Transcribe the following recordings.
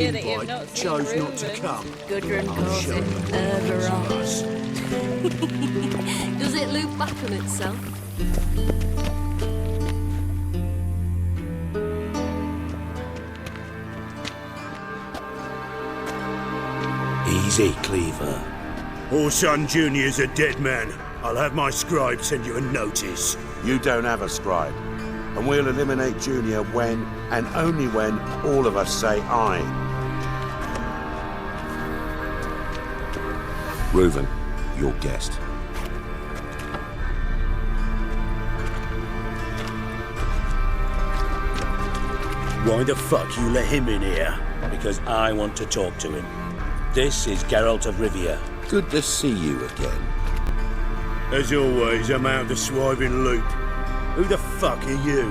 invite chose not to come. Gudrun I'll calls show it you what Erberon. was. Does it loop back on itself? Easy, Cleaver. Orson Jr.'s a dead man. I'll have my scribe send you a notice. You don't have a scribe. And we'll eliminate Junior when, and only when, all of us say aye. Reuven, your guest. Why the fuck you let him in here? Because I want to talk to him. This is Geralt of Rivia. Good to see you again. As always, I'm out the swiving loop. Who the fuck are you?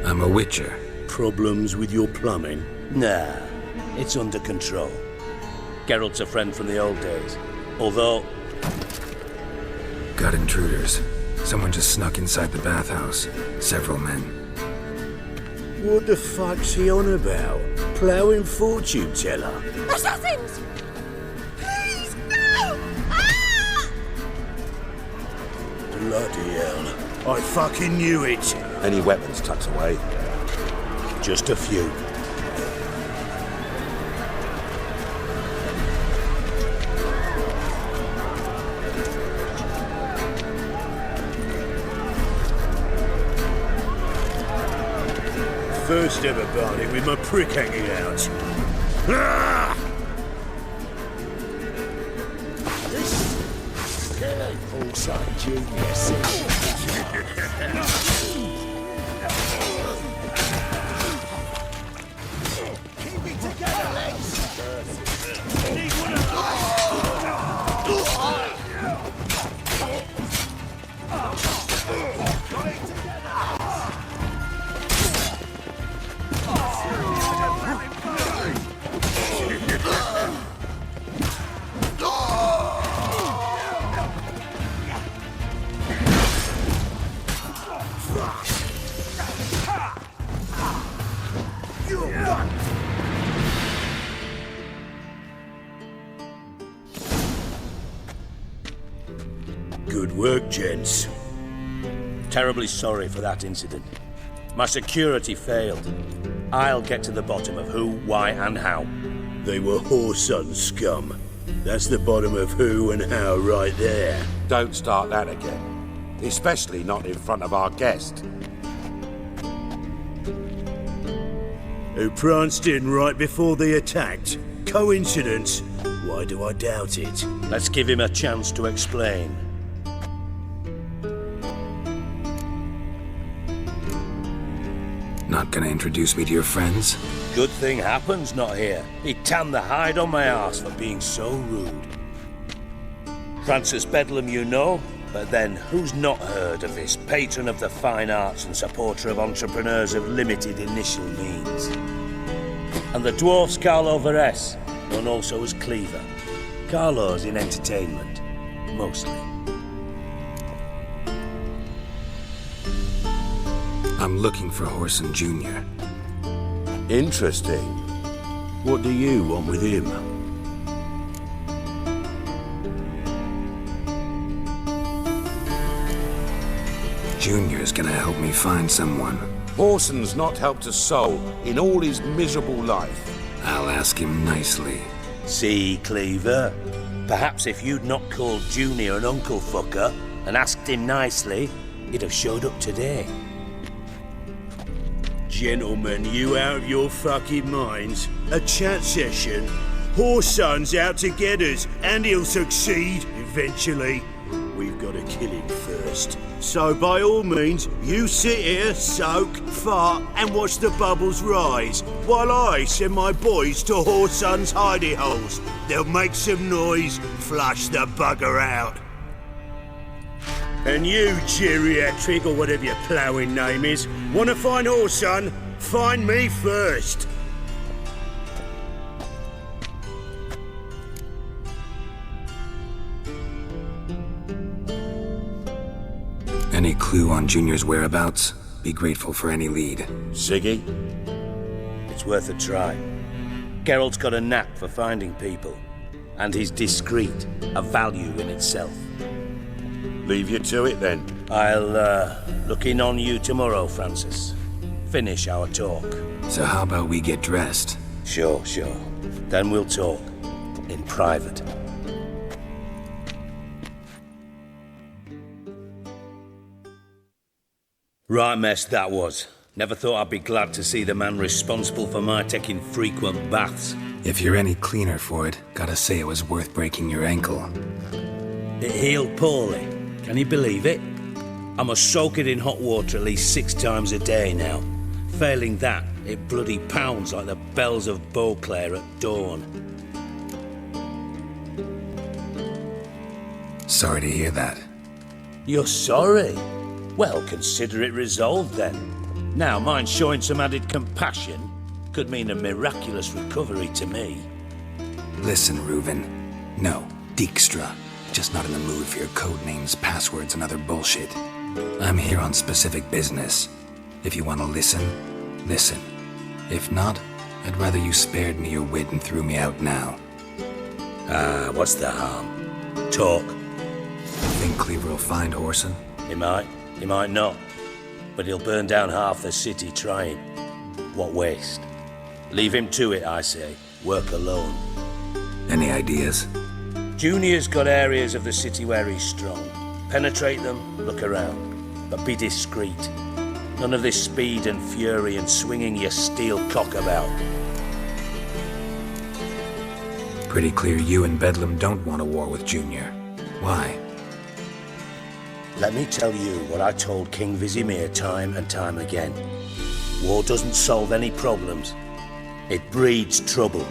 I'm a witcher. Problems with your plumbing? Nah, it's under control. Geralt's a friend from the old days. Although, Got intruders. Someone just snuck inside the bathhouse. Several men. What the fuck's he on about? Ploughing fortune teller? Assassins! Please, no! Ah! Bloody hell. I fucking knew it. Any weapons tucked away? Just a few. First ever party with my prick hanging out. Ah! Orson Junior. Good work, gents. terribly sorry for that incident. My security failed. I'll get to the bottom of who, why, and how. They were Whoreson scum. That's the bottom of who and how right there. Don't start that again. Especially not in front of our guest. Who pranced in right before they attacked. Coincidence? Why do I doubt it? Let's give him a chance to explain. Not gonna introduce me to your friends? Good thing Happen's not here. He tanned the hide on my arse for being so rude. Francis Bedlam you know, but then who's not heard of this patron of the fine arts and supporter of entrepreneurs of limited initial means? And the dwarf's Carlo Veres, known also as Cleaver. Carlo's in entertainment, mostly. I'm looking for Whoreson Jr. Interesting. What do you want with him? Junior's gonna help me find someone. Whoreson's not helped a soul in all his miserable life. I'll ask him nicely. See, Cleaver? Perhaps if you'd not called Junior an uncle fucker and asked him nicely, he'd have showed up today. Gentlemen, you out of your fucking minds? A chat session? Whoreson's out to get us, and he'll succeed eventually. We've got to kill him first. So by all means, you sit here, soak, fart, and watch the bubbles rise, while I send my boys to Whoreson's hidey holes. They'll make some noise, flush the bugger out. And you, geriatric, or whatever your ploughing name is, want to find Whoreson? Find me first. Any clue on Junior's whereabouts? Be grateful for any lead. Siggy? It's worth a try. Geralt's got a knack for finding people. And he's discreet, a value in itself. Leave you to it then. I'll, look in on you tomorrow, Francis. Finish our talk. So how about we get dressed? Sure. Then we'll talk. In private. Right mess that was. Never thought I'd be glad to see the man responsible for my taking frequent baths. If you're any cleaner for it, gotta say it was worth breaking your ankle. It healed poorly. Can you believe it? I must soak it in hot water at least 6 times a day now. Failing that, it bloody pounds like the bells of Beauclair at dawn. Sorry to hear that. You're sorry? Well, consider it resolved then. Now, mind showing some added compassion could mean a miraculous recovery to me. Listen, Reuven. No, Dijkstra. Just not in the mood for your code names, passwords, and other bullshit. I'm here on specific business. If you want to listen, listen. If not, I'd rather you spared me your wit and threw me out now. What's the harm? Talk. Think Cleaver will find Whoreson? He might not. But he'll burn down half the city trying. What waste? Leave him to it, I say. Work alone. Any ideas? Junior's got areas of the city where he's strong. Penetrate them, look around. But be discreet. None of this speed and fury and swinging your steel cock about. Pretty clear you and Bedlam don't want a war with Junior. Why? Let me tell you what I told King Vizimir time and time again. War doesn't solve any problems. It breeds trouble.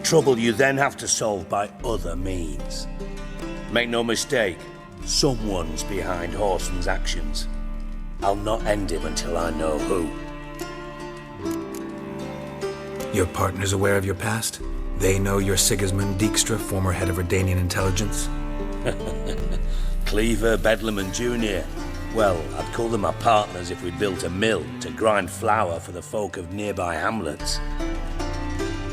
Trouble you then have to solve by other means. Make no mistake, someone's behind Whoreson's actions. I'll not end him until I know who. Your partner's aware of your past? They know you're Sigismund Dijkstra, former head of Redanian intelligence? Cleaver, Bedlam and Junior. Well, I'd call them my partners if we'd built a mill to grind flour for the folk of nearby hamlets.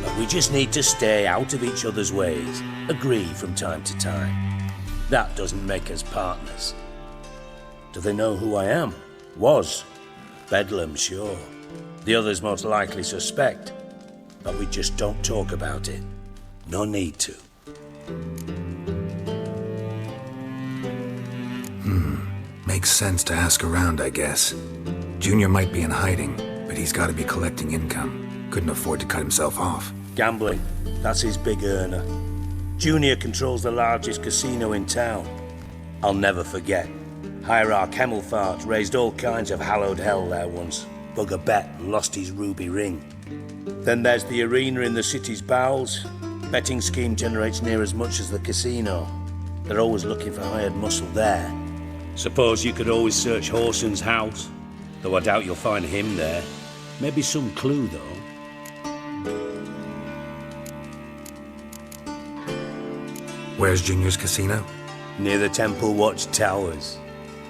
But we just need to stay out of each other's ways, agree from time to time. That doesn't make us partners. Do they know who I am? Was. Bedlam, sure. The others most likely suspect. But we just don't talk about it. No need to. Makes sense to ask around, I guess. Junior might be in hiding, but he's got to be collecting income. Couldn't afford to cut himself off. Gambling. That's his big earner. Junior controls the largest casino in town. I'll never forget. Hierarch Hemmelfart raised all kinds of hallowed hell there once. Bug a bet and lost his ruby ring. Then there's the arena in the city's bowels. Betting scheme generates near as much as the casino. They're always looking for hired muscle there. Suppose you could always search Whoreson's house, though I doubt you'll find him there. Maybe some clue, though. Where's Junior's casino? Near the Temple Watch Towers.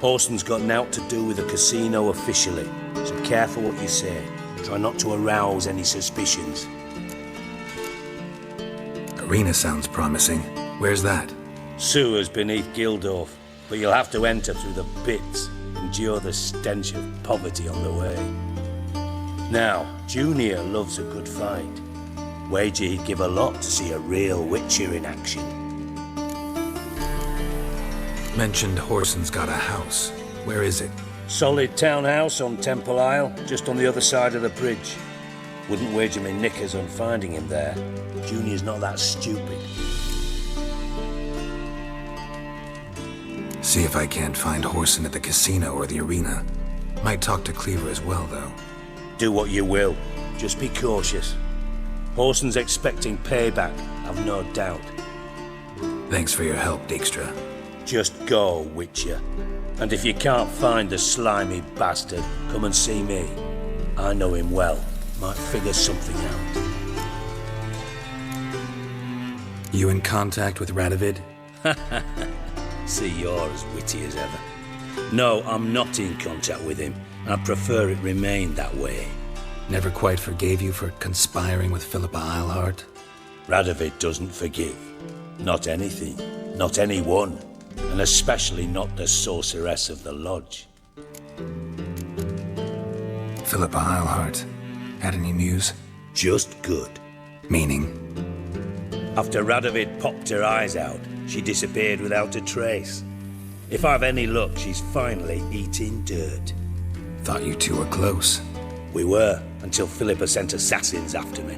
Whoreson's got naught to do with the casino officially, so careful what you say. Try not to arouse any suspicions. Arena sounds promising. Where's that? Sewers beneath Gildorf, but you'll have to enter through the pits, endure the stench of poverty on the way. Now, Junior loves a good fight. Wager he'd give a lot to see a real Witcher in action. Mentioned Whoreson's got a house. Where is it? Solid townhouse on Temple Isle, just on the other side of the bridge. Wouldn't wager me knickers on finding him there. Junior's not that stupid. See if I can't find Whoreson at the casino or the arena. Might talk to Cleaver as well, though. Do what you will. Just be cautious. Whoreson's expecting payback, I've no doubt. Thanks for your help, Dijkstra. Just go, Witcher. And if you can't find the slimy bastard, come and see me. I know him well. Might figure something out. You in contact with Radovid? See, you're as witty as ever. No, I'm not in contact with him. I prefer it remain that way. Never quite forgave you for conspiring with Philippa Eilhart? Radovid doesn't forgive. Not anything. Not anyone. And especially not the sorceress of the Lodge. Philippa Eilhart. Had any news? Just good. Meaning? After Radovid popped her eyes out, she disappeared without a trace. If I've any luck, she's finally eating dirt. Thought you two were close. We were, until Philippa sent assassins after me.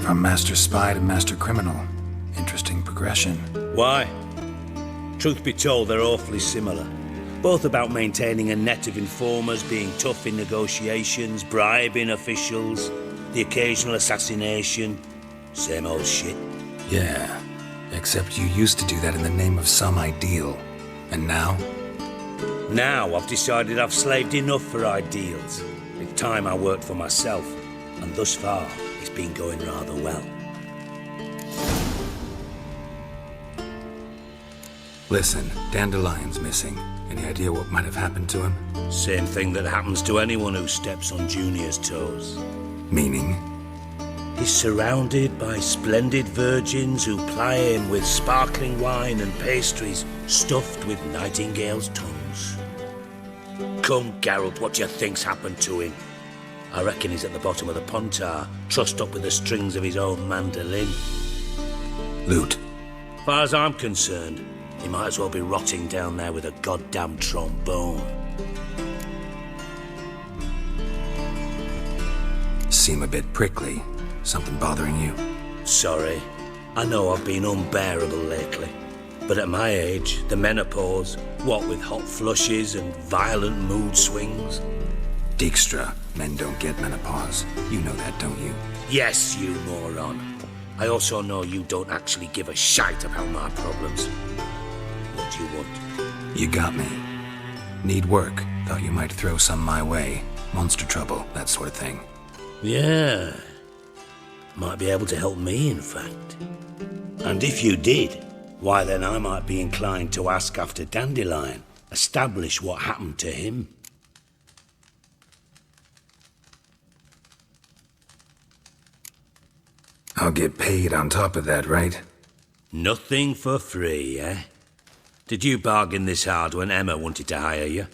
From master spy to master criminal. Interesting progression. Why? Truth be told, they're awfully similar. Both about maintaining a net of informers, being tough in negotiations, bribing officials, the occasional assassination. Same old shit. Yeah, except you used to do that in the name of some ideal. And now? Now I've decided I've slaved enough for ideals. It's time I worked for myself, and thus far, it's been going rather well. Listen, Dandelion's missing. Any idea what might have happened to him? Same thing that happens to anyone who steps on Junior's toes. Meaning? He's surrounded by splendid virgins who ply him with sparkling wine and pastries stuffed with nightingales' tongues. Come, Geralt, what do you think's happened to him? I reckon he's at the bottom of the Pontar, trussed up with the strings of his own mandolin. Loot. As far as I'm concerned, he might as well be rotting down there with a goddamn trombone. Seem a bit prickly. Something bothering you? Sorry. I know I've been unbearable lately. But at my age, the menopause, what with hot flushes and violent mood swings. Dijkstra, men don't get menopause. You know that, don't you? Yes, you moron. I also know you don't actually give a shite about my problems. What do you want? You got me. Need work. Thought you might throw some my way. Monster trouble, that sort of thing. Yeah. Might be able to help me, in fact. And if you did, why then I might be inclined to ask after Dandelion. Establish what happened to him. I'll get paid on top of that, right? Nothing for free, eh? Did you bargain this hard when Emma wanted to hire you?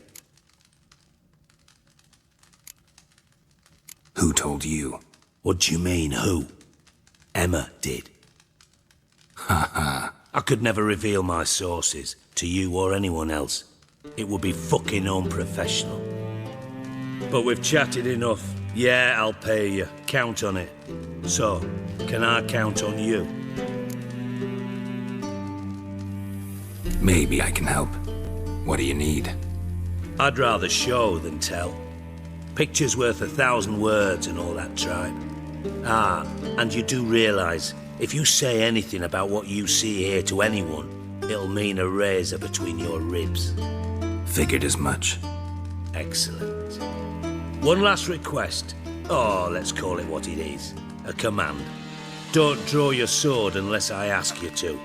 Who told you? What do you mean, who? Emma did. Ha ha. I could never reveal my sources, to you or anyone else. It would be fucking unprofessional. But we've chatted enough. Yeah, I'll pay you. Count on it. So, can I count on you? Maybe I can help. What do you need? I'd rather show than tell. Picture's worth 1,000 words and all that tribe. Ah, and you do realize, if you say anything about what you see here to anyone, it'll mean a razor between your ribs. Figured as much. Excellent. One last request. Oh, let's call it what it is. A command. Don't draw your sword unless I ask you to.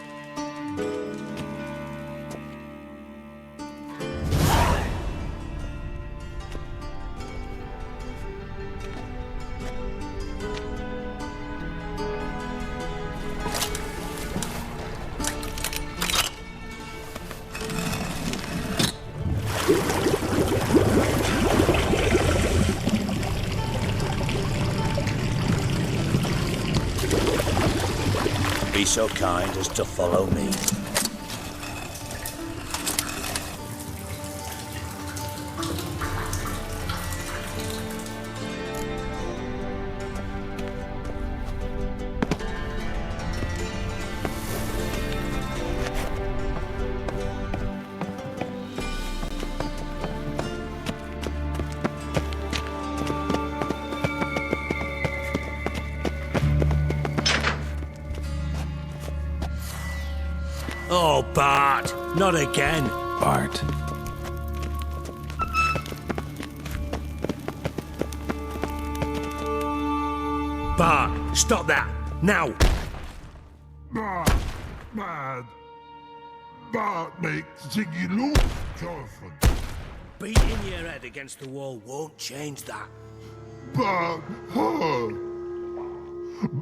Be so kind as to follow me. Oh, Bart! Not again! Bart. Bart, stop that! Now! Bad makes Ziggy look Jorfun. Beating your head against the wall won't change that. Bad hurt.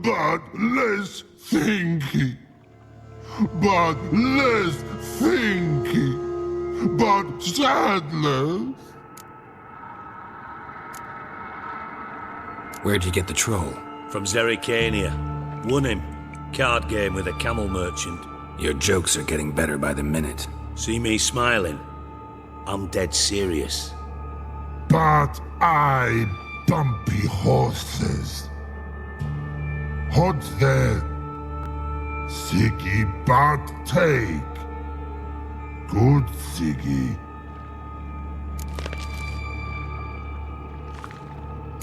Bad less thinky. Bad less thinky. Bad sadness. Where'd you get the troll? From Zerrikania. Won him. Card game with a camel merchant. Your jokes are getting better by the minute. See me smiling? I'm dead serious. But I bumpy horses. Hot there. Ziggy but take. Good Ziggy.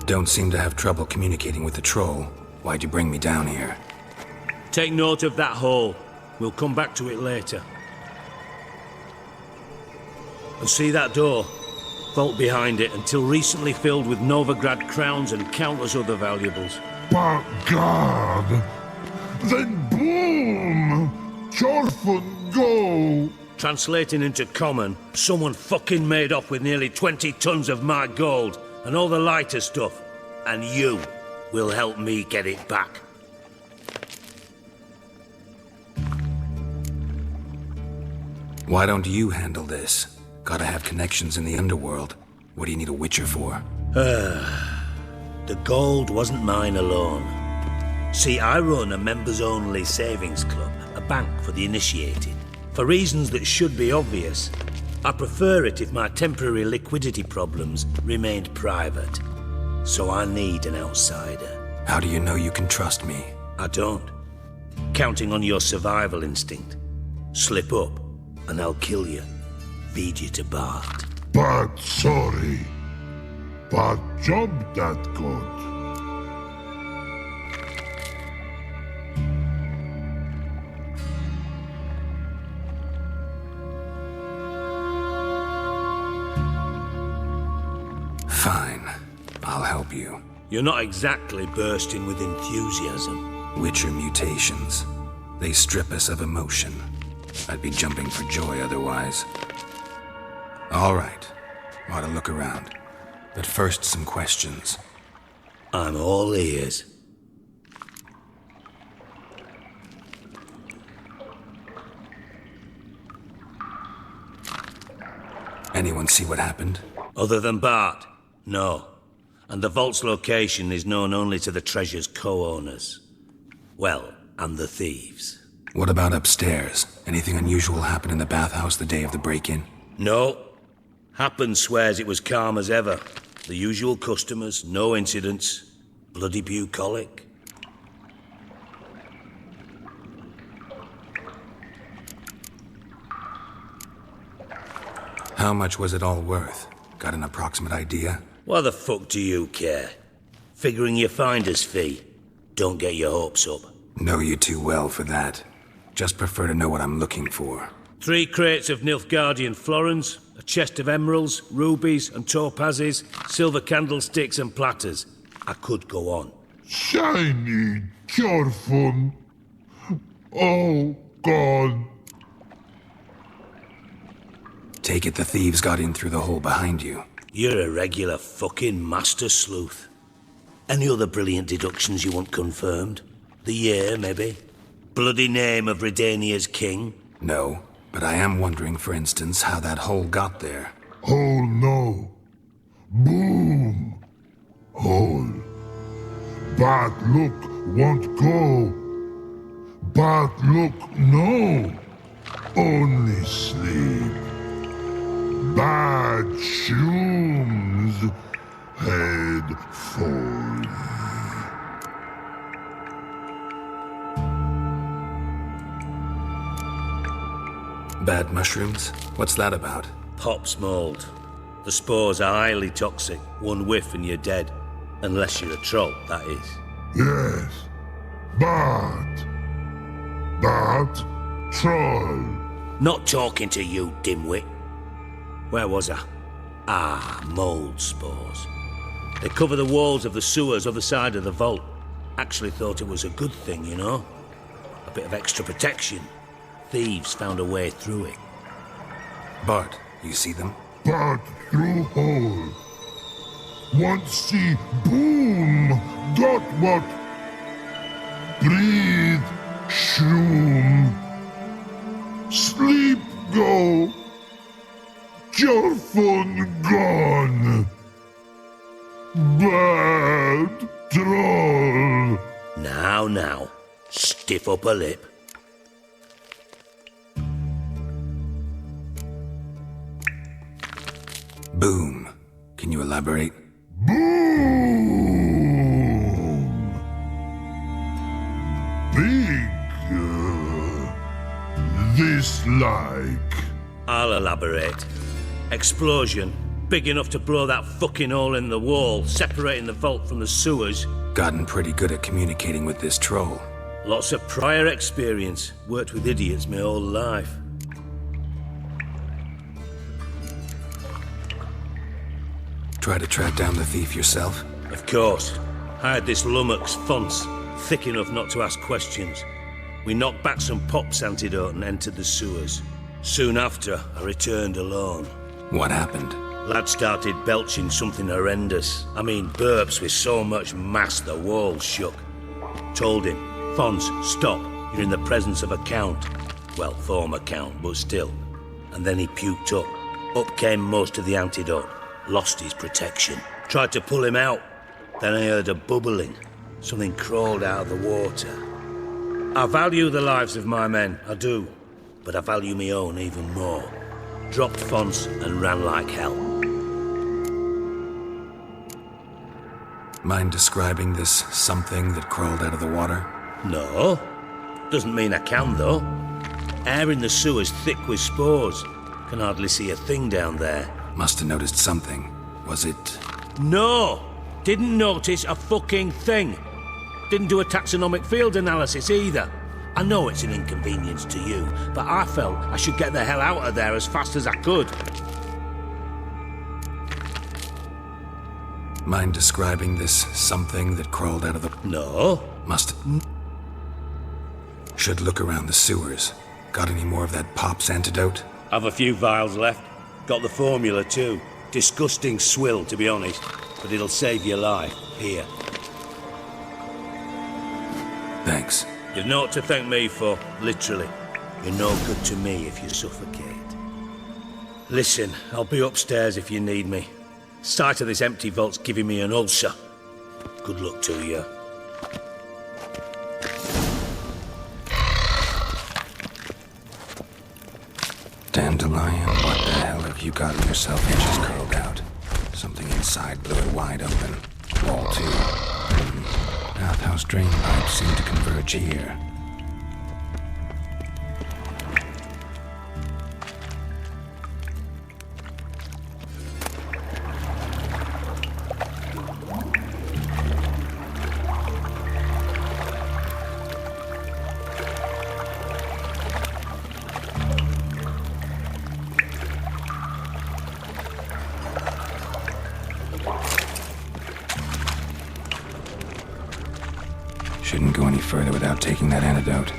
Don't seem to have trouble communicating with the troll. Why'd you bring me down here? Take note of that hole. We'll come back to it later. And see that door? Vault behind it, until recently filled with Novigrad crowns and countless other valuables. But God! Then boom! Jorfun go! Translating into common, someone fucking made off with nearly 20 tons of my gold and all the lighter stuff. And you will help me get it back. Why don't you handle this? Gotta have connections in the underworld. What do you need a Witcher for? The gold wasn't mine alone. See, I run a members-only savings club, a bank for the initiated. For reasons that should be obvious, I prefer it if my temporary liquidity problems remained private. So I need an outsider. How do you know you can trust me? I don't. Counting on your survival instinct. Slip up, and I'll kill you. Feed you to Bart. But sorry. But job that good. Fine. I'll help you. You're not exactly bursting with enthusiasm. Witcher mutations. They strip us of emotion. I'd be jumping for joy otherwise. All right. Want to look around. But first, some questions. I'm all ears. Anyone see what happened? Other than Bart? No. And the vault's location is known only to the treasure's co-owners. Well, and the thieves. What about upstairs? Anything unusual happen in the bathhouse the day of the break-in? No. Happen swears it was calm as ever. The usual customers, no incidents. Bloody bucolic. How much was it all worth? Got an approximate idea? Why the fuck do you care? Figuring your finder's fee. Don't get your hopes up. Know you too well for that. Just prefer to know what I'm looking for. 3 crates of Nilfgaardian florins, a chest of emeralds, rubies and topazes, silver candlesticks and platters. I could go on. Shiny Jorfun. Oh, God. Take it the thieves got in through the hole behind you. You're a regular fucking master sleuth. Any other brilliant deductions you want confirmed? The year, maybe? Bloody name of Redania's king? No, but I am wondering, for instance, how that hole got there. Hole no. Boom. Hole. Bad look won't go. Bad look no. Only sleep. Bad shoes. Head full. Bad mushrooms? What's that about? Pop's mold. The spores are highly toxic. One whiff and you're dead. Unless you're a troll, that is. Yes. Bad. Bad troll. Not talking to you, dimwit. Where was I? Ah, mold spores. They cover the walls of the sewers other side of the vault. Actually thought it was a good thing, you know? A bit of extra protection. Thieves found a way through it. Bart, you see them? But through hole. Once see boom, got what? Breathe, shroom. Sleep go. Your phone gone. Bad troll. Now, stiff upper lip. Boom. Can you elaborate? Boom! Big. This like. I'll elaborate. Explosion. Big enough to blow that fucking hole in the wall, separating the vault from the sewers. Gotten pretty good at communicating with this troll. Lots of prior experience. Worked with idiots my whole life. Try to track down the thief yourself? Of course. I had this lummox Fonce, thick enough not to ask questions. We knocked back some Pop's antidote and entered the sewers. Soon after, I returned alone. What happened? Lad started belching something horrendous. I mean, burps with so much mass the walls shook. Told him, Fonce, stop. You're in the presence of a count. Well, former count, but still. And then he puked up. Up came most of the antidote. Lost his protection. Tried to pull him out. Then I heard a bubbling. Something crawled out of the water. I value the lives of my men, I do. But I value my own even more. Dropped Fonce and ran like hell. Mind describing this something that crawled out of the water? No. Doesn't mean I can, though. Air in the sewer's thick with spores. Can hardly see a thing down there. Must have noticed something. Was it... No! Didn't notice a fucking thing. Didn't do a taxonomic field analysis either. I know it's an inconvenience to you, but I felt I should get the hell out of there as fast as I could. Mind describing this something that crawled out of the... No. Must... Should look around the sewers. Got any more of that Pop's antidote? I've a few vials left. Got the formula too. Disgusting swill, to be honest. But it'll save your life. Here. Thanks. You've naught to thank me for, literally. You're no good to me if you suffocate. Listen, I'll be upstairs if you need me. Sight of this empty vault's giving me an ulcer. Good luck to you. Dandelion, what the hell have you got yourself inches curled out? Something inside blew it wide open. Wall too. Bathhouse drain pipes seem to converge here. Shouldn't go any further without taking that antidote.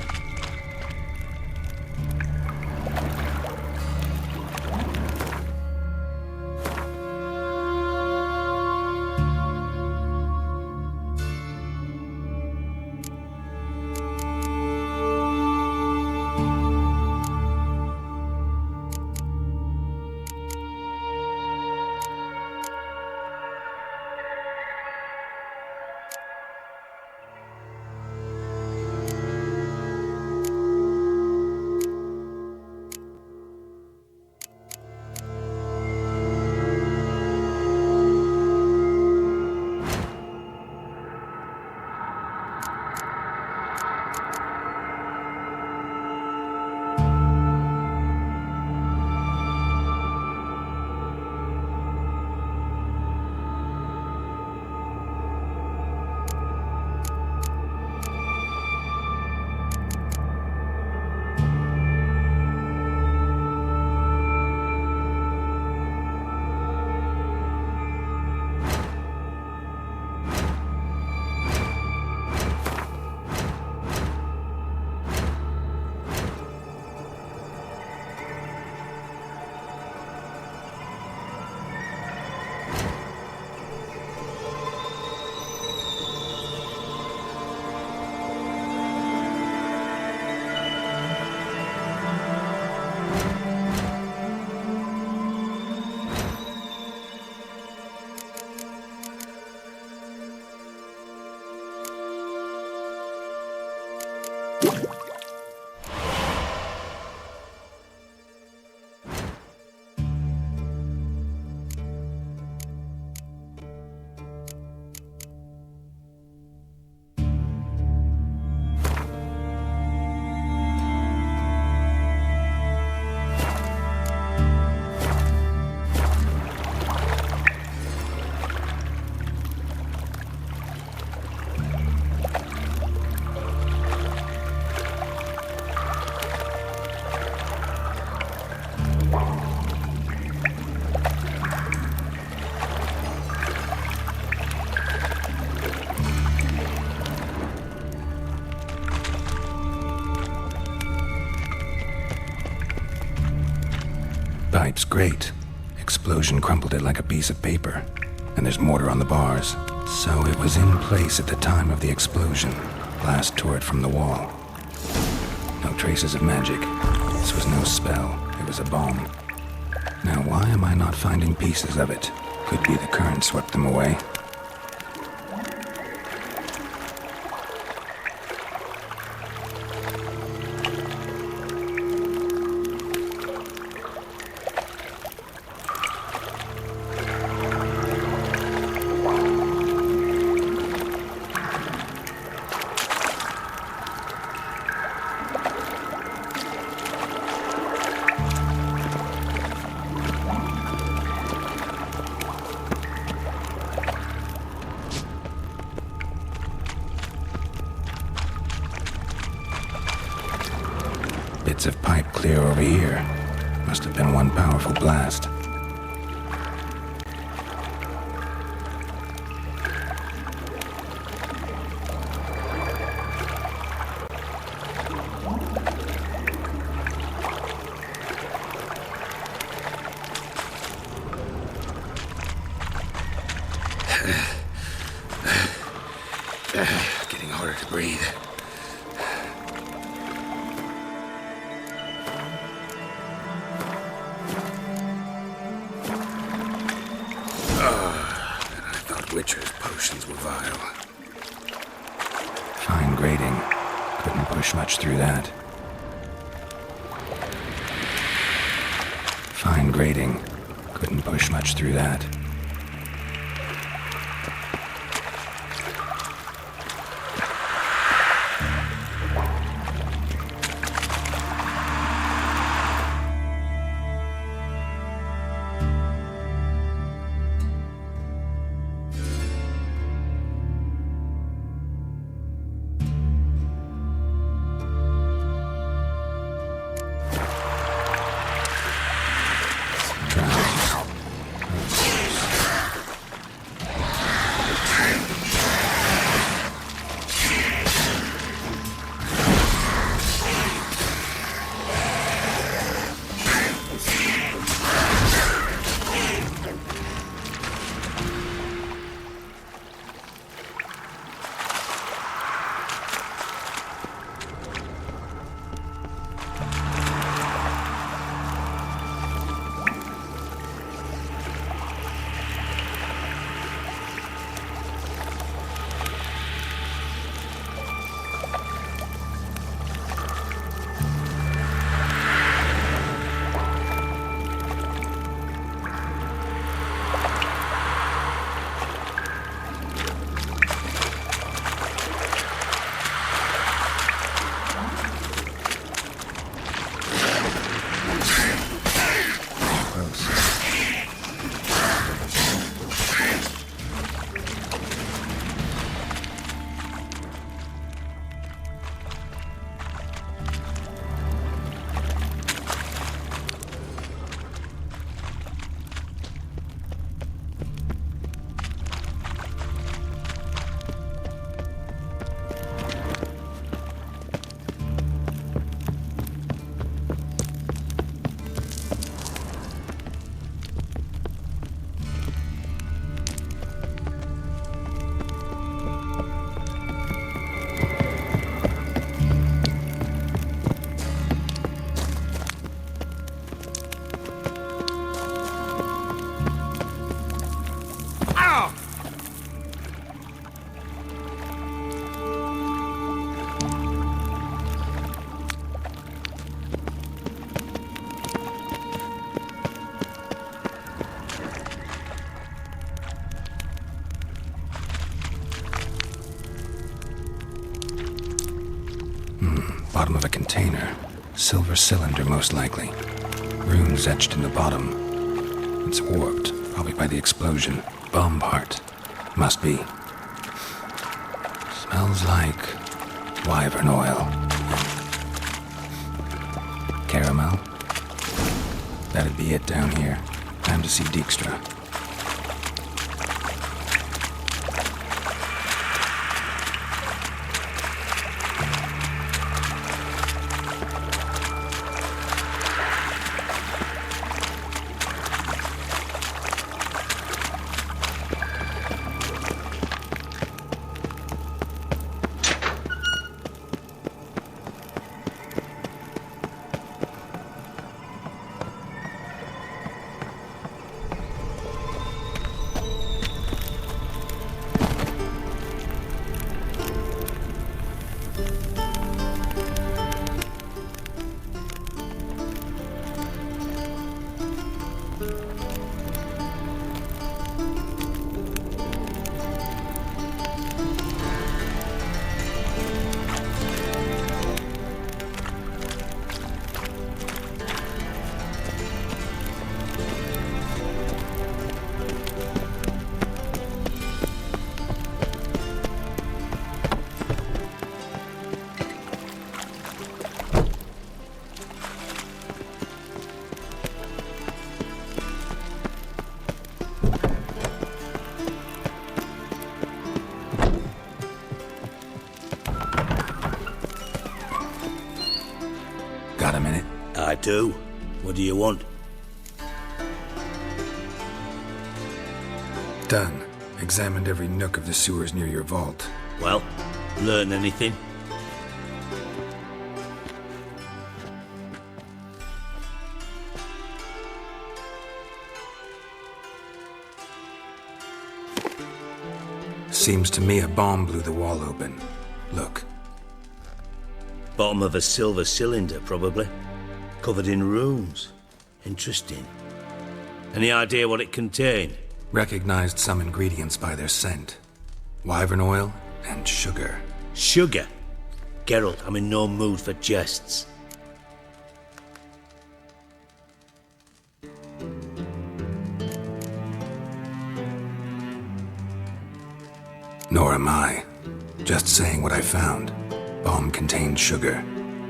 pipe's great. Explosion crumpled it like a piece of paper. And there's mortar on the bars. So it was in place at the time of the explosion. Blast tore it from the wall. No traces of magic. This was no spell. It was a bomb. Now why am I not finding pieces of it? Could be the current swept them away. Bits of pipe clear over here. Must have been one powerful blast. Getting harder to breathe. Witcher's potions were vile. Fine grading. Couldn't push much through that. Fine grading. Couldn't push much through that. Bottom of a container. Silver cylinder, most likely. Runes etched in the bottom. It's warped, probably by the explosion. Bomb part. Must be. Smells like wyvern oil. Caramel. That'd be it down here. Time to see Dijkstra. Got a minute? I do. What do you want? Done. Examined every nook of the sewers near your vault. Well, learn anything? Seems to me a bomb blew the wall open. Look. Bottom of a silver cylinder, probably. Covered in runes. Interesting. Any idea what it contained? Recognized some ingredients by their scent. Wyvern oil and sugar. Sugar? Geralt, I'm in no mood for jests. Nor am I. Just saying what I found. Bomb contained sugar.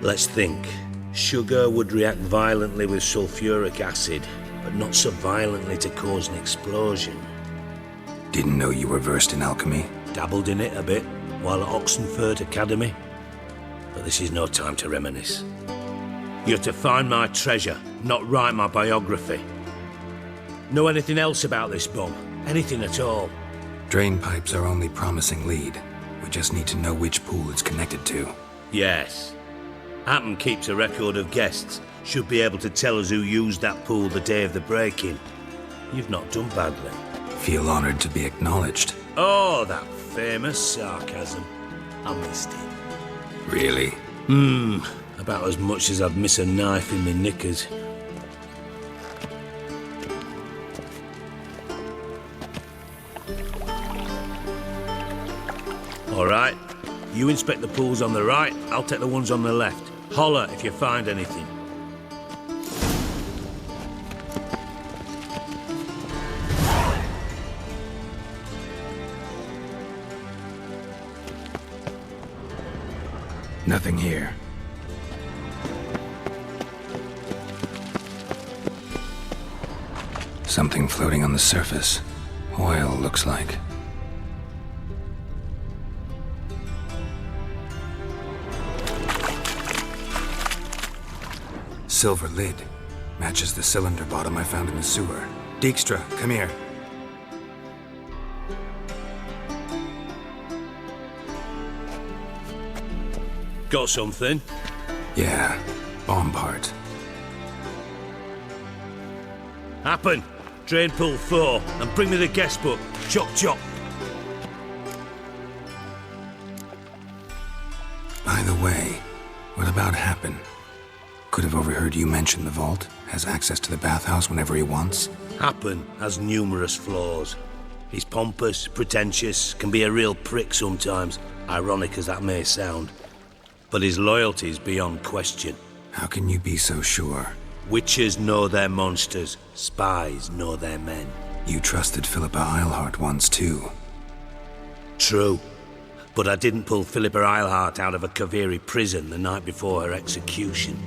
Let's think. Sugar would react violently with sulfuric acid, but not so violently to cause an explosion. Didn't know you were versed in alchemy. Dabbled in it a bit while at Oxenford Academy. But this is no time to reminisce. You're to find my treasure, not write my biography. Know anything else about this bomb? Anything at all? Drain pipes are only promising lead. We just need to know which pool it's connected to. Yes. Hammond keeps a record of guests. Should be able to tell us who used that pool the day of the break-in. You've not done badly. Feel honored to be acknowledged. Oh, that famous sarcasm. I missed it. Really? About as much as I'd miss a knife in my knickers. All right. You inspect the pools on the right, I'll take the ones on the left. Holler if you find anything. Nothing here. Something floating on the surface. Oil, looks like. Silver lid. Matches the cylinder bottom I found in the sewer. Dijkstra, come here. Got something? Yeah, bomb part. Happen. Drain pool 4, and bring me the guest book. Chop chop. By the way, what about Happen? Could have overheard you mention the vault. Has access to the bathhouse whenever he wants. Happen has numerous flaws. He's pompous, pretentious, can be a real prick sometimes, ironic as that may sound. But his loyalty's beyond question. How can you be so sure? Witches know their monsters, spies know their men. You trusted Philippa Eilhart once too. True. But I didn't pull Philippa Eilhart out of a Kaviri prison the night before her execution.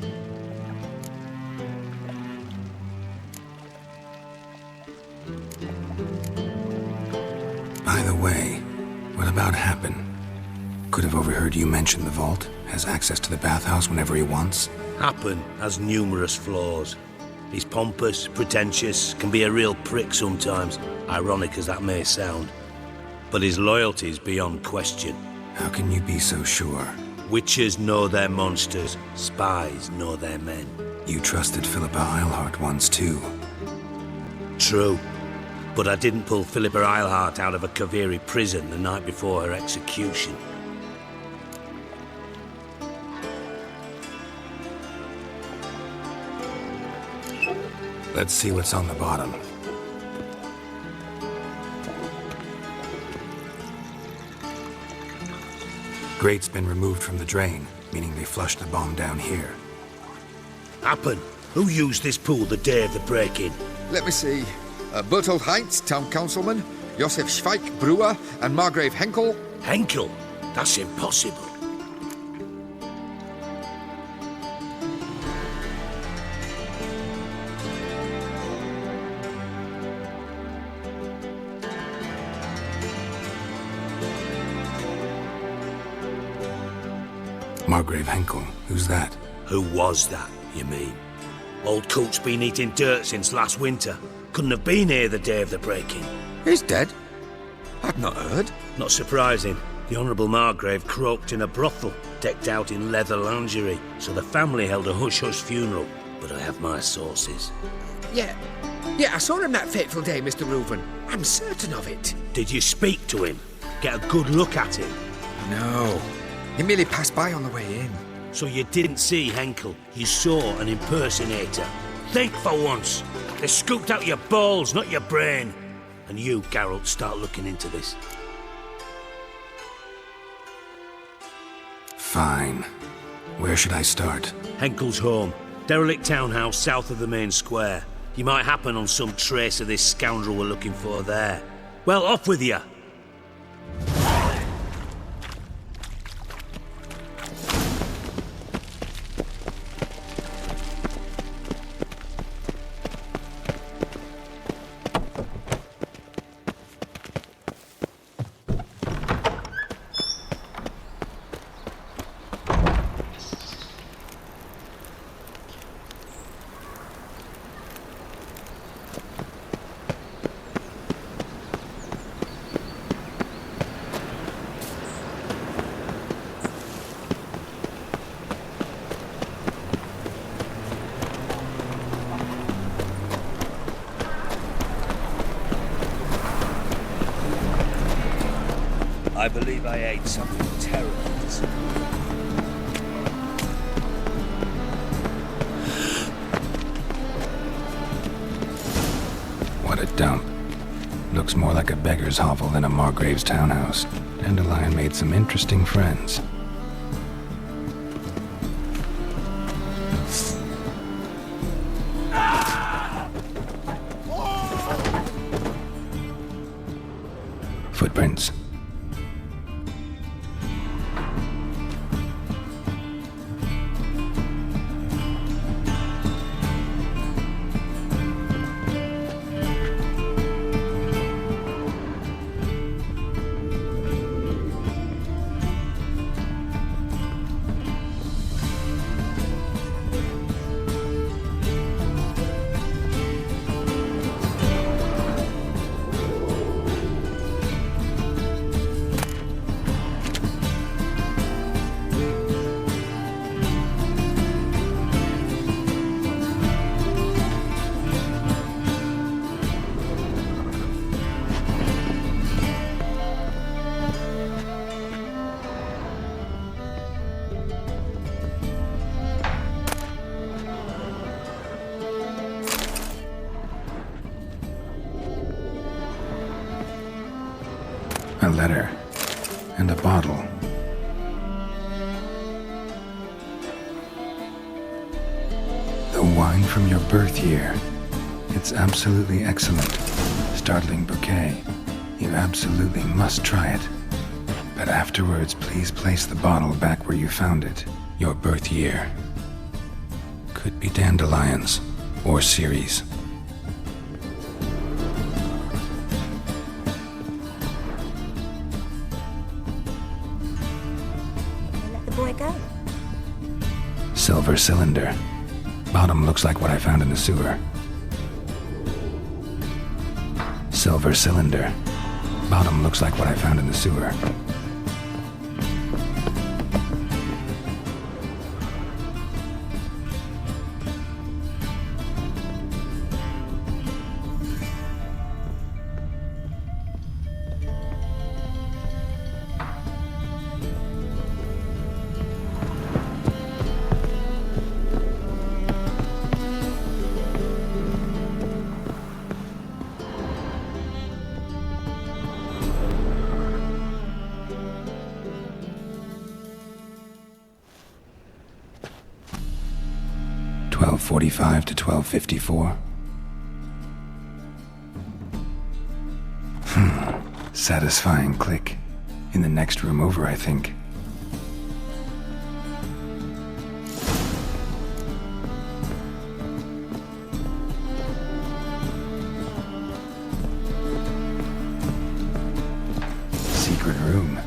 By the way, what about Happen? Could have overheard you mention the vault. Has access to the bathhouse whenever he wants. Happen has numerous flaws. He's pompous, pretentious, can be a real prick sometimes, ironic as that may sound. But his loyalty's beyond question. How can you be so sure? Witches know their monsters, spies know their men. You trusted Philippa Eilhart once too. True. But I didn't pull Philippa Eilhart out of a Kaviri prison the night before her execution. Let's see what's on the bottom. Grate's been removed from the drain, meaning they flushed the bomb down here. Happen. Who used this pool the day of the break-in? Let me see. Bertolt Heinz, town councilman, Josef Schweik, brewer, and Margrave Henkel. Henkel? That's impossible. Margrave Henkel, who's that? Who was that? You mean? Old Coot's been eating dirt since last winter. Couldn't have been here the day of the break-in. He's dead? I'd not heard. Not surprising. The Honourable Margrave croaked in a brothel, decked out in leather lingerie, so the family held a hush-hush funeral. But I have my sources. Yeah, I saw him that fateful day, Mr. Reuven. I'm certain of it. Did you speak to him? Get a good look at him? No. He merely passed by on the way in. So you didn't see Henkel, you saw an impersonator. Think for once. They scooped out your balls, not your brain. And you, Geralt, start looking into this. Fine. Where should I start? Henkel's home. Derelict townhouse south of the main square. You might happen on some trace of this scoundrel we're looking for there. Well, off with you. I believe I ate something terrible this morning. What a dump. Looks more like a beggar's hovel than a Margrave's townhouse. Dandelion made some interesting friends. Footprints. A letter. And a bottle. The wine from your birth year. It's absolutely excellent. Startling bouquet. You absolutely must try it. But afterwards, please place the bottle back where you found it. Your birth year. Could be dandelions. Or Ceres. Silver cylinder. Bottom looks like what I found in the sewer. Silver cylinder. Bottom looks like what I found in the sewer. .45 to 12:54. Satisfying click. In the next room over, I think. Secret room.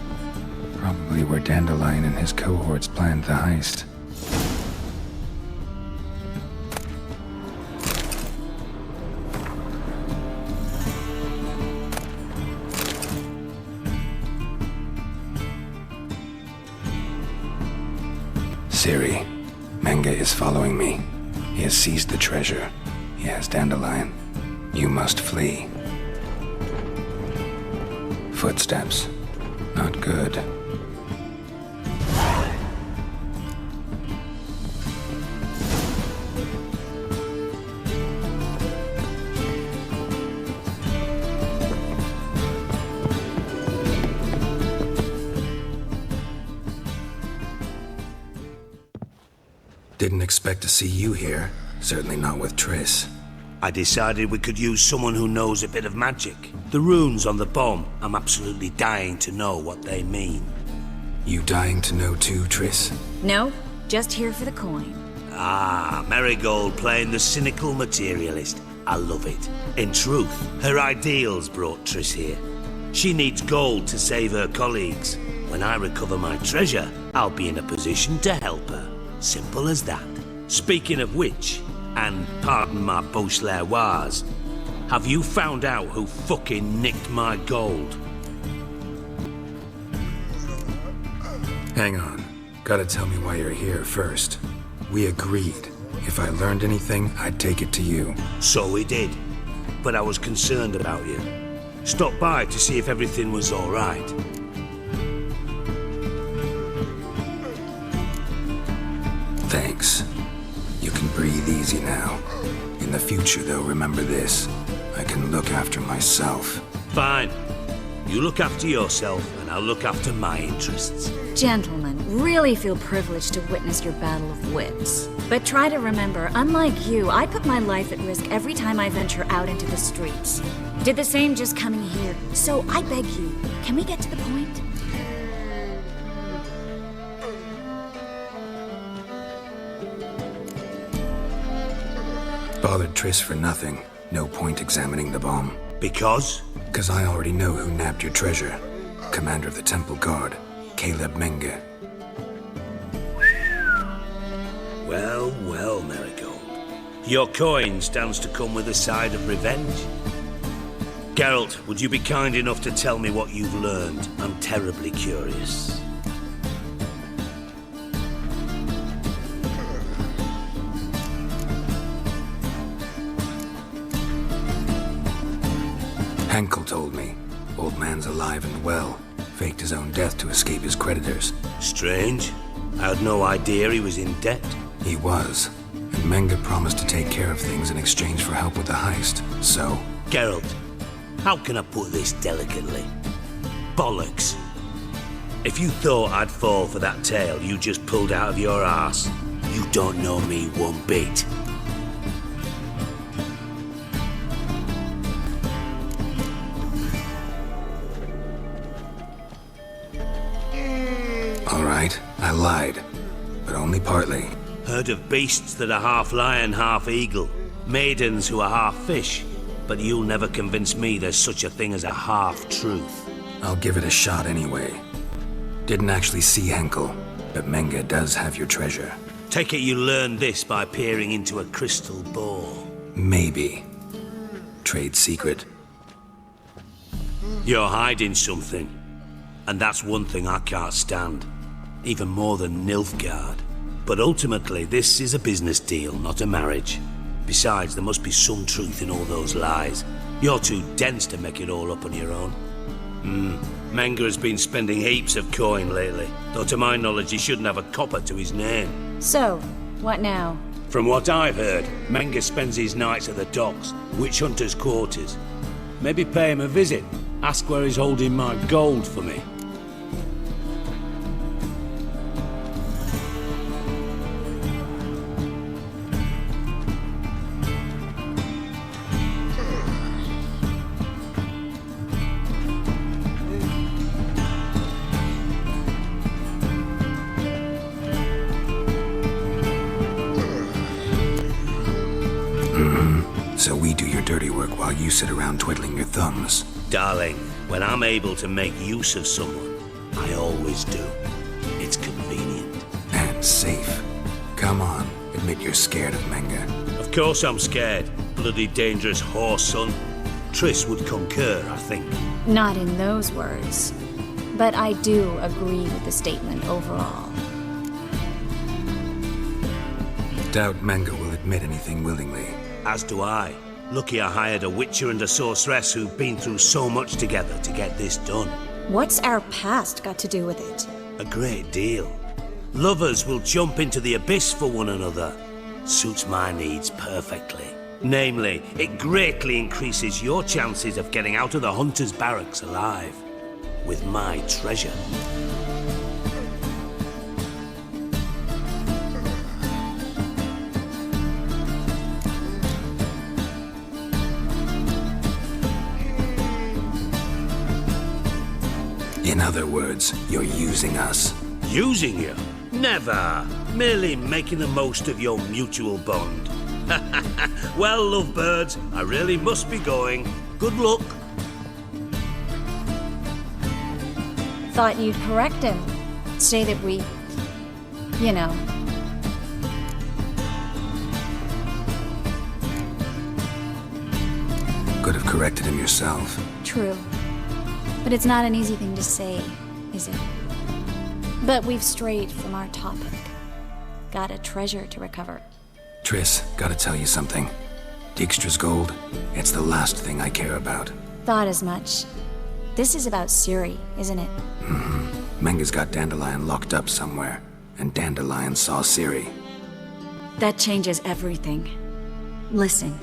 Probably where Dandelion and his cohorts planned the heist. Ciri, Menge is following me. He has seized the treasure. He has Dandelion. You must flee. Footsteps. Not good. Didn't expect to see you here. Certainly not with Triss. I decided we could use someone who knows a bit of magic. The runes on the bomb, I'm absolutely dying to know what they mean. You dying to know too, Triss? No, just here for the coin. Ah, Marigold playing the cynical materialist. I love it. In truth, her ideals brought Triss here. She needs gold to save her colleagues. When I recover my treasure, I'll be in a position to help her. Simple as that. Speaking of which, and pardon my Beauclervois, have you found out who fucking nicked my gold? Hang on. Gotta tell me why you're here first. We agreed. If I learned anything, I'd take it to you. So we did. But I was concerned about you. Stopped by to see if everything was all right. Thanks. You can breathe easy now. In the future, though, remember this. I can look after myself. Fine. You look after yourself, and I'll look after my interests. Gentlemen, really feel privileged to witness your battle of wits. But try to remember, unlike you, I put my life at risk every time I venture out into the streets. Did the same just coming here. So I beg you, can we get to the point? Bothered Triss for nothing. No point examining the bomb. Because? Because I already know who nabbed your treasure. Commander of the Temple Guard, Caleb Menge. Well, well, Marigold. Your coin stands to come with a side of revenge. Geralt, would you be kind enough to tell me what you've learned? I'm terribly curious. Henkel told me. Old man's alive and well. Faked his own death to escape his creditors. Strange. I had no idea he was in debt. He was. And Menge promised to take care of things in exchange for help with the heist. So... Geralt, how can I put this delicately? Bollocks. If you thought I'd fall for that tale you just pulled out of your arse, you don't know me one bit. Alright, I lied. But only partly. Heard of beasts that are half lion, half eagle. Maidens who are half fish. But you'll never convince me there's such a thing as a half-truth. I'll give it a shot anyway. Didn't actually see Henkel, but Menge does have your treasure. Take it you learned this by peering into a crystal ball. Maybe. Trade secret. You're hiding something. And that's one thing I can't stand. Even more than Nilfgaard. But ultimately, this is a business deal, not a marriage. Besides, there must be some truth in all those lies. You're too dense to make it all up on your own. Menge has been spending heaps of coin lately, though to my knowledge he shouldn't have a copper to his name. So, what now? From what I've heard, Menge spends his nights at the docks, witch hunters' quarters. Maybe pay him a visit. Ask where he's holding my gold for me. So we do your dirty work while you sit around twiddling your thumbs. Darling, when I'm able to make use of someone, I always do. It's convenient. And safe. Come on, admit you're scared of Menge. Of course I'm scared. Bloody dangerous whore son. Triss would concur, I think. Not in those words. But I do agree with the statement overall. doubt Menge will admit anything willingly. As do I. Lucky I hired a witcher and a sorceress who've been through so much together to get this done. What's our past got to do with it? A great deal. Lovers will jump into the abyss for one another. Suits my needs perfectly. Namely, it greatly increases your chances of getting out of the Hunter's barracks alive. With my treasure. In other words, you're using us. Using you? Never. Merely making the most of your mutual bond. Well, lovebirds, I really must be going. Good luck. Thought you'd correct him. Say that we... you know. Could have corrected him yourself. True. But it's not an easy thing to say, is it? But we've strayed from our topic. Got a treasure to recover. Triss, gotta tell you something. Dijkstra's gold, it's the last thing I care about. Thought as much. This is about Ciri, isn't it? Menge's got Dandelion locked up somewhere, and Dandelion saw Ciri. That changes everything. Listen,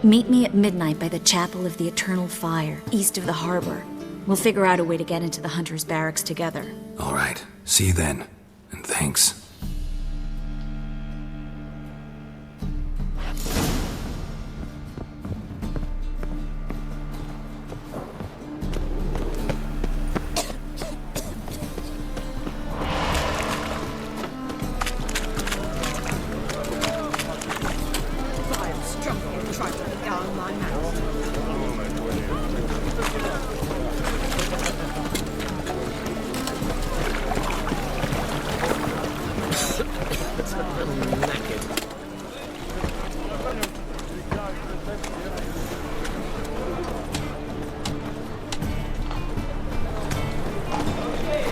meet me at midnight by the Chapel of the Eternal Fire, east of the harbor. We'll figure out a way to get into the Hunter's barracks together. All right, see you then, and thanks.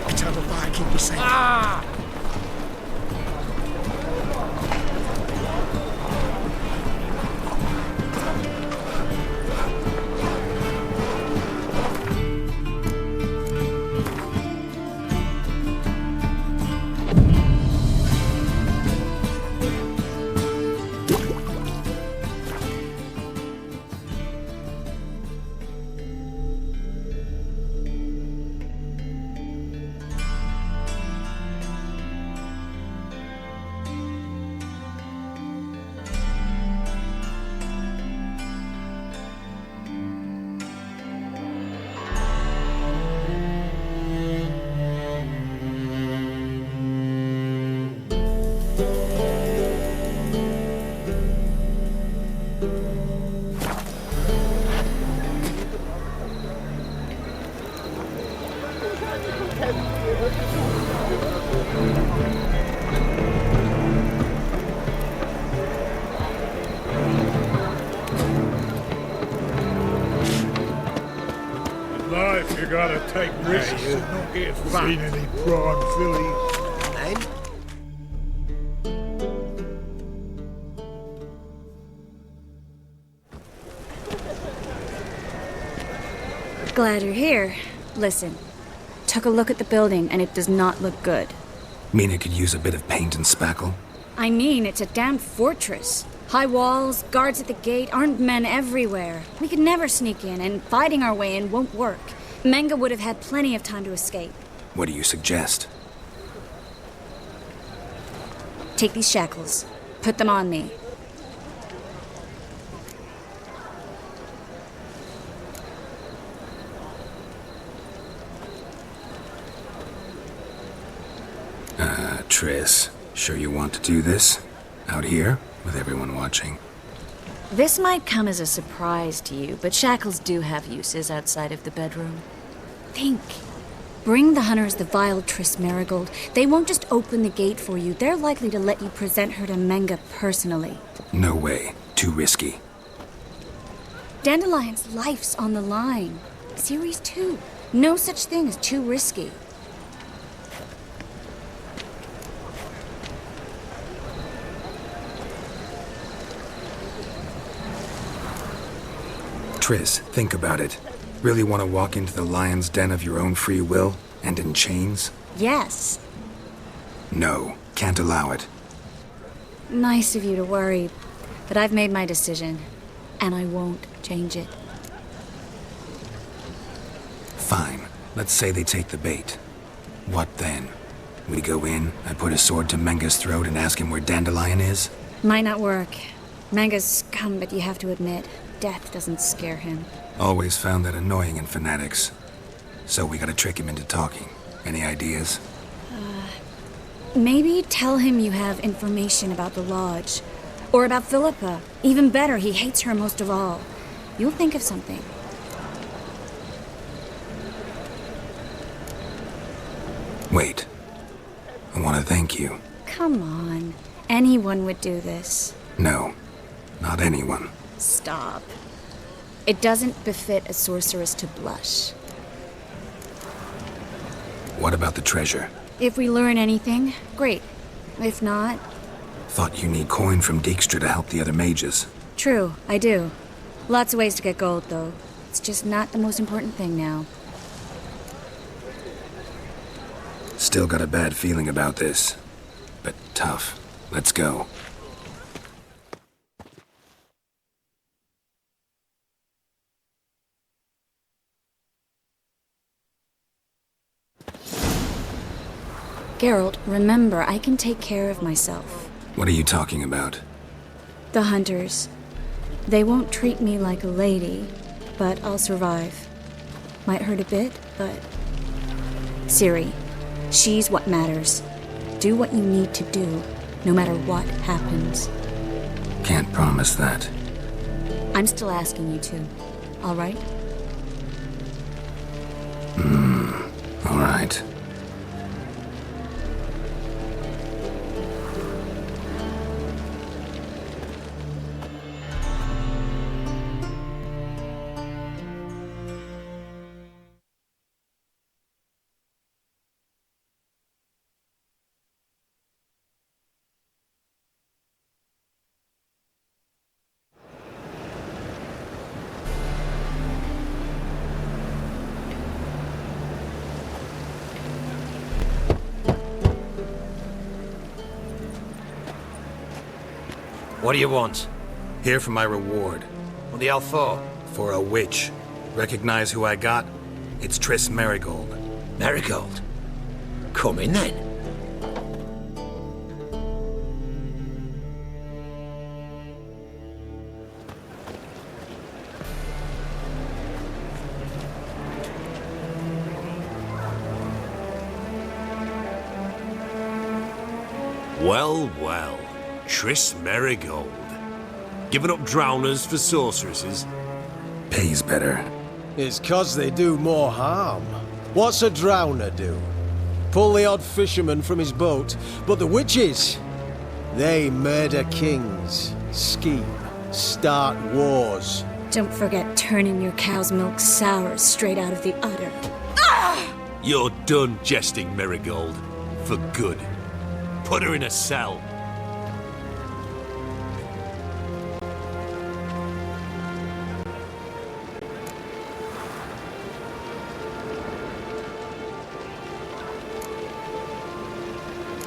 Eternal fire, keep you safe. Life, you gotta take risks and not get fat. Seen any prawn fillies? Then? Glad you're here. Listen, took a look at the building and it does not look good. Mean it could use a bit of paint and spackle? I mean, it's a damn fortress. High walls, guards at the gate, armed men everywhere. We could never sneak in, and fighting our way in won't work. Menge would have had plenty of time to escape. What do you suggest? Take these shackles. Put them on me. Triss, sure you want to do this? Out here, with everyone watching? This might come as a surprise to you, but shackles do have uses outside of the bedroom. Think. Bring the hunters the vile Triss Merigold. They won't just open the gate for you. They're likely to let you present her to Menge personally. No way. Too risky. Dandelion's life's on the line. Ciri's too. No such thing as too risky. Triss, think about it. Really want to walk into the lion's den of your own free will, and in chains? Yes. No, can't allow it. Nice of you to worry, but I've made my decision, and I won't change it. Fine. Let's say they take the bait. What then? We go in, I put a sword to Menga's throat and ask him where Dandelion is? Might not work. Manga's scum, but you have to admit, death doesn't scare him. Always found that annoying in fanatics. So we gotta trick him into talking. Any ideas? Maybe tell him you have information about the Lodge. Or about Philippa. Even better, he hates her most of all. You'll think of something. Wait. I want to thank you. Come on. Anyone would do this. No. Not anyone. Stop. It doesn't befit a sorceress to blush. What about the treasure? If we learn anything, great. If not... Thought you need coin from Dijkstra to help the other mages. True, I do. Lots of ways to get gold, though. It's just not the most important thing now. Still got a bad feeling about this. But tough. Let's go. Geralt, remember, I can take care of myself. What are you talking about? The hunters. They won't treat me like a lady, but I'll survive. Might hurt a bit, but... Ciri, she's what matters. Do what you need to do, no matter what happens. Can't promise that. I'm still asking you to, all right? All right. What do you want? Here for my reward. What the hell for? For a witch. Recognize who I got? It's Triss Merigold. Merigold? Come in then. Well, well. Triss Merigold. Giving up drowners for sorceresses? Pays better. It's 'cause they do more harm. What's a drowner do? Pull the odd fisherman from his boat, but the witches, they murder kings, scheme, start wars. Don't forget turning your cow's milk sour straight out of the udder. You're done jesting, Merigold. For good. Put her in a cell.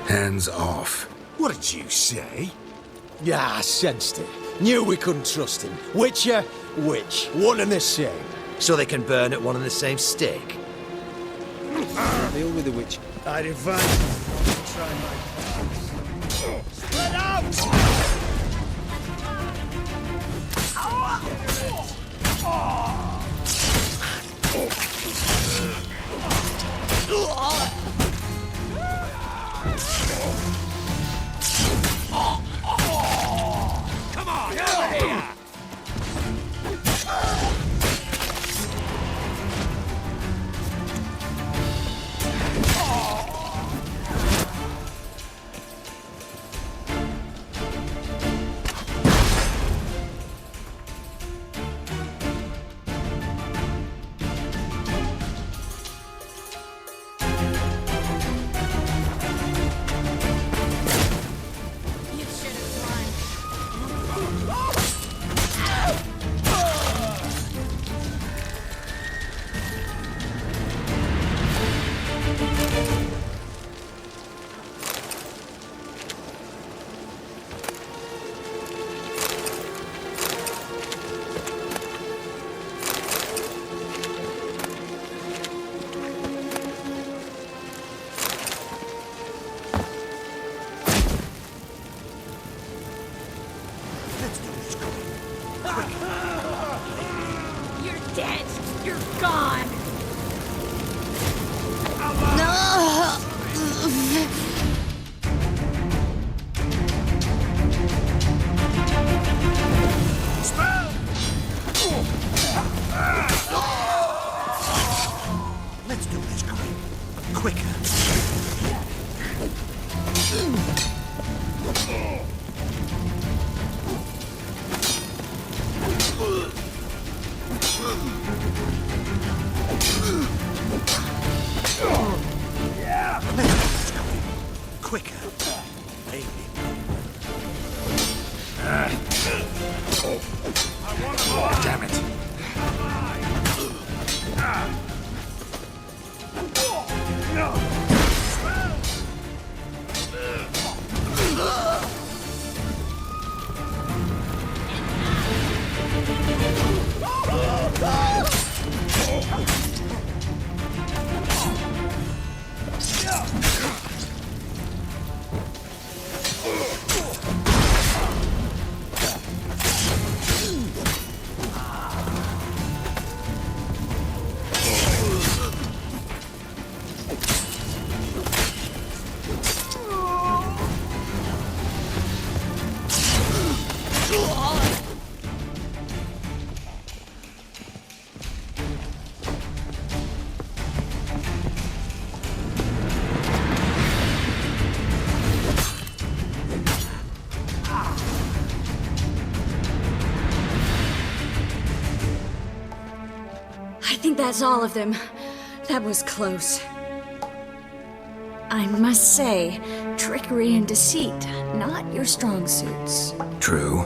Hands off. What did you say? Yeah, I sensed it. Knew we couldn't trust him. Witcher, witch, one and the same. So they can burn at one and the same stake? Deal with the witch. I divine. Try my... Spread out! Come on, over here! You're dead. You're gone. Let's do this quicker. Quicker. Damn it. I think that's all of them. That was close. I must say, trickery and deceit, not your strong suits. True.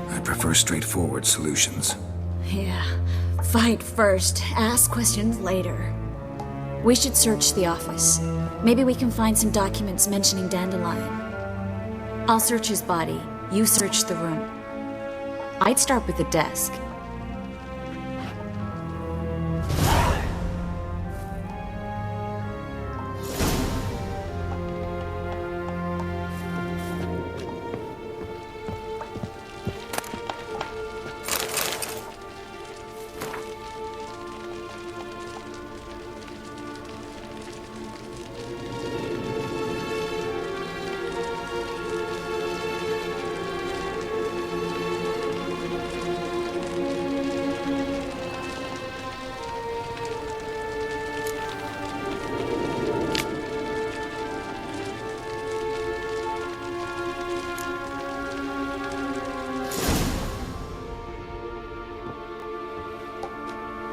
I prefer straightforward solutions. Yeah. Fight first, ask questions later. We should search the office. Maybe we can find some documents mentioning Dandelion. I'll search his body. You search the room. I'd start with the desk.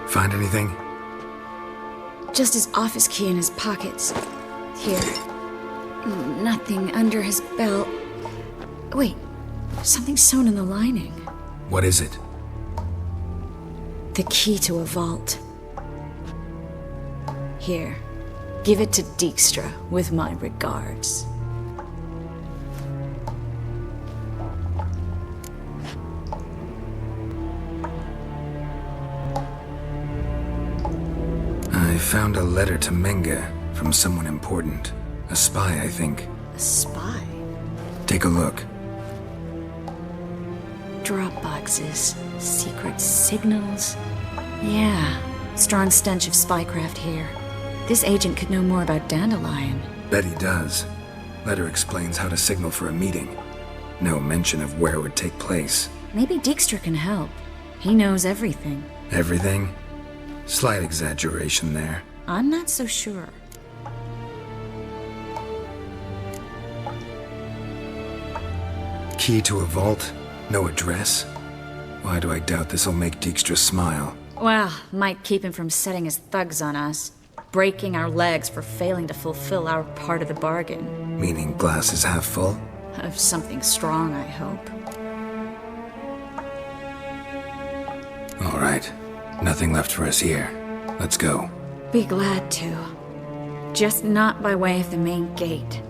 Find anything? Just his office key in his pockets. Here. Nothing under his belt. Wait, something sewn in the lining. What is it? The key to a vault. Here. Give it to Dijkstra with my regards. I found a letter to Menge from someone important. A spy, I think. A spy? Take a look. Drop boxes, secret signals. Yeah, strong stench of spycraft here. This agent could know more about Dandelion. Bet he does. Letter explains how to signal for a meeting. No mention of where it would take place. Maybe Dijkstra can help. He knows everything. Everything? Slight exaggeration there. I'm not so sure. Key to a vault? No address? Why do I doubt this'll make Dijkstra smile? Well, might keep him from setting his thugs on us. Breaking our legs for failing to fulfill our part of the bargain. Meaning glass is half full? Of something strong, I hope. All right. Nothing left for us here. Let's go. Be glad to. Just not by way of the main gate.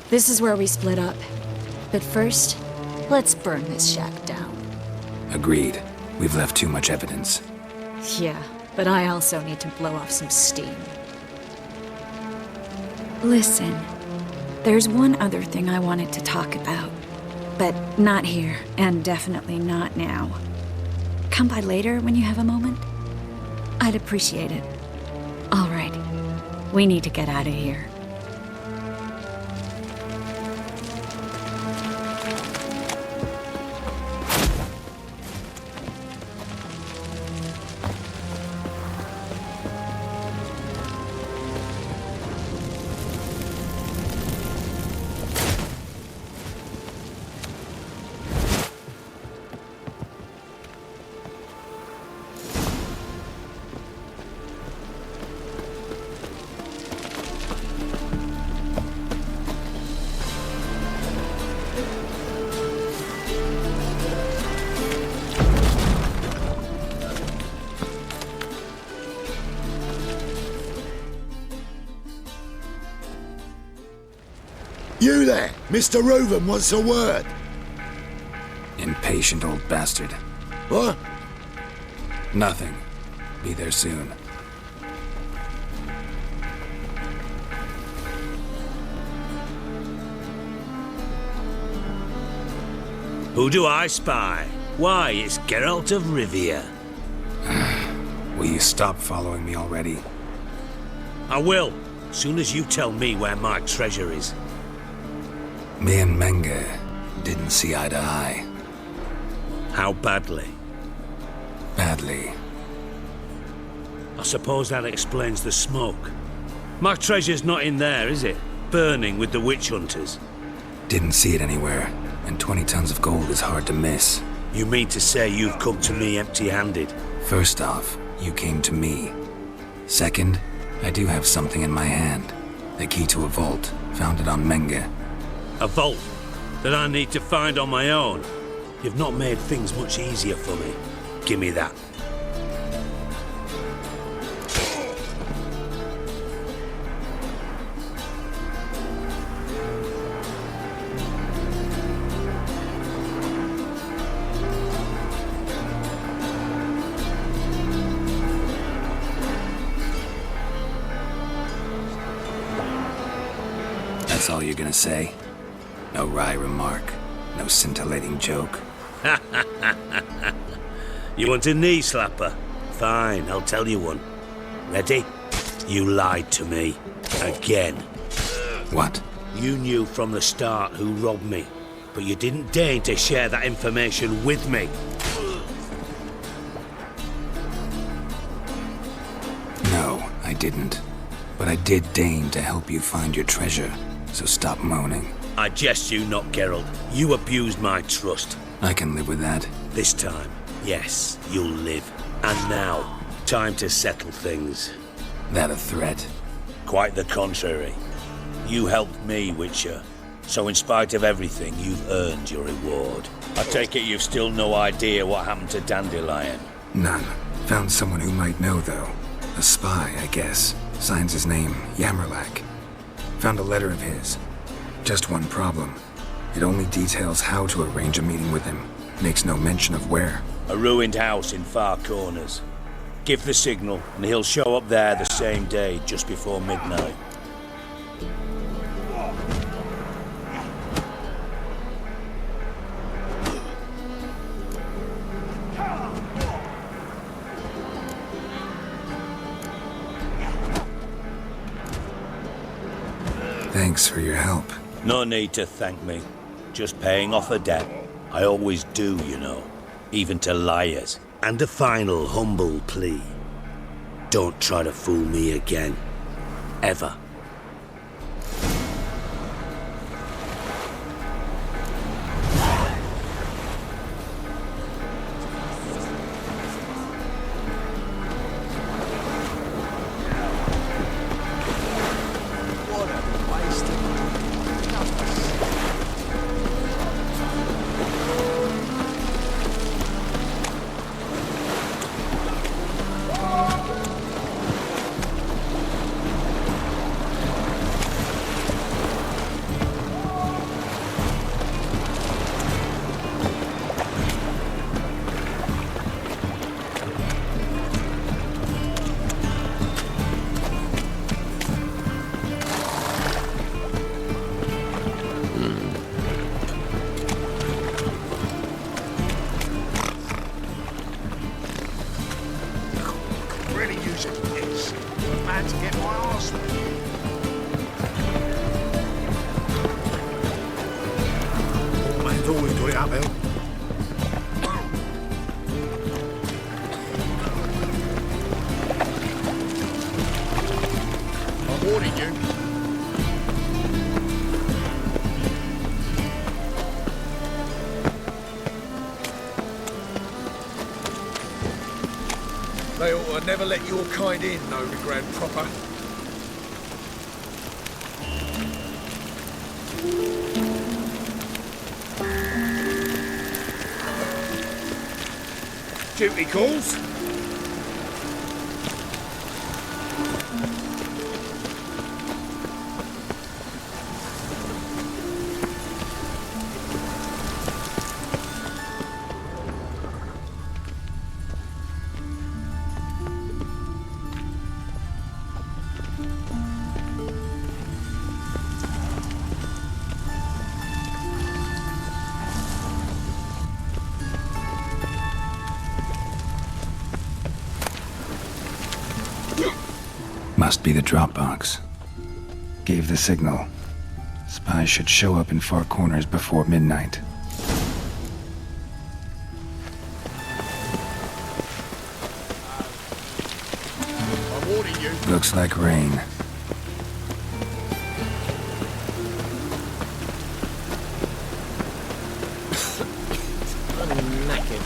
This is where we split up. But first, let's burn this shack down. Agreed. We've left too much evidence. Yeah, but I also need to blow off some steam. Listen, there's one other thing I wanted to talk about. But not here, and definitely not now. Come by later when you have a moment? I'd appreciate it. All right. We need to get out of here. You there! Mr. Reuven wants a word. Impatient old bastard. What? Nothing. Be there soon. Who do I spy? Why, it's Geralt of Rivia. Will you stop following me already? I will, soon as you tell me where my treasure is. Me and Menge didn't see eye to eye. How badly? Badly. I suppose that explains the smoke. My treasure's not in there, is it? Burning with the witch hunters. Didn't see it anywhere, and 20 tons of gold is hard to miss. You mean to say you've come to me empty-handed? First off, you came to me. Second, I do have something in my hand. The key to a vault, found it on Menge. A vault that I need to find on my own. You've not made things much easier for me. Give me that. That's all you're gonna say? No wry remark, no scintillating joke. You want a knee slapper? Fine, I'll tell you one. Ready? You lied to me. Again. What? You knew from the start who robbed me, but you didn't deign to share that information with me. No, I didn't. But I did deign to help you find your treasure, so stop moaning. I jest you not, Geralt. You abused my trust. I can live with that. This time, yes, you'll live. And now, time to settle things. That a threat? Quite the contrary. You helped me, Witcher. So in spite of everything, you've earned your reward. I take it you've still no idea what happened to Dandelion? None. Found someone who might know, though. A spy, I guess. Signs his name, Yammerlak. Found a letter of his. Just one problem. It only details how to arrange a meeting with him. Makes no mention of where. A ruined house in Far Corners. Give the signal, and he'll show up there the same day, just before midnight. Thanks for your help. No need to thank me. Just paying off a debt. I always do, you know. Even to liars. And a final humble plea. Don't try to fool me again. Ever. had to get my arse with you. Man's always got it uphill. I'm warning you. They ought to never let your kind in, though, the Grand Proper. Duty calls. Must be the drop box. Gave the signal. Spies should show up in far corners before midnight. I'm warning you. Looks like rain. I'm knackered.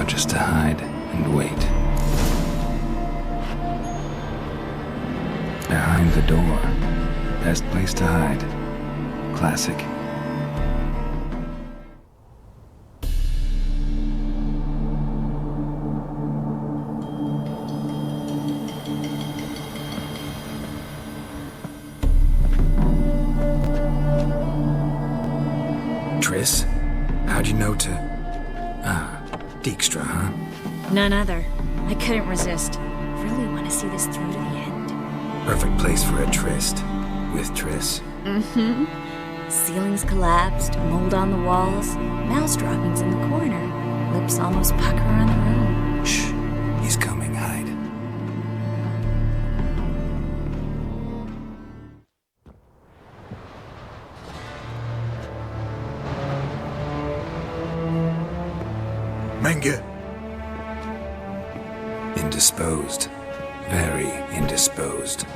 Just to hide and wait. Behind the door. Best place to hide. Classic. Triss? How'd you know to... Dijkstra, huh? None other. I couldn't resist. Really want to see this through to the end. Perfect place for a tryst. With Triss. Mm-hmm. Ceilings collapsed, mold on the walls, mouse droppings in the corner. Lips almost pucker on the room. Shh. He's coming, hide. Menge. Indisposed. Very indisposed.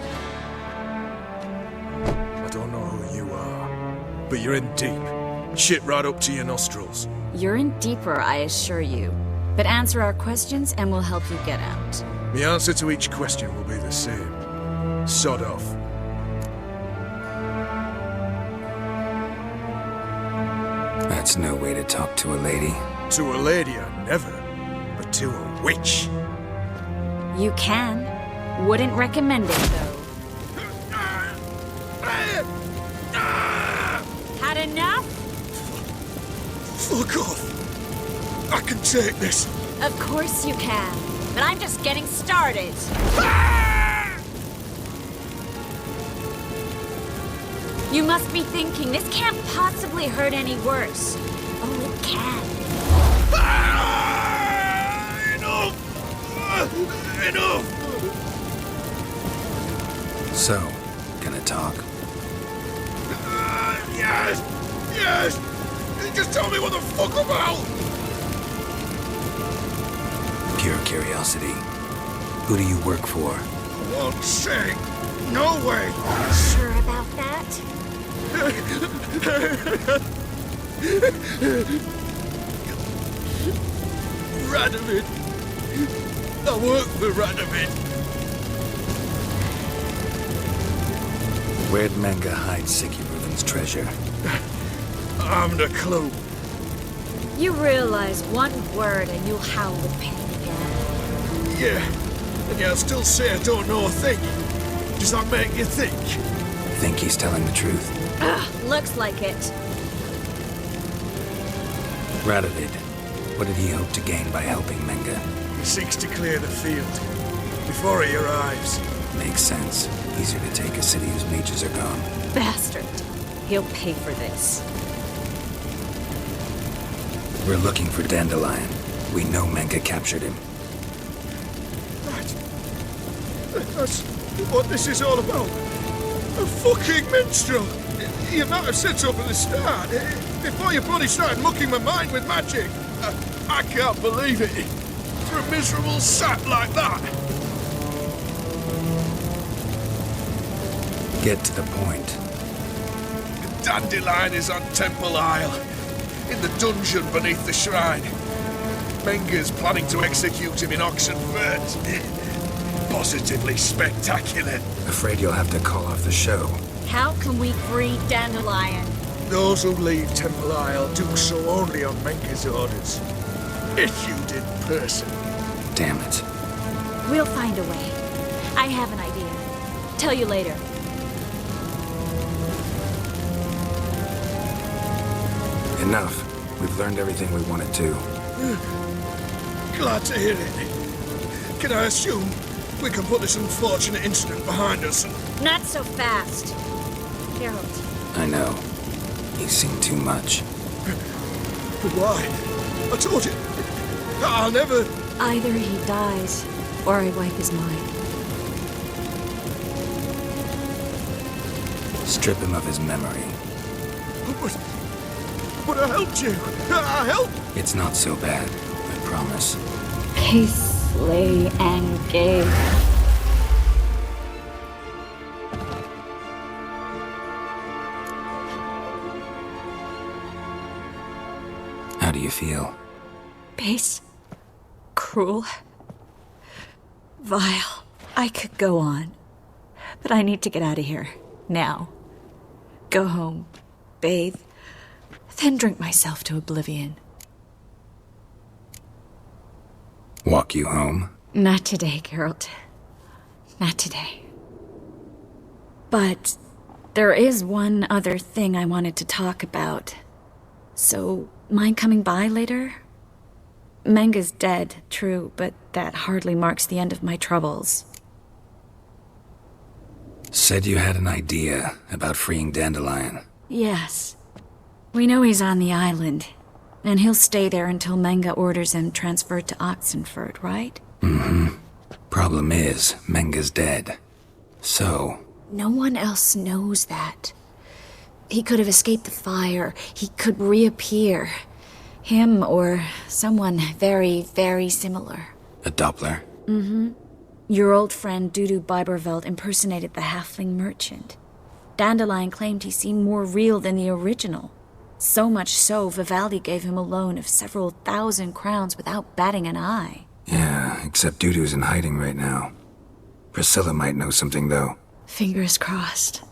I don't know who you are, but you're in deep. Shit right up to your nostrils. You're in deeper, I assure you. But answer our questions and we'll help you get out. The answer to each question will be the same. Sod off. That's no way to talk to a lady. To a lady, I never. But to a witch. You can. Wouldn't recommend it, though. enough? Fuck off! I can take this! Of course you can. But I'm just getting started. You must be thinking, this can't possibly hurt any worse. Oh, it can. Enough! So, gonna talk? Yes! Yes! Just tell me what the fuck about! Pure curiosity. Who do you work for? Won't say. No way! Sure about that? Radovid. I work for Radovid. Where'd Menge hide Sicky Reuven's treasure? I haven't a clue. You realize one word and you'll howl with pain again. Yeah, and yet I still say I don't know a thing. Does that make you think? Think he's telling the truth? Ugh, looks like it. Radovid, what did he hope to gain by helping Menge? He seeks to clear the field before he arrives. Makes sense. Easier to take a city whose mages are gone. Bastard. He'll pay for this. We're looking for Dandelion. We know Menge captured him. That's what this is all about. A fucking minstrel! You might have said so from the start. Before you bloody started mucking my mind with magic. I can't believe it. For a miserable sap like that. Get to the point. Dandelion is on Temple Isle, in the dungeon beneath the shrine. Menge's planning to execute him in Oxenfurt. Positively spectacular. Afraid you'll have to call off the show. How can we free Dandelion? Those who leave Temple Isle do so only on Menge's orders. Issued in person. Damn it. We'll find a way. I have an idea. Tell you later. Enough. We've learned everything we wanted to. Glad to hear it. Can I assume we can put this unfortunate incident behind us? Not so fast. Geralt. I know. You've seen too much. But why? I told you. I'll never... Either he dies, or I wipe his mind. Strip him of his memory. But I helped you. I helped. It's not so bad, I promise. Peace, slay, and gay. How do you feel? Base. Cruel. Vile. I could go on. But I need to get out of here. Now. Go home. Bathe. Then drink myself to oblivion. Walk you home? Not today, Geralt. Not today. But there is one other thing I wanted to talk about. So, mind coming by later? Menge's dead, true, but that hardly marks the end of my troubles. Said you had an idea about freeing Dandelion. Yes. We know he's on the island, and he'll stay there until Menge orders him transferred to Oxenfurt, right? Mm-hmm. Problem is, Menge's dead. So... No one else knows that. He could have escaped the fire. He could reappear. Him or someone very, very similar. A Doppler? Mm-hmm. Your old friend Dudu Biberveld impersonated the halfling merchant. Dandelion claimed he seemed more real than the original. So much so, Vivaldi gave him a loan of several thousand crowns without batting an eye. Yeah, except Dudu's in hiding right now. Priscilla might know something, though. Fingers crossed.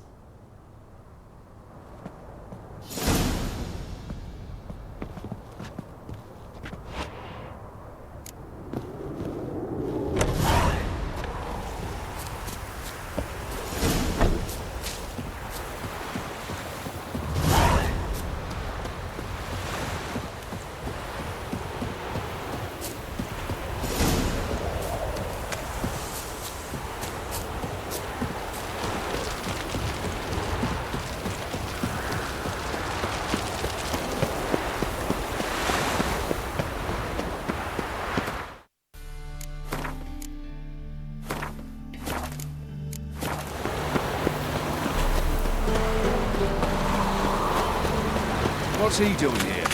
What's he doing here?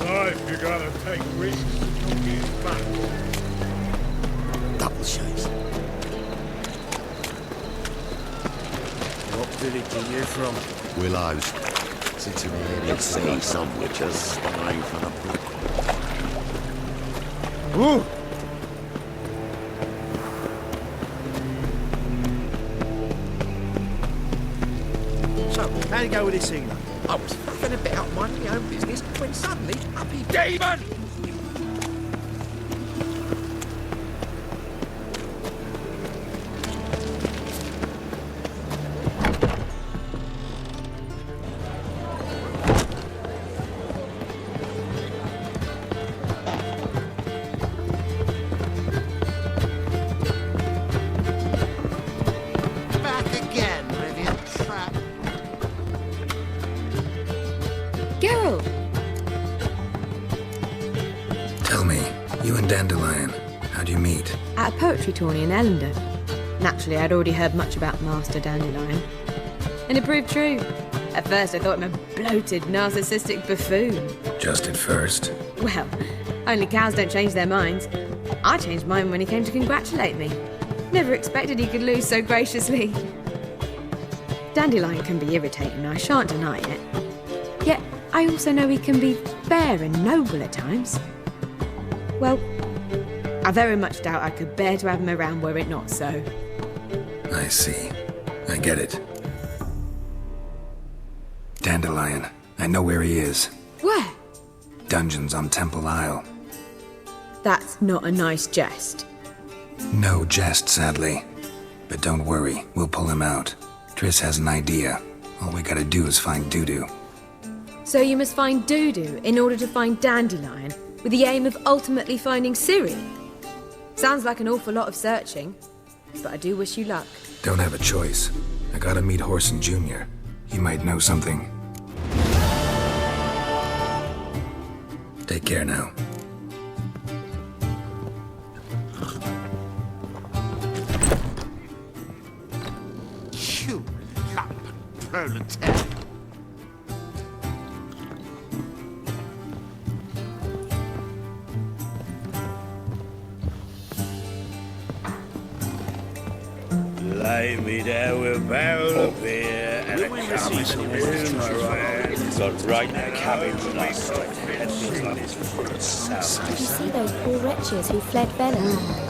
Life, you gotta take risks to get back. Double chase. What village are you from? Willows. Sits in the area. See some witches spying from the brook. Ooh! So, how'd it go with this healer? I was fucking about minding my own business when suddenly up he demon! Back again with your trap. Geralt! Tell me, you and Dandelion, how'd you meet? At a poetry tourney in Ellender. Naturally, I'd already heard much about Master Dandelion. And it proved true. At first, I thought him a bloated, narcissistic buffoon. Just at first. Well, only cows don't change their minds. I changed mine when he came to congratulate me. Never expected he could lose so graciously. Dandelion can be irritating, I shan't deny it. Yet, I also know he can be fair and noble at times. Well, I very much doubt I could bear to have him around were it not so. I see. I get it. Dandelion. I know where he is. Where? Dungeons on Temple Isle. That's not a nice jest. No jest, sadly. But don't worry, we'll pull him out. Triss has an idea. All we gotta do is find Dudu. So you must find Dudu in order to find Dandelion, with the aim of ultimately finding Ciri? Sounds like an awful lot of searching, but I do wish you luck. Don't have a choice. I gotta meet Horson Jr. He might know something. Take care now. You lump proletariat. Lay me down with a barrel of beer and a cup in my right hand. Got right in the cabbage last night. Head feels like it's full of sour. Did you see those poor wretches who fled Velen?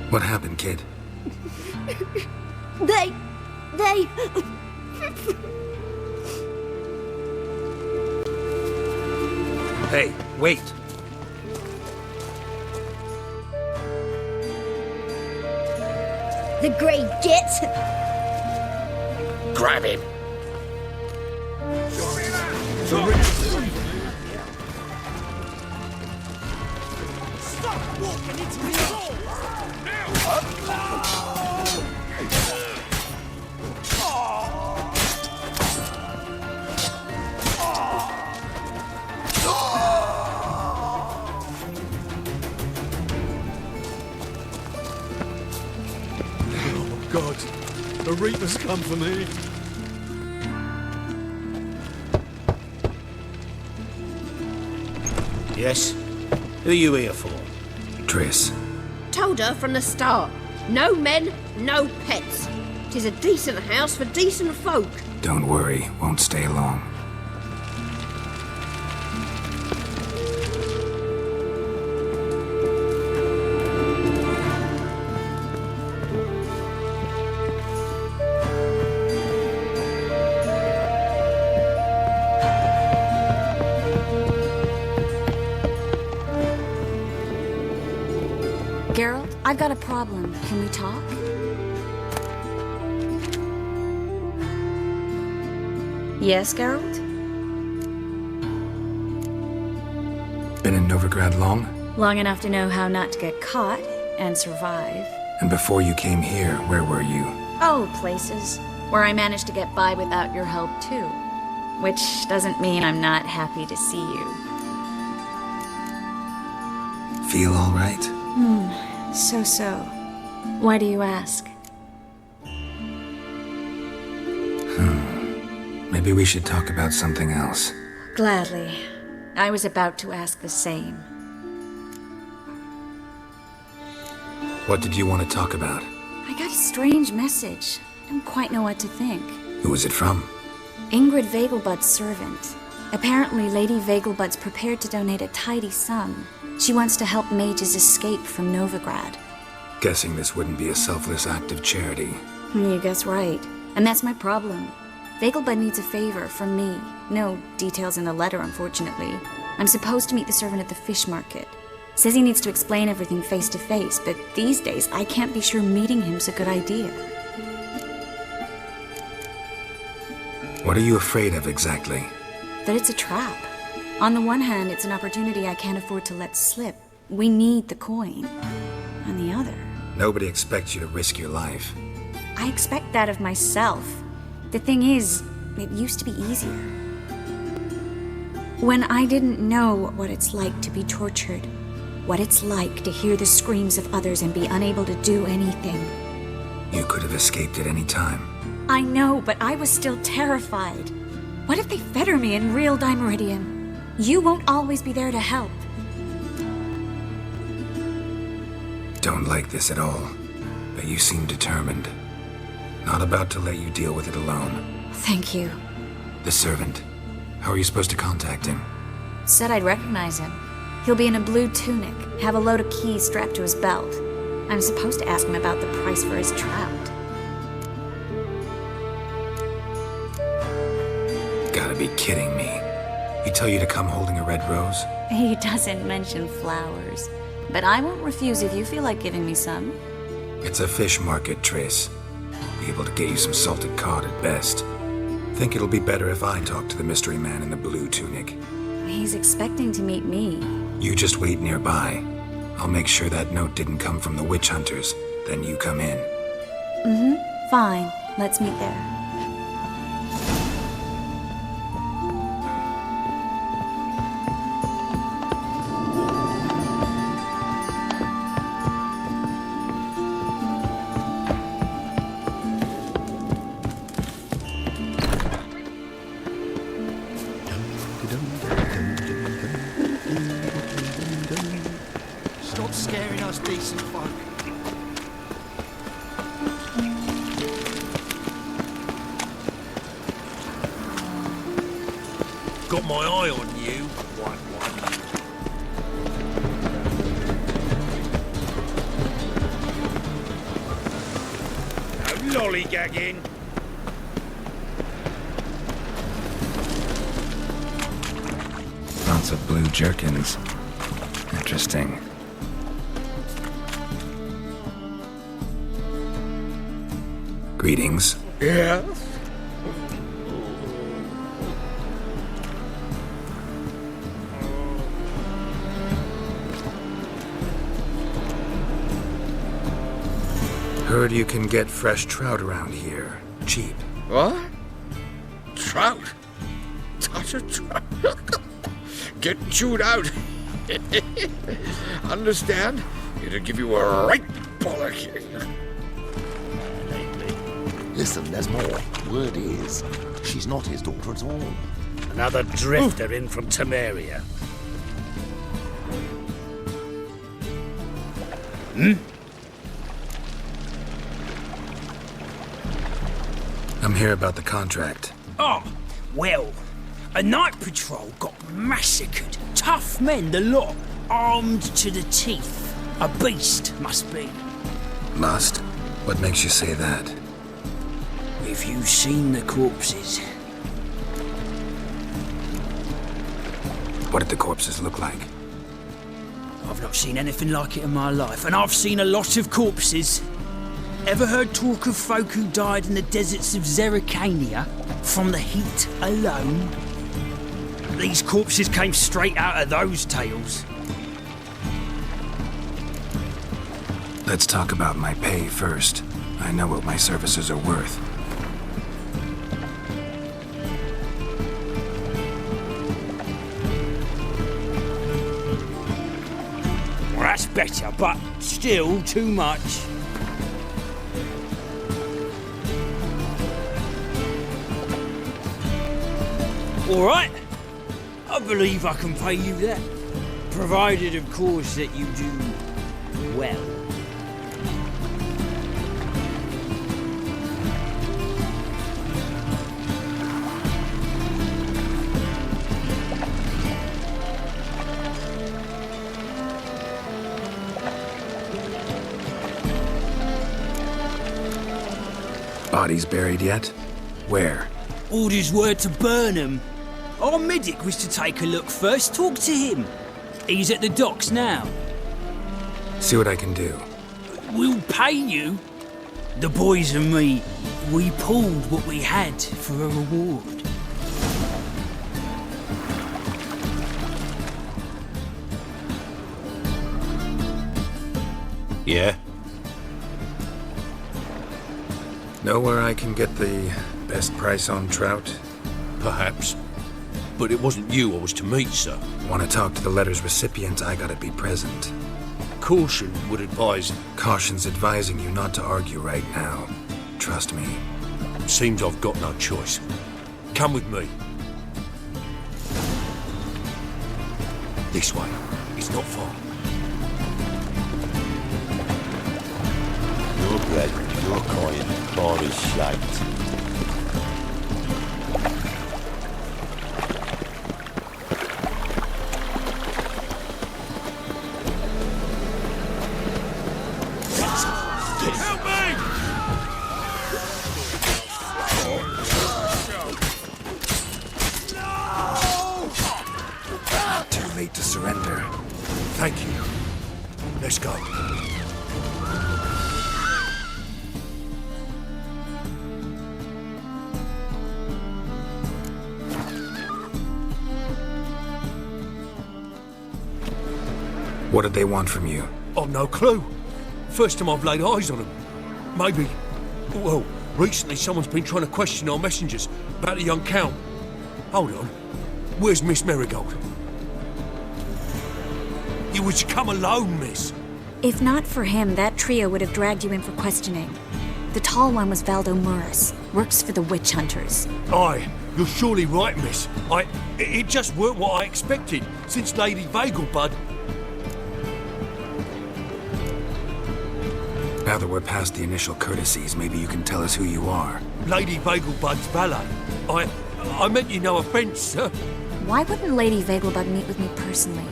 What happened, kid? They... Hey, wait! The Grey Git! Grab him! Stop walking into me Oh, God. The Reaper's come for me. Yes? Who are you here for? Triss. Told her from the start. No men, no pets. 'Tis a decent house for decent folk. Don't worry, won't stay long. Geralt, I've got a problem. Can we talk? Yes, Geralt? Been in Novigrad long? Long enough to know how not to get caught and survive. And before you came here, where were you? Oh, places where I managed to get by without your help, too. Which doesn't mean I'm not happy to see you. Feel all right? So. Why do you ask? Maybe we should talk about something else. Gladly. I was about to ask the same. What did you want to talk about? I got a strange message. I don't quite know what to think. Who was it from? Ingrid Vegelbud's servant. Apparently, Lady Vegelbud's prepared to donate a tidy sum. She wants to help mages escape from Novigrad. Guessing this wouldn't be a selfless act of charity. You guess right. And that's my problem. Vegelbud needs a favor from me. No details in the letter, unfortunately. I'm supposed to meet the servant at the fish market. Says he needs to explain everything face to face, but these days I can't be sure meeting him's a good idea. What are you afraid of exactly? That it's a trap. On the one hand, it's an opportunity I can't afford to let slip. We need the coin. On the other... Nobody expects you to risk your life. I expect that of myself. The thing is, it used to be easier. When I didn't know what it's like to be tortured, what it's like to hear the screams of others and be unable to do anything. You could have escaped at any time. I know, but I was still terrified. What if they fetter me in real Dimeridium? You won't always be there to help. Don't like this at all, but you seem determined. Not about to let you deal with it alone. Thank you. The servant. How are you supposed to contact him? Said I'd recognize him. He'll be in a blue tunic, have a load of keys strapped to his belt. I'm supposed to ask him about the price for his trout. Gotta be kidding me. He tell you to come holding a red rose? He doesn't mention flowers. But I won't refuse if you feel like giving me some. It's a fish market, Triss. Be able to get you some salted cod at best. Think it'll be better if I talk to the mystery man in the blue tunic. He's expecting to meet me. You just wait nearby. I'll make sure that note didn't come from the witch hunters. Then you come in. Fine. Let's meet there. Stop scaring us decent folk. Got my eye on you, one. No lollygagging. Lots of blue jerkins. Interesting. Greetings. Yeah? Heard you can get fresh trout around here. Cheap. What? Trout? Touch a trout? Getting chewed out. Understand? It'll give you a right bollocking. Listen, there's more. Word is, she's not his daughter at all. Another drifter in from Temeria. I'm here about the contract. Oh, well, a night patrol got massacred. Tough men, the lot, armed to the teeth. A beast, must be. Must? What makes you say that? If you've seen the corpses. What did the corpses look like? I've not seen anything like it in my life, and I've seen a lot of corpses. Ever heard talk of folk who died in the deserts of Zerrikania from the heat alone? These corpses came straight out of those tales. Let's talk about my pay first. I know what my services are worth. Well, that's better, but still too much. All right, I believe I can pay you that, provided, of course, that you do well. Bodies buried yet? Where? Orders were to burn them. Our medic was to take a look first, talk to him. He's at the docks now. See what I can do. We'll pay you. The boys and me, we pulled what we had for a reward. Yeah? Know where I can get the best price on trout? Perhaps. But it wasn't you I was to meet, sir. Want to talk to the letter's recipient, I gotta be present. Caution would advise... Caution's advising you not to argue right now. Trust me. Seems I've got no choice. Come with me. This way. It's not far. Your bread, your coin, bar is shite. To surrender. Thank you. Let's go. What did they want from you? I've no clue. First time I've laid eyes on them. Maybe... Well, recently someone's been trying to question our messengers about the young Count. Hold on. Where's Miss Marigold? You was to come alone, miss. If not for him, that trio would have dragged you in for questioning. The tall one was Valdo Murris, works for the witch hunters. Aye, you're surely right, miss. It just weren't what I expected, since Lady Vegelbud... Now that we're past the initial courtesies, maybe you can tell us who you are. Lady Vegelbud's valet. I meant you no offence, sir. Why wouldn't Lady Vegelbud meet with me personally?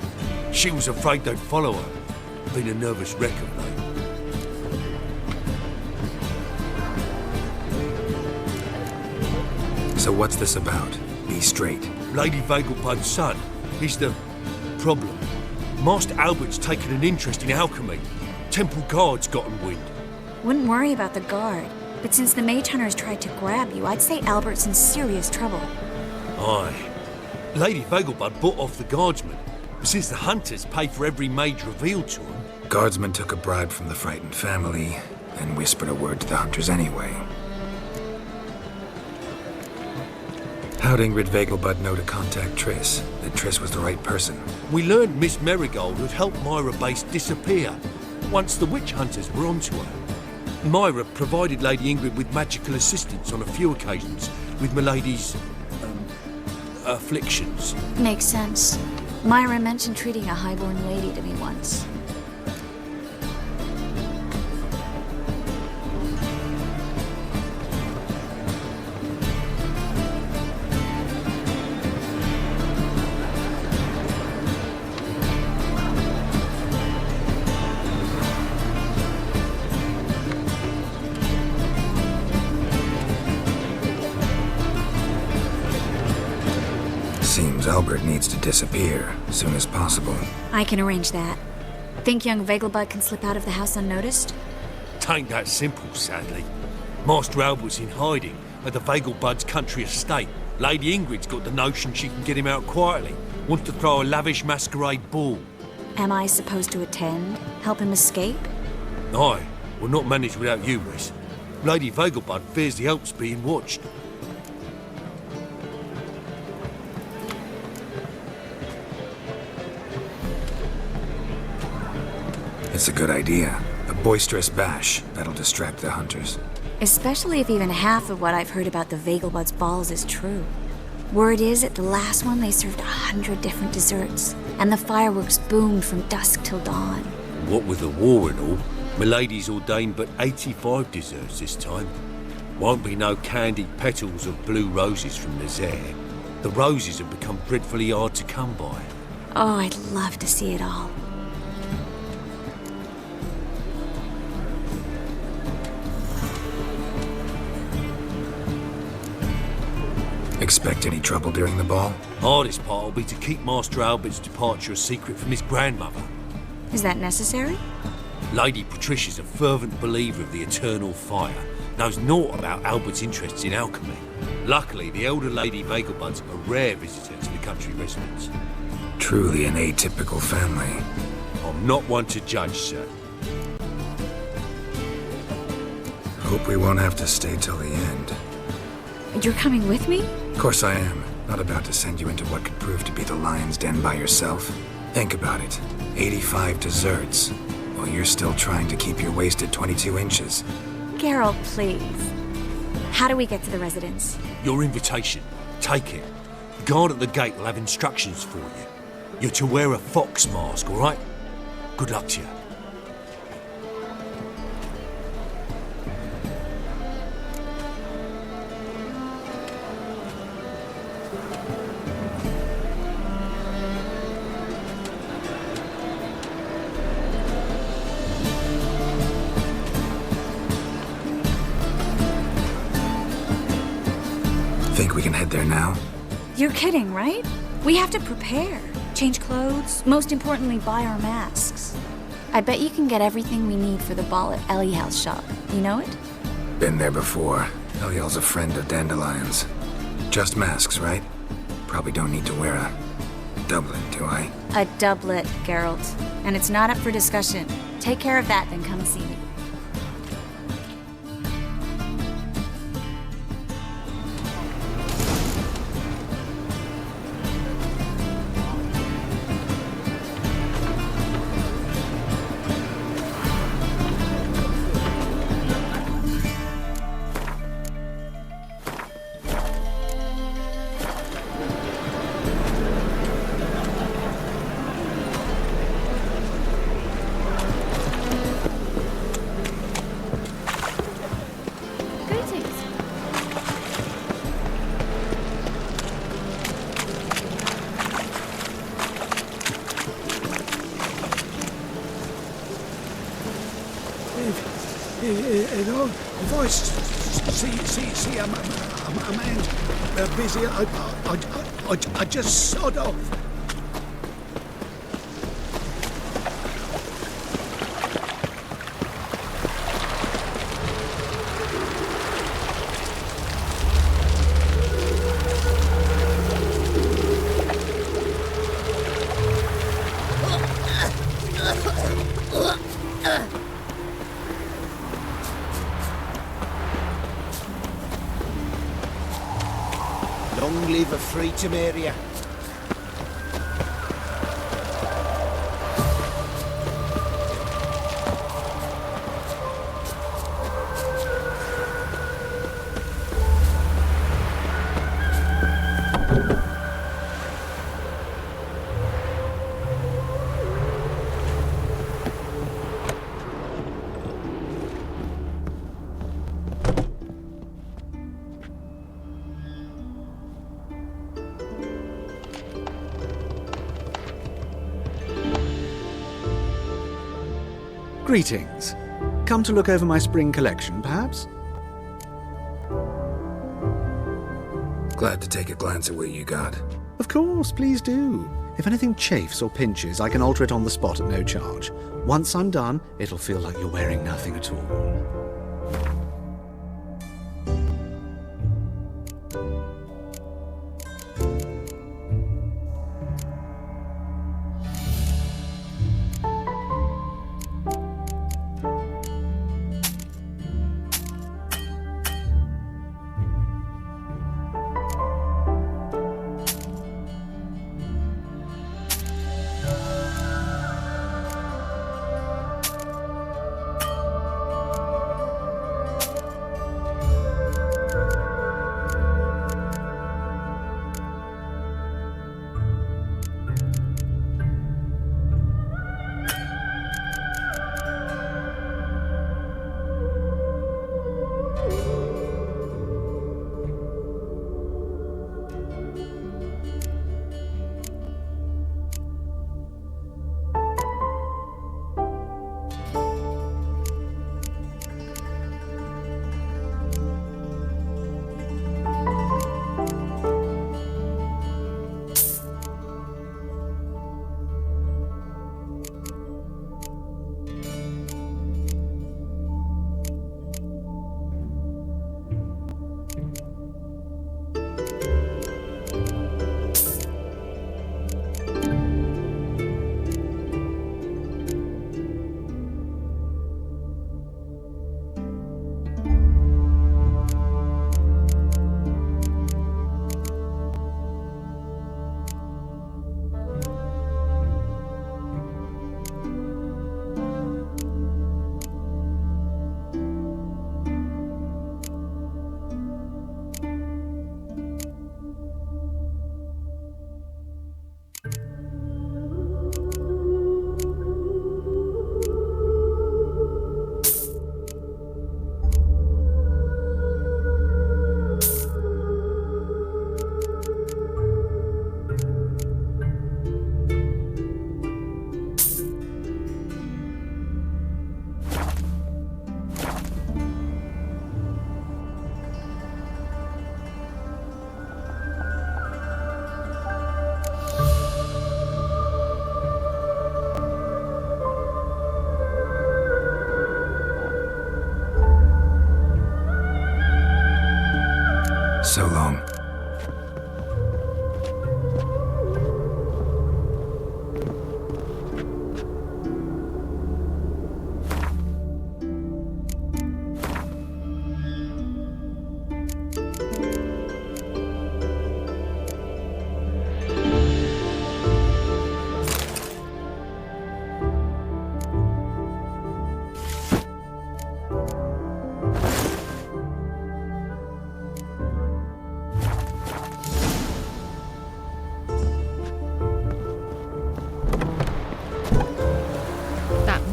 She was afraid they'd follow her. Been a nervous wreck of late. So what's this about? Be straight. Lady Vegelbud's son. He's the problem. Master Albert's taken an interest in alchemy. Temple Guard's gotten wind. Wouldn't worry about the guard. But since the mage hunters tried to grab you, I'd say Albert's in serious trouble. Aye. Lady Vegelbud bought off the guardsmen. Since the hunters pay for every mage revealed to them. Guardsmen took a bribe from the frightened family, and whispered a word to the hunters anyway. How'd Ingrid Vegelbud know to contact Triss? That Triss was the right person? We learned Miss Marigold had helped Myra Base disappear, once the witch hunters were onto her. Myra provided Lady Ingrid with magical assistance on a few occasions, with Milady's... afflictions. Makes sense. Myra mentioned treating a highborn lady to me once. Seems Albert needs to disappear as soon as possible. I can arrange that. Think young Vegelbud can slip out of the house unnoticed? Tain't that simple, sadly. Master Albert's in hiding at the Vegelbud's country estate. Lady Ingrid's got the notion she can get him out quietly. Wants to throw a lavish masquerade ball. Am I supposed to attend? Help him escape? Aye, we'll not manage without you, miss. Lady Vegelbud fears the Alps being watched. It's a good idea. A boisterous bash that'll distract the hunters. Especially if even half of what I've heard about the Vegelbud's balls is true. Word is, at the last one they served 100 different desserts, and the fireworks boomed from dusk till dawn. What with the war and all, Milady's ordained but 85 desserts this time. Won't be no candied petals of blue roses from Nazaire. The roses have become dreadfully hard to come by. Oh, I'd love to see it all. Expect any trouble during the ball? Hardest part will be to keep Master Albert's departure a secret from his grandmother. Is that necessary? Lady Patricia's a fervent believer of the eternal fire. Knows naught about Albert's interests in alchemy. Luckily, the elder Lady Vegelbud's a rare visitor to the country residence. Truly an atypical family. I'm not one to judge, sir. Hope we won't have to stay till the end. You're coming with me? Of course I am. Not about to send you into what could prove to be the lion's den by yourself. Think about it. 85 desserts, while you're still trying to keep your waist at 22 inches. Geralt, please. How do we get to the residence? Your invitation. Take it. The guard at the gate will have instructions for you. You're to wear a fox mask, all right? Good luck to you. Think we can head there now? You're kidding, right? We have to prepare. Change clothes, most importantly, buy our masks. I bet you can get everything we need for the ball at Eliel's shop. You know it? Been there before. Eliel's a friend of Dandelion's. Just masks, right? Probably don't need to wear a doublet, do I? A doublet, Geralt. And it's not up for discussion. Take care of that, then come see me. If I see a man busy, I just sod off. Long live a free Temeria. Greetings. Come to look over my spring collection, perhaps? Glad to take a glance at what you got. Of course, please do. If anything chafes or pinches, I can alter it on the spot at no charge. Once I'm done, it'll feel like you're wearing nothing at all. So long.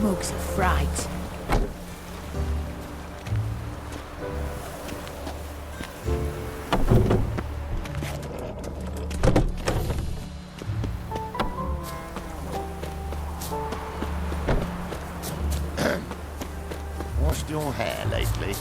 Mug's a fright. Washed your hair lately?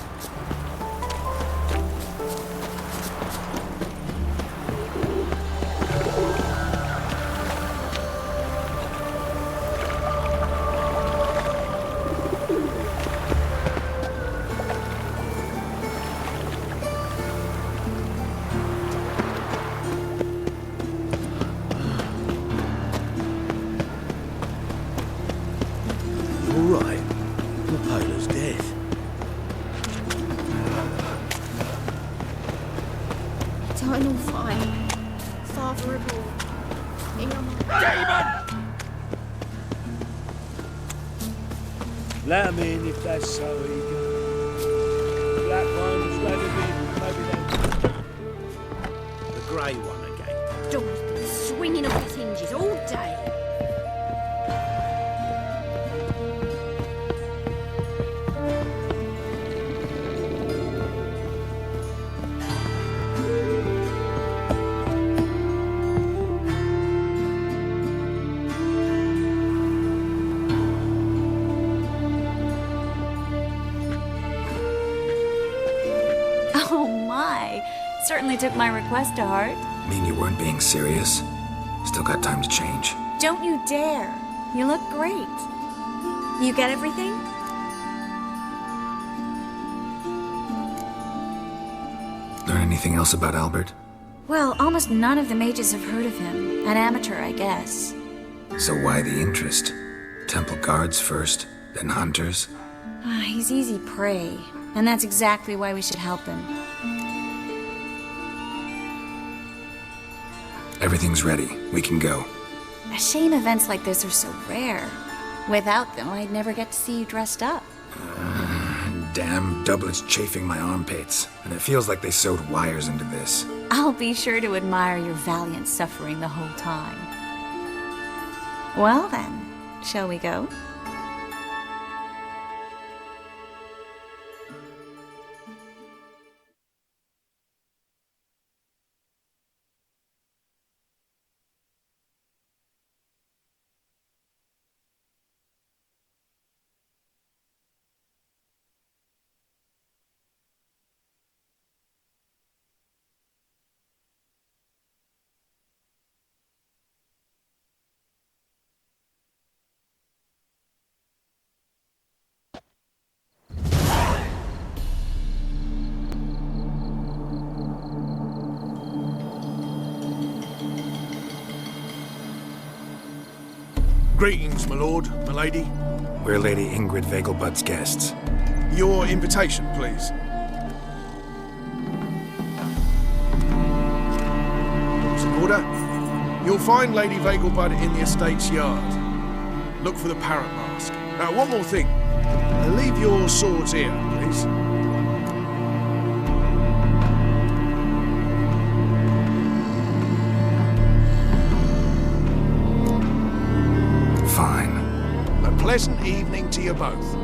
Eternal fire. Father above. Demon! Let him in if that's so eager. Black one's ready to be, maybe then. The grey one again. Door's been swinging off its hinges all day. Oh my! Certainly took my request to heart. Mean you weren't being serious? Still got time to change. Don't you dare. You look great. You get everything? Learn anything else about Albert? Well, almost none of the mages have heard of him. An amateur, I guess. So why the interest? Temple guards first, then hunters? He's easy prey, and that's exactly why we should help him. Everything's ready. We can go. A shame events like this are so rare. Without them, I'd never get to see you dressed up. Damn doublets chafing my armpits, and it feels like they sewed wires into this. I'll be sure to admire your valiant suffering the whole time. Well then, shall we go? Greetings, my lord, my lady. We're Lady Ingrid Vegelbud's guests. Your invitation, please. Order. You'll find Lady Vegelbud in the estate's yard. Look for the parrot mask. Now, one more thing. Leave your swords here, please. Fine. A pleasant evening to you both.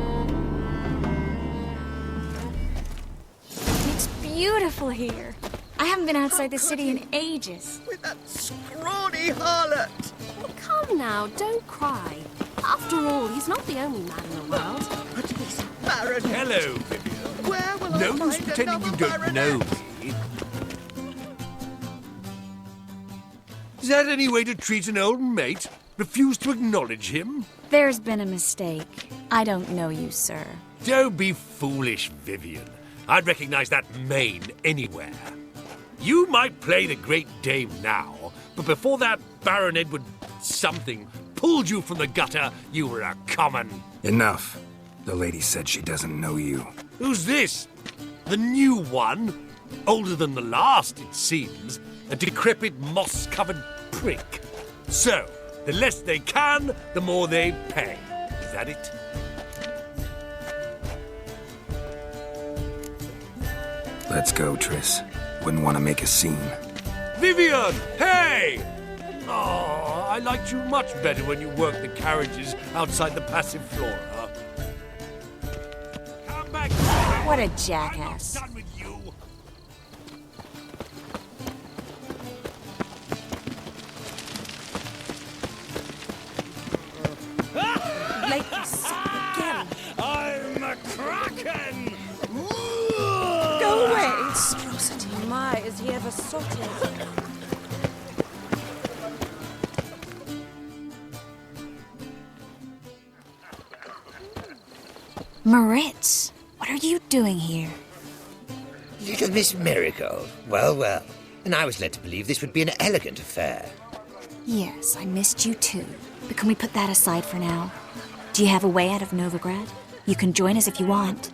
It's beautiful here. I haven't been outside the city in ages. With that scrawny harlot! Come now, don't cry. After all, he's not the only man in the world. But this baronet... Hello, Vivian. Where will I No use find pretending another you don't baronet? know me. Is that any way to treat an old mate? Refuse to acknowledge him? There's been a mistake. I don't know you, sir. Don't be foolish, Vivian. I'd recognize that mane anywhere. You might play the Great Dame now, but before that Baron Edward something pulled you from the gutter, you were a common... Enough. The lady said she doesn't know you. Who's this? The new one? Older than the last, it seems. A decrepit, moss-covered prick. So, the less they can, the more they pay. Is that it? Let's go, Triss. Wouldn't want to make a scene. Vivian! Hey! Oh, I liked you much better when you worked the carriages outside the Passiflora. Come back! What a jackass. I'm not done with you. Lake is again. I'm a kraken! Go away! Monstrosity. My, is he ever sorted? Moritz, what are you doing here? Little Miss Marigold. Well, well. And I was led to believe this would be an elegant affair. Yes, I missed you too. But can we put that aside for now? Do you have a way out of Novigrad? You can join us if you want.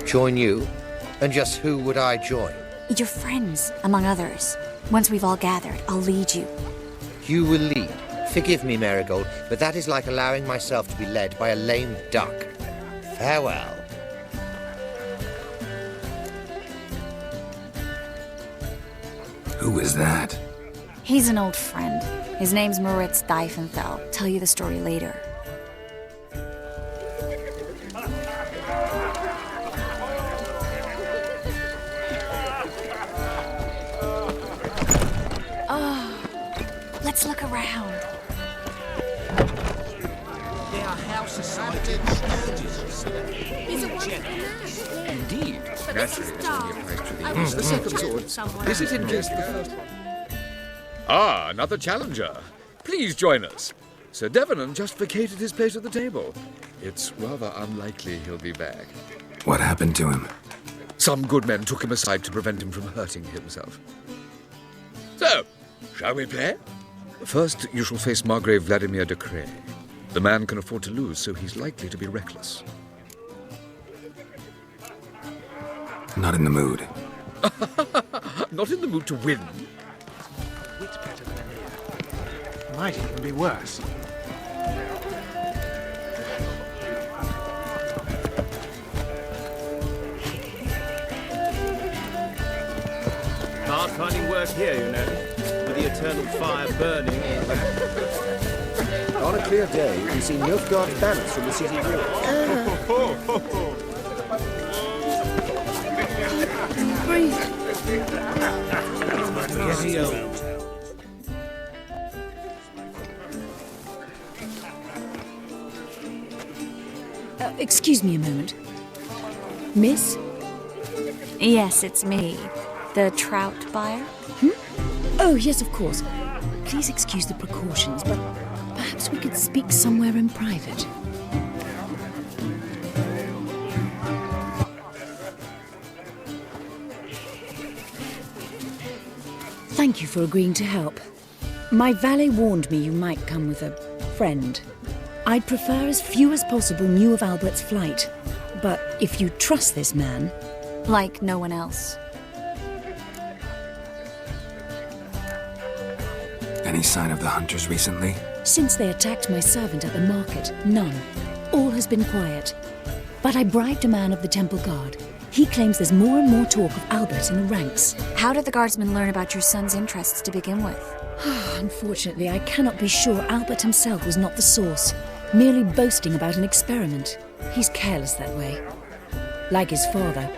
Join you? And just who would I join? Your friends, among others. Once we've all gathered, I'll lead you. You will lead. Forgive me, Marigold, but that is like allowing myself to be led by a lame duck. Farewell. Who is that? He's an old friend. His name's Moritz Diefenthal. Tell you the story later. Let's around. They are house society. He's a wonderful man. Indeed. But this is dull. I wish The we second could sword. someone Is it in case the first? Ah, another challenger. Please join us. Sir Devenant just vacated his place at the table. It's rather unlikely he'll be back. What happened to him? Some good men took him aside to prevent him from hurting himself. So, shall we play? First, you shall face Margrave Vladimir de Cray. The man can afford to lose, so he's likely to be reckless. Not in the mood. Not in the mood to win. Wit's better than an ear. Might even be worse. Hard finding work here, you know, with the eternal fire burning all that. On a clear day, you can see Nilfgaard's banners from the city Excuse me a moment. Miss? Yes, it's me. The trout buyer? Oh, yes, of course. Please excuse the precautions, but perhaps we could speak somewhere in private. Thank you for agreeing to help. My valet warned me you might come with a friend. I'd prefer as few as possible knew of Albert's flight. But if you trust this man... Like no one else. Any sign of the hunters recently? Since they attacked my servant at the market, none. All has been quiet. But I bribed a man of the Temple Guard. He claims there's more and more talk of Albert in the ranks. How did the guardsmen learn about your son's interests to begin with? Unfortunately, I cannot be sure Albert himself was not the source, merely boasting about an experiment. He's careless that way. Like his father,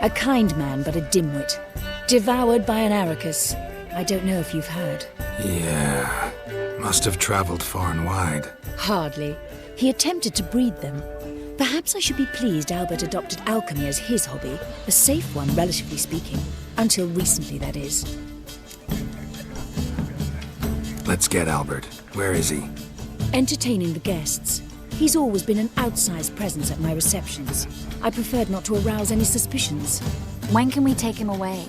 a kind man but a dimwit. Devoured by an Arrakis. I don't know if you've heard. Yeah, must have traveled far and wide. Hardly. He attempted to breed them. Perhaps I should be pleased Albert adopted alchemy as his hobby, a safe one, relatively speaking. Until recently, that is. Let's get Albert. Where is he? Entertaining the guests. He's always been an outsized presence at my receptions. I preferred not to arouse any suspicions. When can we take him away?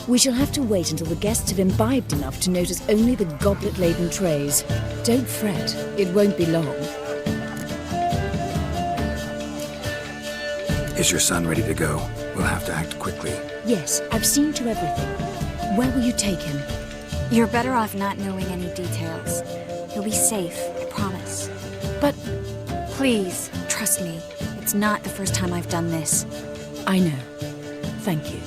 We shall have to wait until the guests have imbibed enough to notice only the goblet-laden trays. Don't fret, it won't be long. Is your son ready to go? We'll have to act quickly. Yes, I've seen to everything. Where will you take him? You're better off not knowing any details. He'll be safe, I promise. But... Please, trust me. It's not the first time I've done this. I know. Thank you.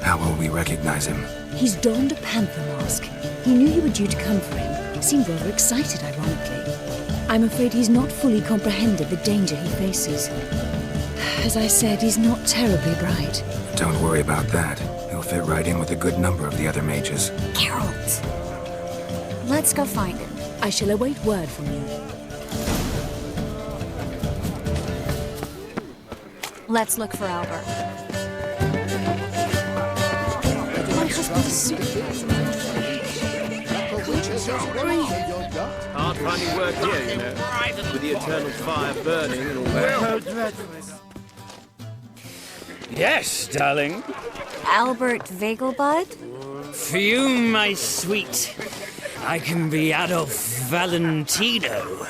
How will we recognize him? He's donned a panther mask. He knew you were due to come for him. Seemed rather excited, ironically. I'm afraid he's not fully comprehended the danger he faces. As I said, he's not terribly bright. Don't worry about that. He'll fit right in with a good number of the other mages. Geralt! Let's go find him. I shall await word from you. Let's look for Albert. My husband's sick. Hard finding work here, you know, with the eternal fire burning and all that. Yes, darling. Albert Vegelbud? For you, my sweet, I can be Adolf Valentino.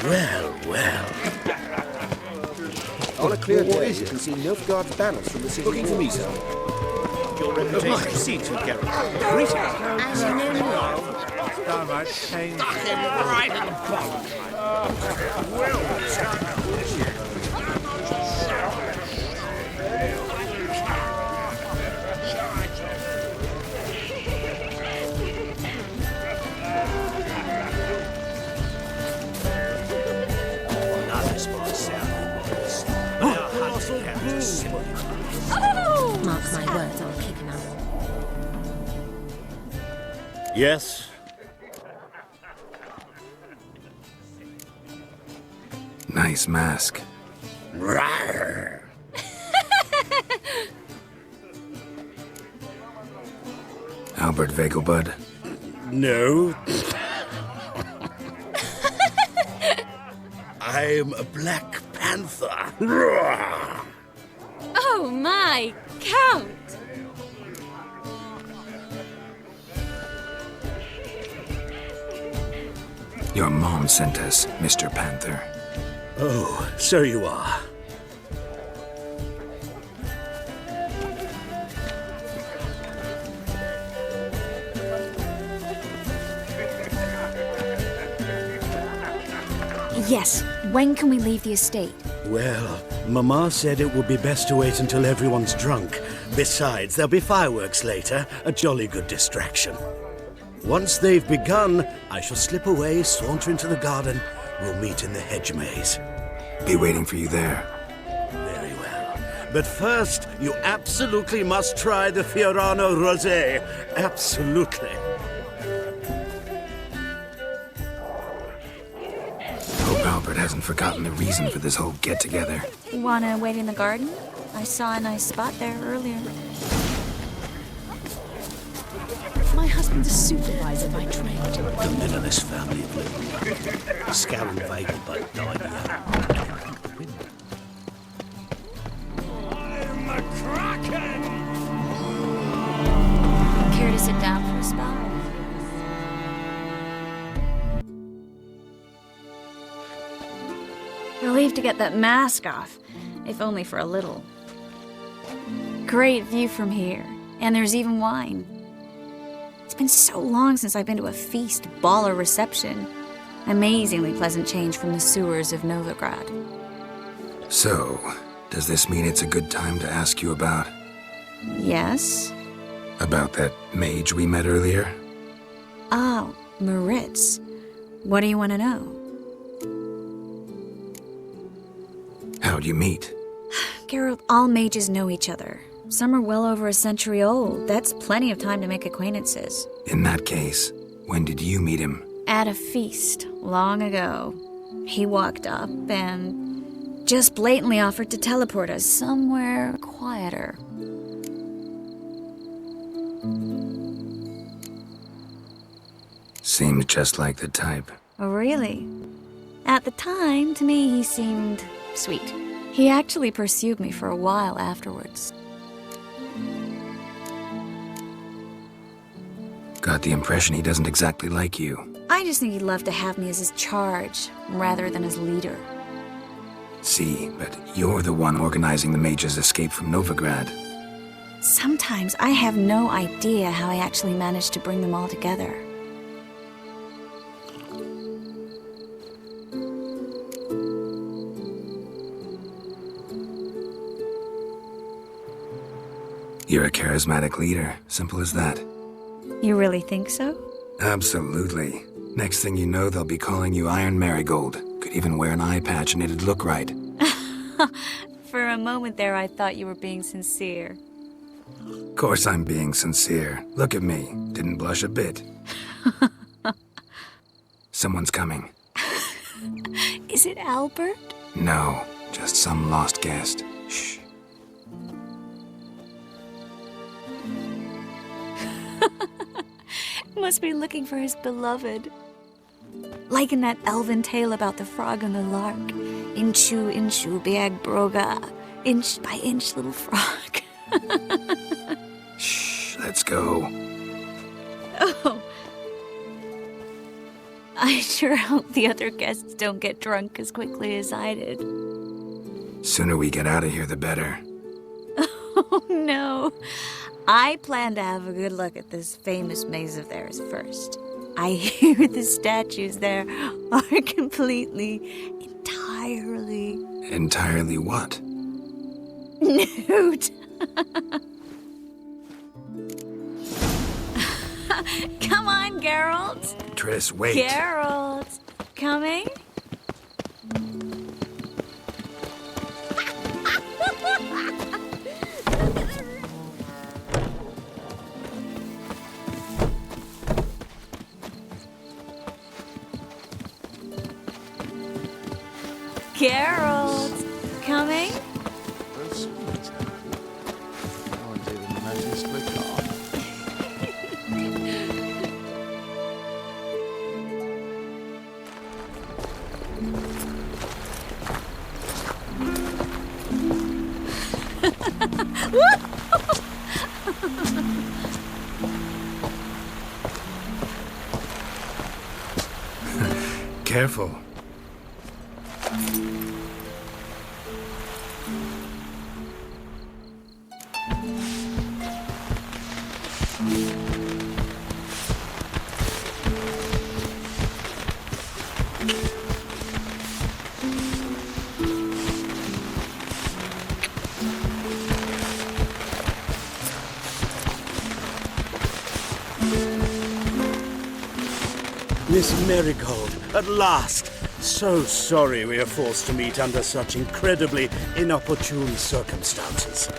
Well, well. On a clear day, you can see Nilfgaard's banners from the city. Looking for me, sir. Your reputation precedes you, Geralt. Greetings. As you know, downright pain. Stuck him right in the bone. Mark my Yes? Nice mask. Rawr. Albert Vegelbud? No. I'm a Black Panther. Rawr. Oh my, Count! Your mom sent us, Mr. Panther. Oh, so you are. Yes, when can we leave the estate? Well, Mama said it would be best to wait until everyone's drunk. Besides, there'll be fireworks later, a jolly good distraction. Once they've begun, I shall slip away, saunter into the garden. We'll meet in the hedge maze. Be waiting for you there. Very well. But first, you absolutely must try the Fiorano Rosé. Absolutely. Hope Albert hasn't forgotten the reason for this whole get-together. Wanna wait in the garden? I saw a nice spot there earlier. My husband's a supervisor by trade. The Middleless family blue. Scoundrel Vegelbud died young. I'm a Kraken! Care to sit down for a spell? Relieved to get that mask off, if only for a little. Great view from here, and there's even wine. It's been so long since I've been to a feast, ball, or reception. Amazingly pleasant change from the sewers of Novigrad. So, does this mean it's a good time to ask you about... Yes? About that mage we met earlier? Oh, Moritz. What do you want to know? How'd you meet? Geralt, all mages know each other. Some are well over a century old. That's plenty of time to make acquaintances. In that case, when did you meet him? At a feast, long ago. He walked up and just blatantly offered to teleport us somewhere quieter. Seemed just like the type. Oh, really? At the time, to me, he seemed sweet. He actually pursued me for a while afterwards. Got the impression he doesn't exactly like you. I just think he'd love to have me as his charge, rather than as leader. See, but you're the one organizing the mage's escape from Novigrad. Sometimes I have no idea how I actually managed to bring them all together. You're a charismatic leader, simple as that. You really think so? Absolutely. Next thing you know, they'll be calling you Iron Marigold. Could even wear an eye patch and it'd look right. For a moment there, I thought you were being sincere. Of course I'm being sincere. Look at me. Didn't blush a bit. Someone's coming. Is it Albert? No, just some lost guest. Shh. Must be looking for his beloved. Like in that elven tale about the frog and the lark. Inchu, inchu, biag broga. Inch by inch, little frog. Shh, let's go. Oh. I sure hope the other guests don't get drunk as quickly as I did. Sooner we get out of here, the better. Oh, no. I plan to have a good look at this famous maze of theirs first. I hear the statues there are completely, entirely... Entirely what? Nude. Come on, Geralt. Triss, wait. Geralt. Coming? Geralt, coming? Careful. Miss Marigold, at last! So sorry we are forced to meet under such incredibly inopportune circumstances.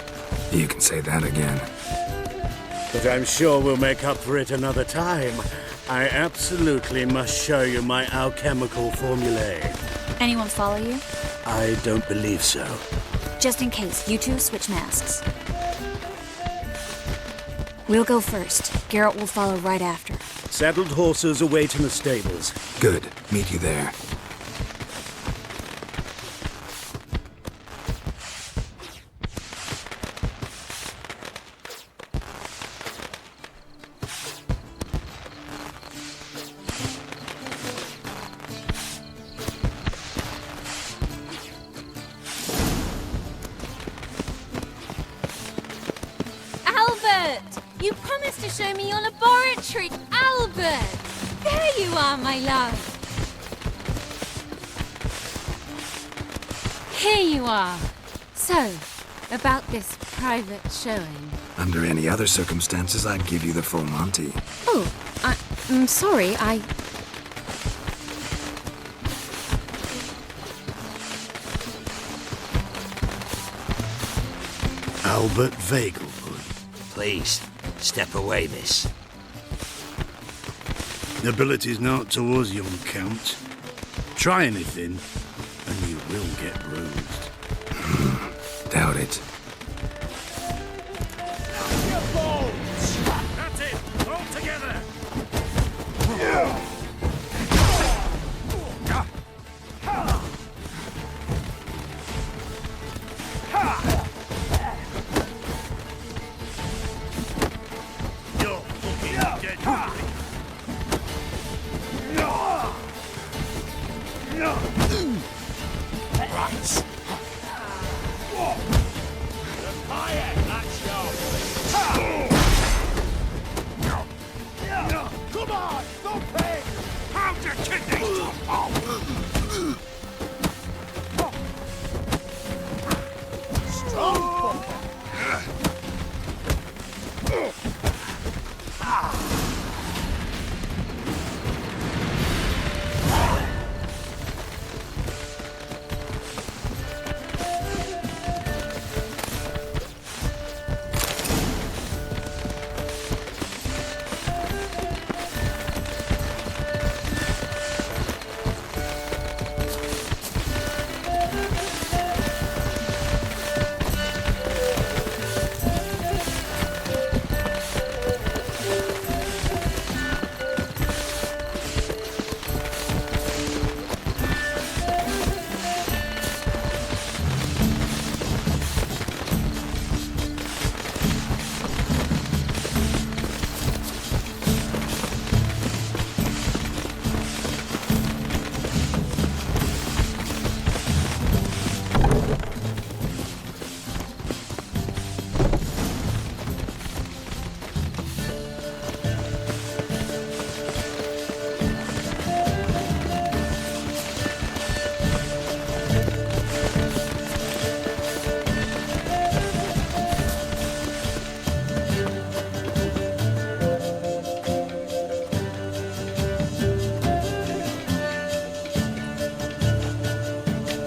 You can say that again. But I'm sure we'll make up for it another time. I absolutely must show you my alchemical formulae. Anyone follow you? I don't believe so. Just in case, you two switch masks. We'll go first. Geralt will follow right after. Saddled horses await in the stables. Good. Meet you there. Albert! You promised to show me your laboratory! Albert! There you are, my love! Here you are. So, about this private showing. Under any other circumstances, I'd give you the full Monty. Oh, I'm sorry, Albert Vegelwood. Please, step away, miss. Nobility's not towards young Count. Try anything, and you will get bruised. Doubt it. That's it! All together! You're fucking dead. Right! Come on! Stop it! How'd your kidneys drop off? Strong fucker!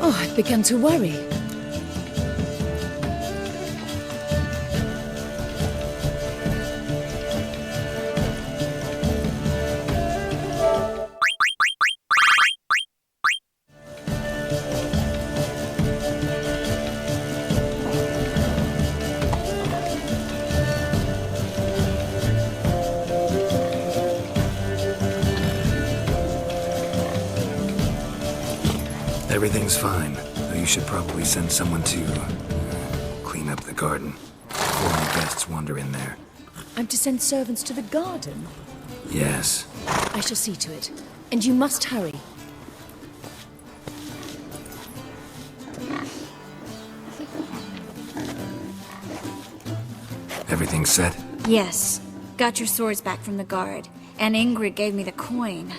I'd begun to worry. Everything's fine, though you should probably send someone to clean up the garden before any guests wander in there. I'm to send servants to the garden? Yes. I shall see to it. And you must hurry. Everything set? Yes. Got your swords back from the guard. And Ingrid gave me the coin.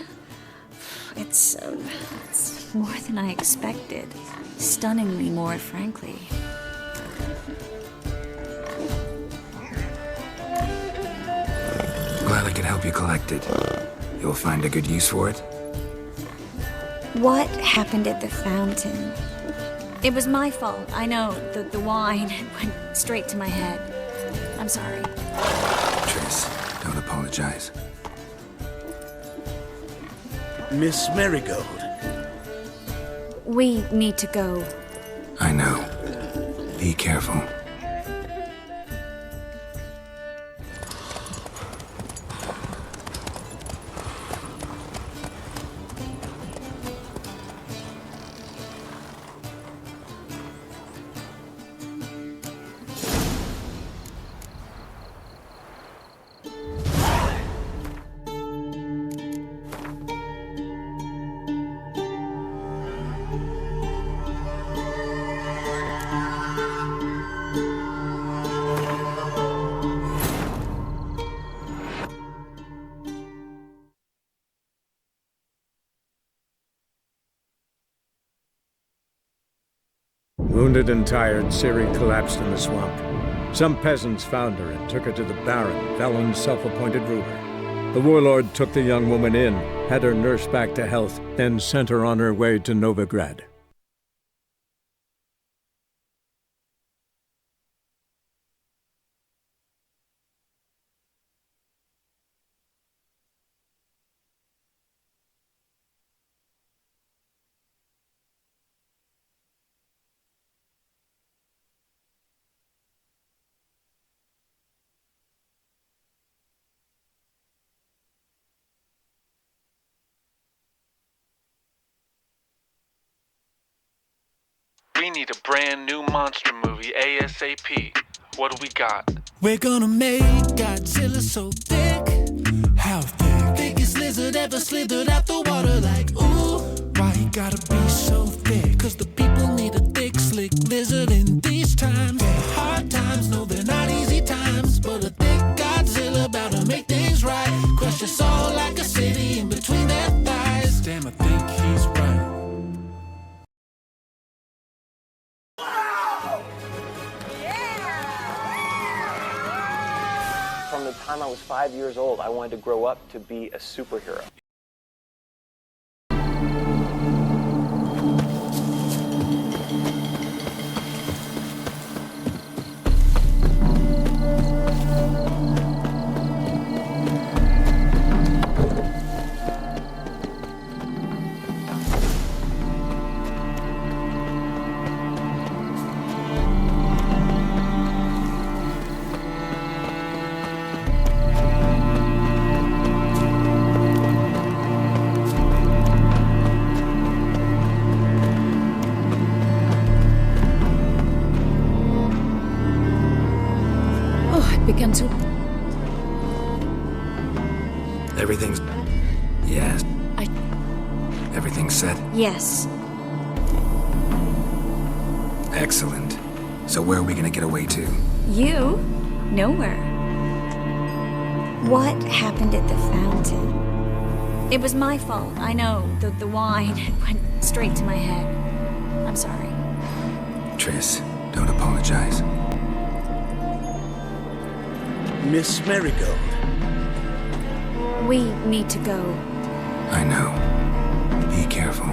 It's more than I expected. Stunningly more, frankly. Glad I could help you collect it. You'll find a good use for it? What happened at the fountain? It was my fault. I know. The wine went straight to my head. I'm sorry. Triss, don't apologize. Miss Marigold. We need to go. I know. Be careful. Wounded and tired, Ciri collapsed in the swamp. Some peasants found her and took her to the Baron, Valen's self-appointed ruler. The warlord took the young woman in, had her nursed back to health, then sent her on her way to Novigrad. We need a brand new monster movie ASAP. What do we got? We're gonna make Godzilla so thick. How thick? Biggest lizard ever slithered out the water like, ooh. Why you gotta be so thick? Cause the people need a thick, slick lizard in these times. Hard times, no they're not easy times. But a thick Godzilla about to make things right. Crush us all like a city in between their thighs. Damn, I think he's right. From the time I was 5 years old, I wanted to grow up to be a superhero. Begun to... Everything's... Yes. Everything's set? Yes. Excellent. So where are we gonna get away to? You? Nowhere. What happened at the fountain? It was my fault. I know. The wine went straight to my head. I'm sorry. Triss, don't apologize. Miss Marigold. We need to go. I know. Be careful.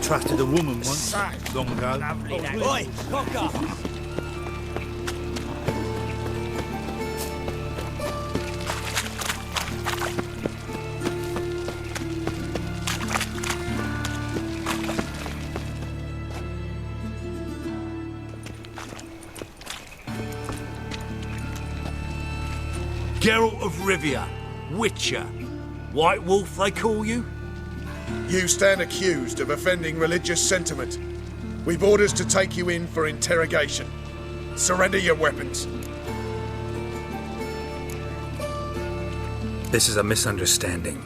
trusted a woman once, long ago. Oi, cock up! Geralt of Rivia, Witcher. White Wolf, they call you? You stand accused of offending religious sentiment. We've orders to take you in for interrogation. Surrender your weapons. This is a misunderstanding.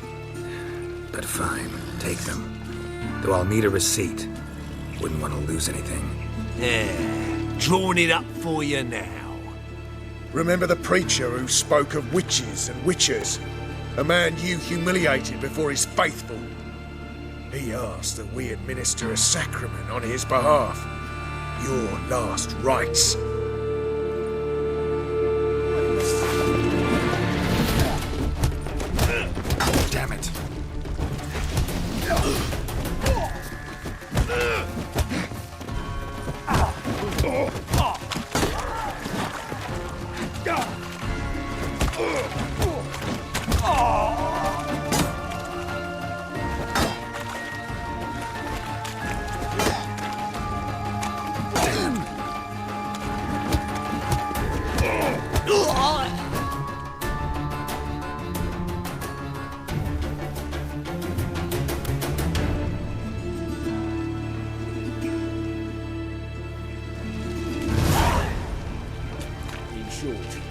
But fine, take them. Though I'll need a receipt. Wouldn't want to lose anything. Yeah, drawing it up for you now. Remember the preacher who spoke of witches and witchers? A man you humiliated before his faithful. He asked that we administer a sacrament on his behalf. Your last rites. Damn it.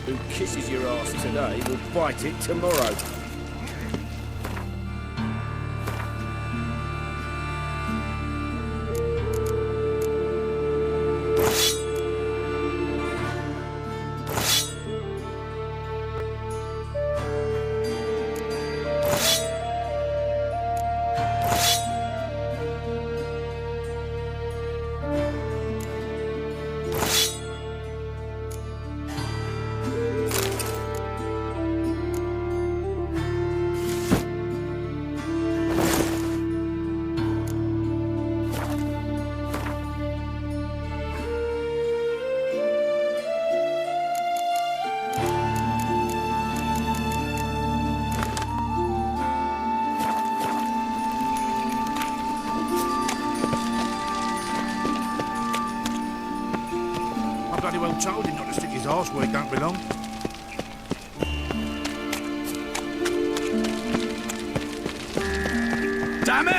Who kisses your ass today will bite it tomorrow. Bloody well told him not to stick his arse where it don't belong. Damn it!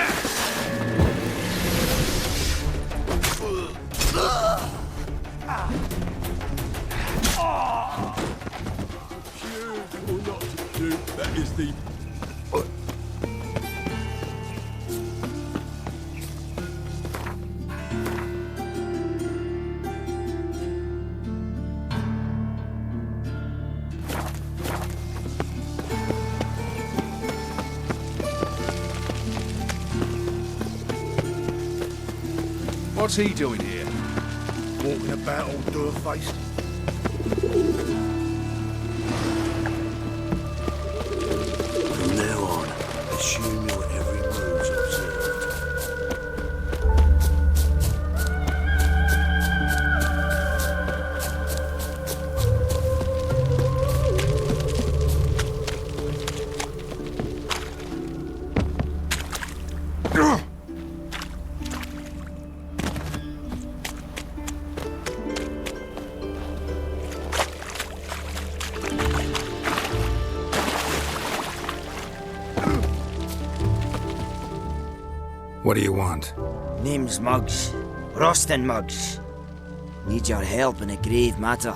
Careful not to do. That is the... What's he doing here? Walking about all door-faced? From now on, assume your every move's observed. What do you want? Name's Muggs. Rostin Muggs. Need your help in a grave matter.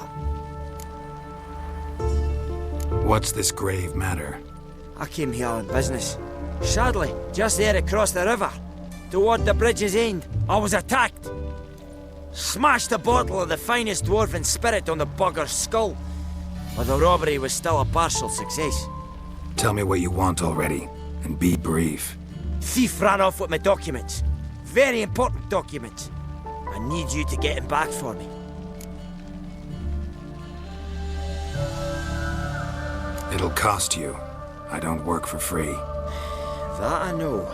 What's this grave matter? I came here on business. Sadly, just there across the river, toward the bridge's end, I was attacked. Smashed a bottle of the finest dwarven spirit on the bugger's skull. But the robbery was still a partial success. Tell me what you want already, and be brief. Thief ran off with my documents. Very important documents. I need you to get him back for me. It'll cost you. I don't work for free. That I know.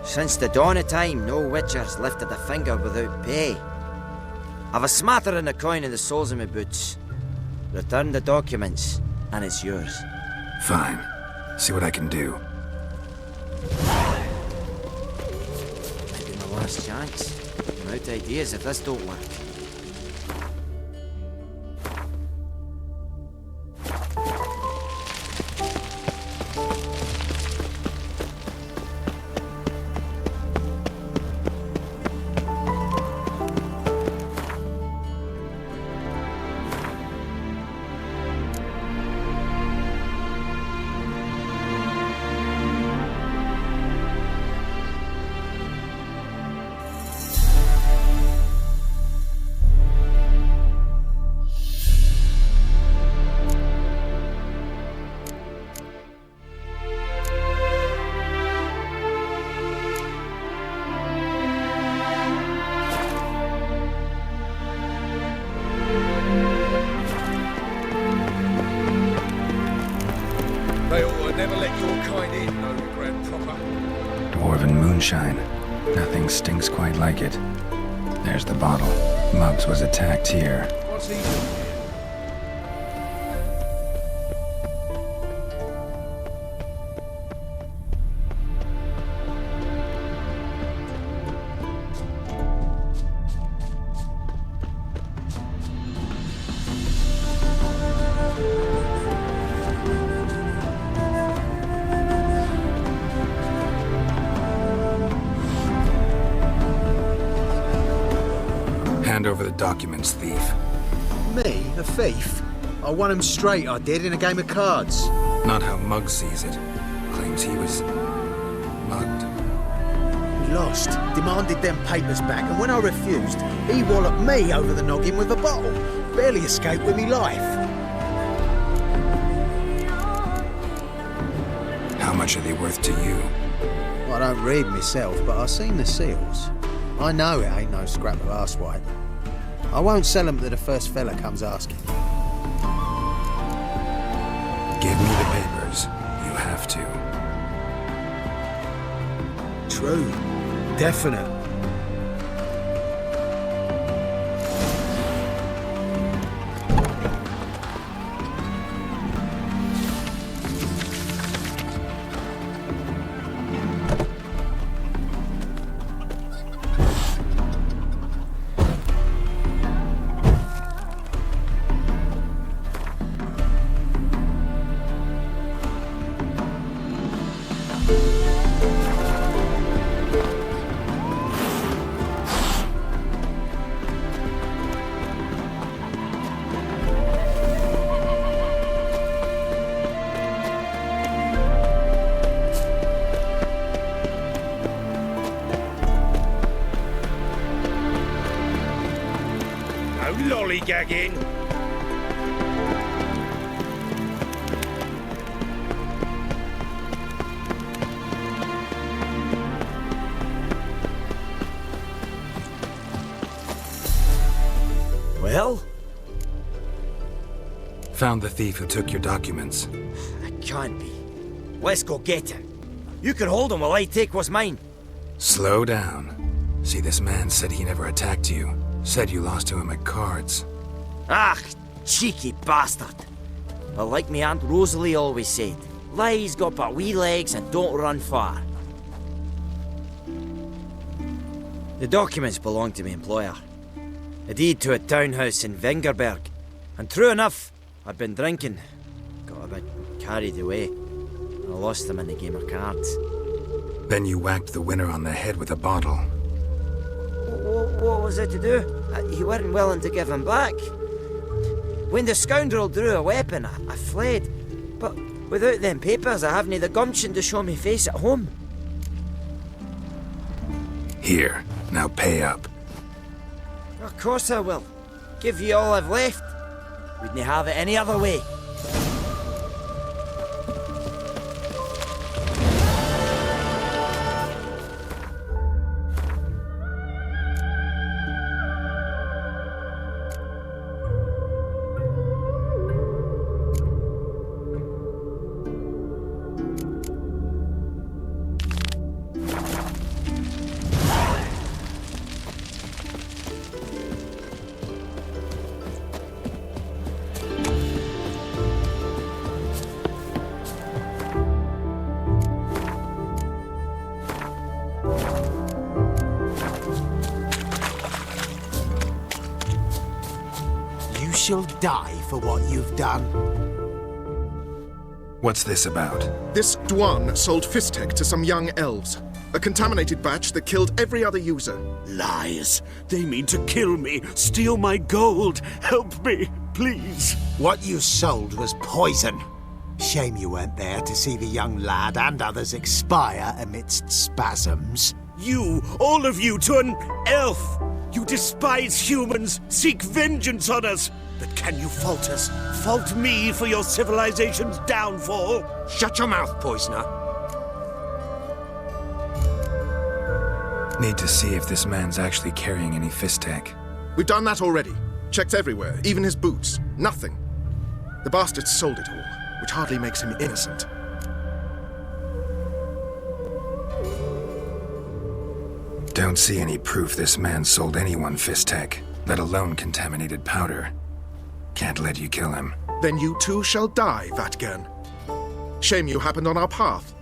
Since the dawn of time, no witcher's lifted a finger without pay. I've a smattering of coin in the soles of my boots. Return the documents, and it's yours. Fine. See what I can do. Maybe my last chance. I'm out of ideas if this don't work. They ought to never let your kind in, no Grand Proper. Dwarven moonshine. Nothing stinks quite like it. There's the bottle. Muggs was attacked here. What's he doing? Hand over the documents, thief. Me? A thief? I won him straight, I did, in a game of cards. Not how Muggs sees it. Claims he was mugged. He lost, demanded them papers back, and when I refused, he walloped me over the noggin with a bottle. Barely escaped with me life. How much are they worth to you? I don't read myself, but I've seen the seals. I know it ain't no scrap of arsewipe. I won't sell them to the first fella comes asking. Give me the papers. You have to. True. Definite. Lollygagging. Well? Found the thief who took your documents. It can't be. Let's go get him. You can hold him while I take what's mine. Slow down. See, this man said he never attacked you. Said you lost to him at cards. Ah, cheeky bastard. But like me Aunt Rosalie always said, lies got but wee legs and don't run far. The documents belong to my employer. A deed to a townhouse in Vengerberg. And true enough, I'd been drinking. Got a bit carried away. I lost them in the game of cards. Then you whacked the winner on the head with a bottle. What was it to do? He weren't willing to give him back. When the scoundrel drew a weapon, I fled. But without them papers, I haven't the gumption to show me face at home. Here, now pay up. Of course I will. Give you all I've left. Wouldn't have it any other way. shall die for what you've done. What's this about? This Dwan sold Fistek to some young elves. A contaminated batch that killed every other user. Lies. They mean to kill me, steal my gold. Help me, please. What you sold was poison. Shame you weren't there to see the young lad and others expire amidst spasms. You, all of you, to an elf. You despise humans, seek vengeance on us. But can you fault us? Fault me for your civilization's downfall? Shut your mouth, poisoner. Need to see if this man's actually carrying any Fistek. We've done that already. Checked everywhere, even his boots. Nothing. The bastard sold it all, which hardly makes him innocent. Don't see any proof this man sold anyone Fistek, let alone contaminated powder. Can't let you kill him. Then you too shall die, Vatgan. Shame you happened on our path,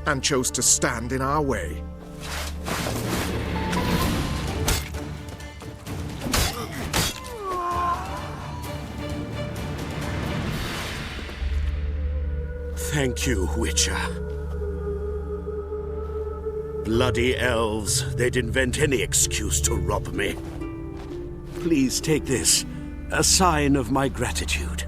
and chose to stand in our way. Thank you, Witcher. Bloody elves. They'd invent any excuse to rob me. Please take this. A sign of my gratitude.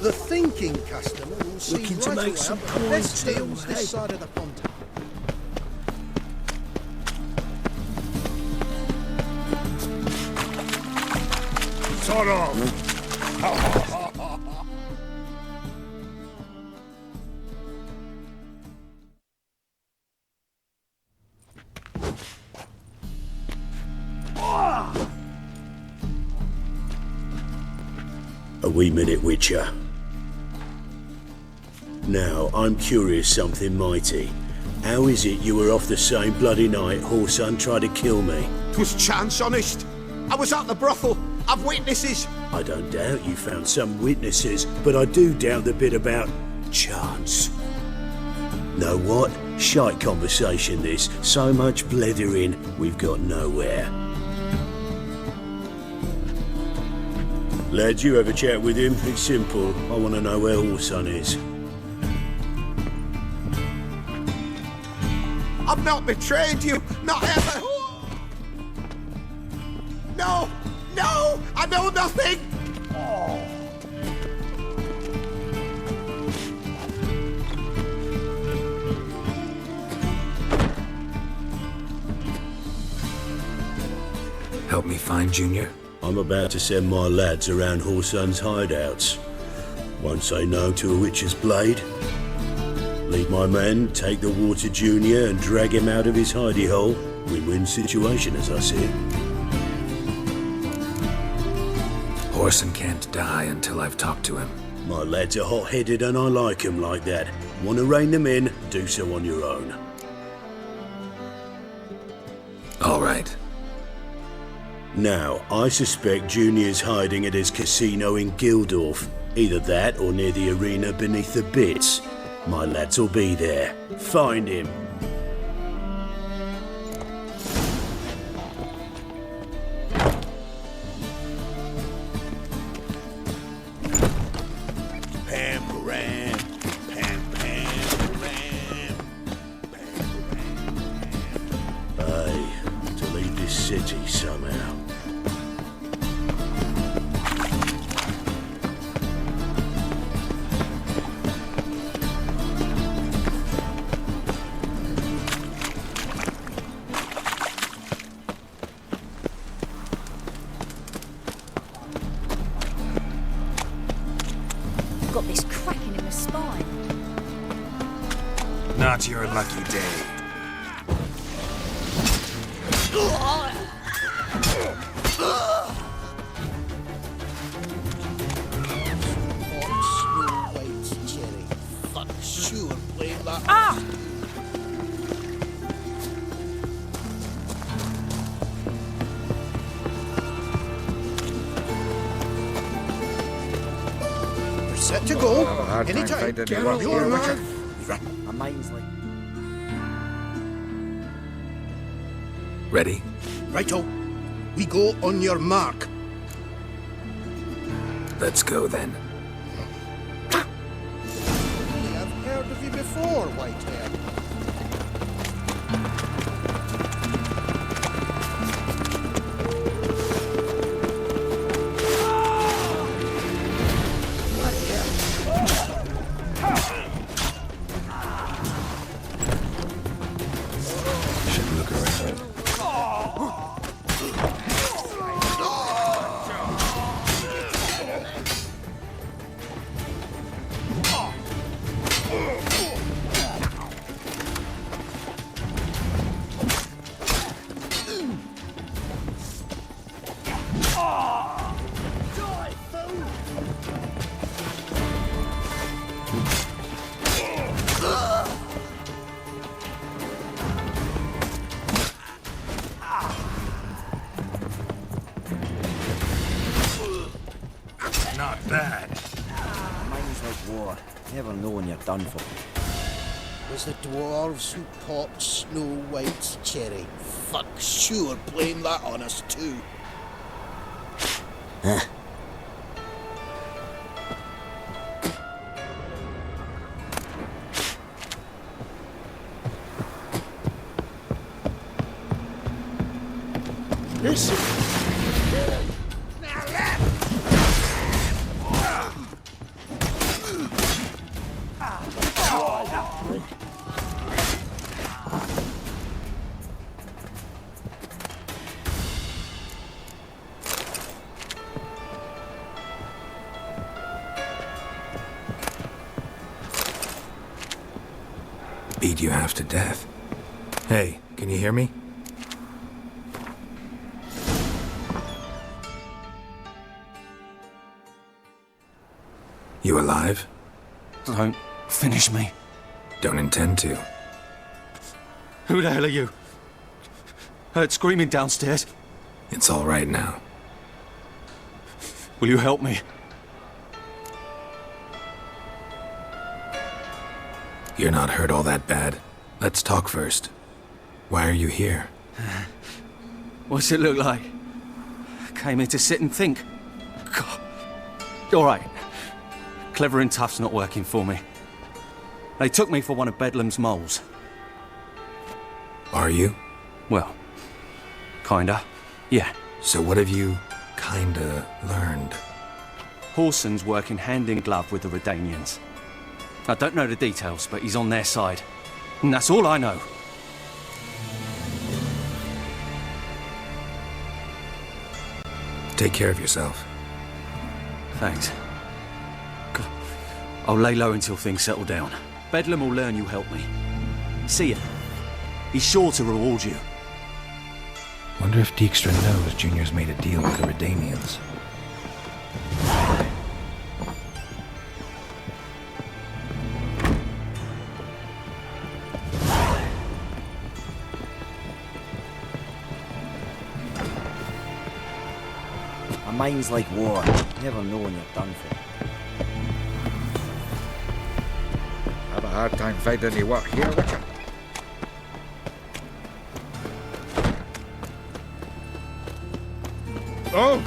The thinking customer will see Looking to right make away some I've got the best coins, deals hey? this side of the pond. Sort of. A wee minute, Witcher. Now, I'm curious something mighty. How is it you were off the same bloody night Whoreson tried to kill me? 'Twas chance, honest. I was at the brothel. I've witnesses. I don't doubt you found some witnesses, but I do doubt the bit about chance. Know what? Shite conversation this. So much blethering, we've got nowhere. Lads, you have a chat with him. It's simple. I want to know where Whoreson is. I've not betrayed you. Not ever. No! No! I know nothing! Help me find Junior? I'm about to send my lads around Whoreson's hideouts. Won't say no to a witch's blade. Lead my men, take the water Junior and drag him out of his hidey hole. Win-win situation, as I see it. Whoreson can't die until I've talked to him. My lads are hot-headed and I like 'em like that. Want to rein them in? Do so on your own. All right. Now, I suspect Junior's hiding at his casino in Gildorf. Either that or near the arena beneath the bits. My lads will be there. Find him. city somehow. Got this cracking in the spine. Not your lucky day. Ah! We're set to go. hard time Anytime. finding Get work on here, your Witcher. man. My mind's like... Ready? Righto. We go on your mark. Let's go then. I've heard of you before, Whitehair. Should look around. Not bad. Mine's like war. Never know when you're done for. Was the dwarves who popped Snow White's cherry. Fuck sure blame that on us too. Huh. Listen. Beat you half to death. Hey, can you hear me? You alive? Don't finish me. Don't intend to. Who the hell are you? Heard screaming downstairs. It's all right now. Will you help me? You're not hurt all that bad. Let's talk first. Why are you here? What's it look like? Came here to sit and think. God. All right. Clever and tough's not working for me. They took me for one of Bedlam's moles. Are you? Well, kinda. Yeah. So what have you kinda learned? Whoreson's working hand in glove with the Redanians. I don't know the details, but he's on their side. And that's all I know. Take care of yourself. Thanks. God. I'll lay low until things settle down. Bedlam will learn you helped me. See ya. He's sure to reward you. Wonder if Dijkstra knows Junior's made a deal with the Redanians. My mind's like war. Never know when you're done for. Have a hard time finding any work here, Witcher. Oh!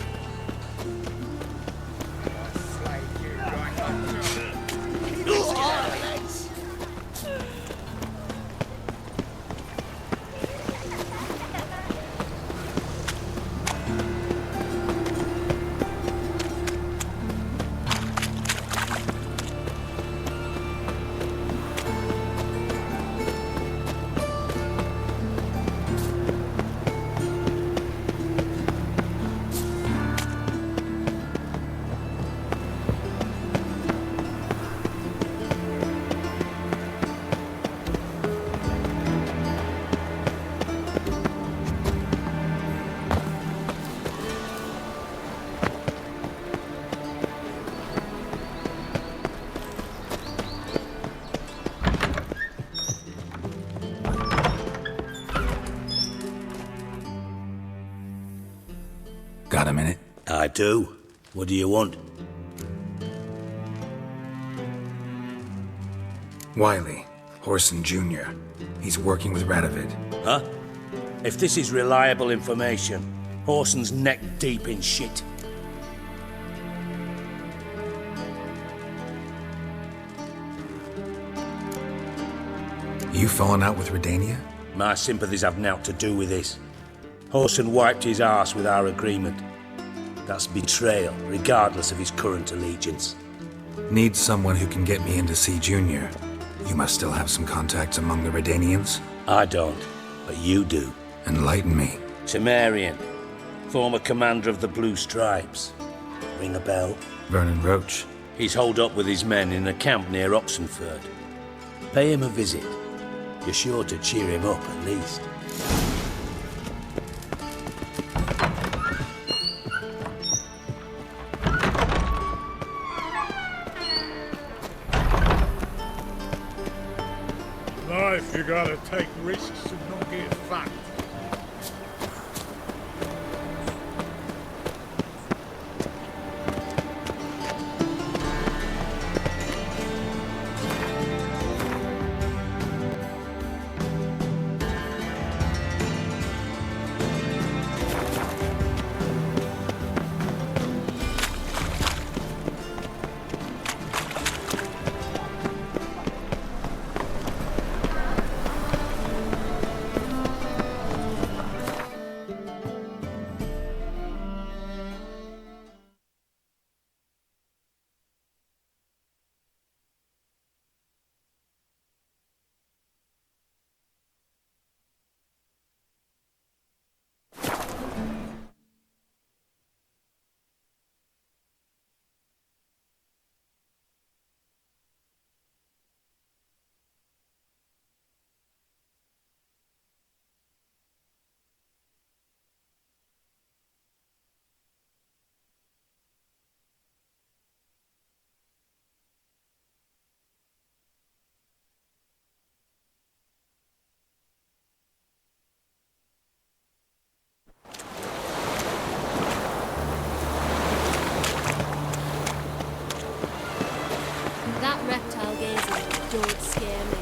Got a minute? I do. What do you want? Wiley, Horson Jr. He's working with Radovid. Huh? If this is reliable information, Horson's neck deep in shit. You fallen out with Redania? My sympathies have naught to do with this. Horson wiped his arse with our agreement. That's betrayal, regardless of his current allegiance. Need someone who can get me in to see Junior. You must still have some contacts among the Redanians? I don't, but you do. Enlighten me. Temerian, former commander of the Blue Stripes. Ring a bell? Vernon Roach. He's holed up with his men in a camp near Oxenford. Pay him a visit. You're sure to cheer him up, at least. Life, you gotta take risks and not get fucked. That reptile gazing don't scare me.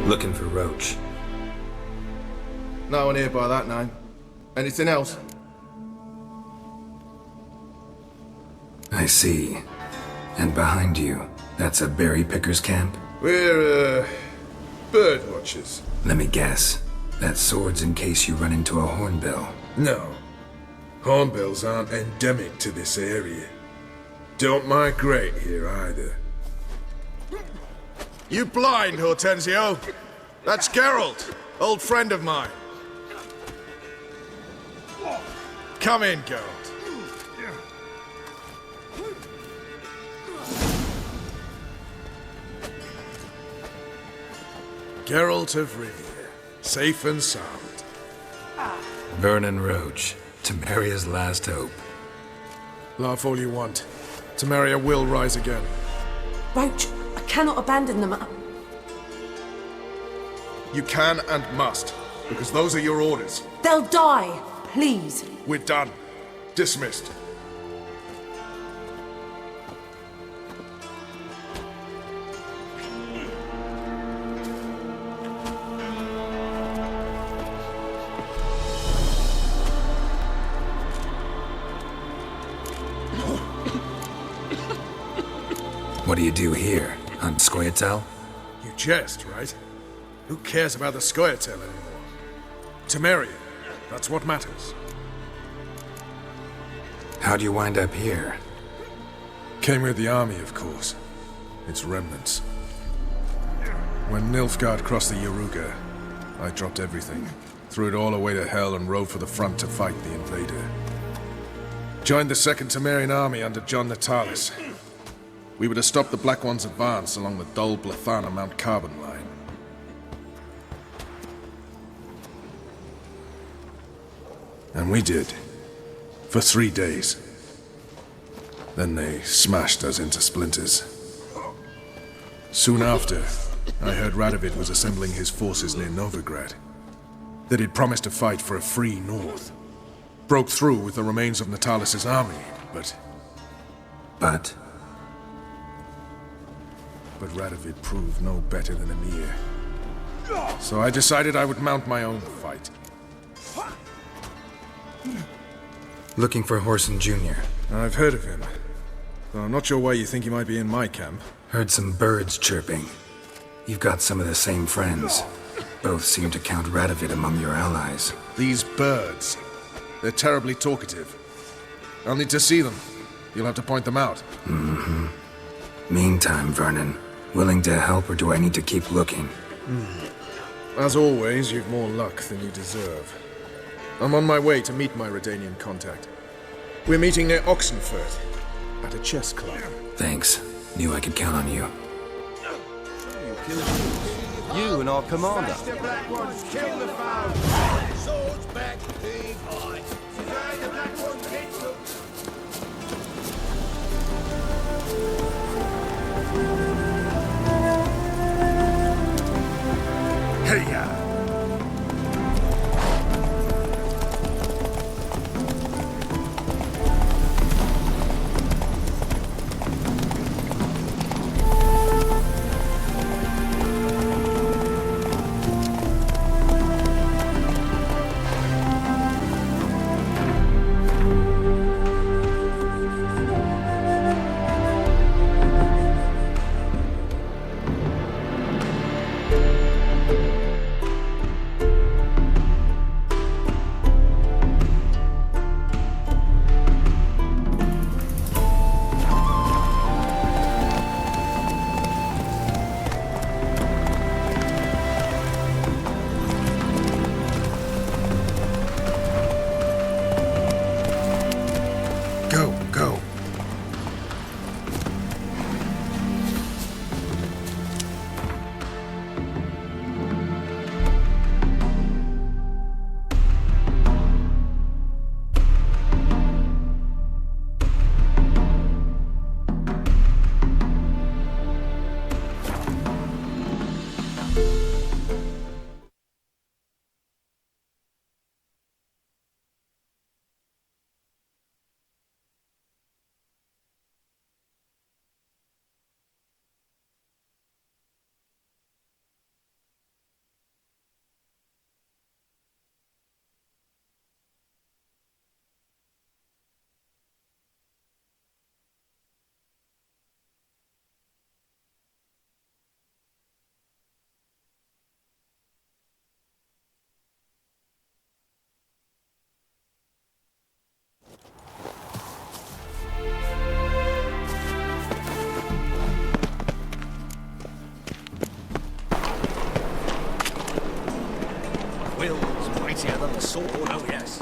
Looking for Roach. No one here by that name. Anything else? I see. And behind you, that's a berry picker's camp? We're, bird watchers. Let me guess. That sword's in case you run into a hornbill. No. Hornbills aren't endemic to this area. Don't migrate here either. You blind, Hortensio? That's Geralt, old friend of mine. Come in, Geralt. Geralt of Rivia, safe and sound. Vernon Roach, Temeria's last hope. Laugh all you want. Temeria will rise again. Roach, I cannot abandon them. You can and must, because those are your orders. They'll die, please. We're done. Dismissed. What do you do here? Hunt Scoia'tael? You jest, right? Who cares about the Scoia'tael anymore? Temerian, that's what matters. How'd you wind up here? Came with the army, of course. Its remnants. When Nilfgaard crossed the Yaruga, I dropped everything, threw it all away to hell and rode for the front to fight the invader. Joined the Second Temerian army under John Natalis. We were to stop the Black One's advance along the Dol Blathana Mount Carbon line. And we did. For 3 days. Then they smashed us into splinters. Soon after, I heard Radovid was assembling his forces near Novigrad. That he'd promised to fight for a free North. Broke through with the remains of Natalis' army, but... But Radovid proved no better than Emir. So I decided I would mount my own fight. looking for Whoreson Jr. I've heard of him. Though I'm not sure why you think he might be in my camp. Heard some birds chirping. You've got some of the same friends. Both seem to count Radovid among your allies. These birds. They're terribly talkative. I'll need to see them. You'll have to point them out. Mm-hmm. Meantime, Vernon, willing to help or do I need to keep looking? As always, you've more luck than you deserve. I'm on my way to meet my Redanian contact. We're meeting near Oxenfurt, at a chess club. Thanks. Knew I could count on you. You and our commander. Swords back, big boy. The black one's gets up. Hey-ya! Will's mightier than the sword, oh yes.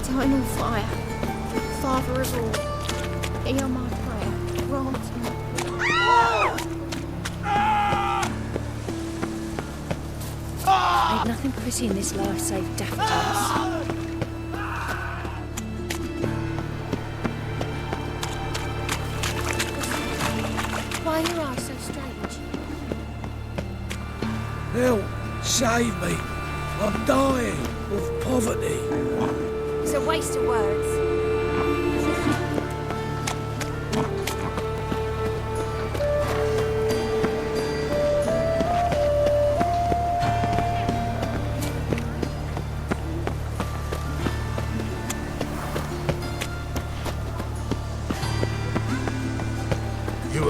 Eternal fire, Father of all, hear my prayer, grant me. Ain't nothing pretty in this life save daffodils. Why are your eyes so strange? Help! Save me! I'm dying of poverty. It's a waste of words.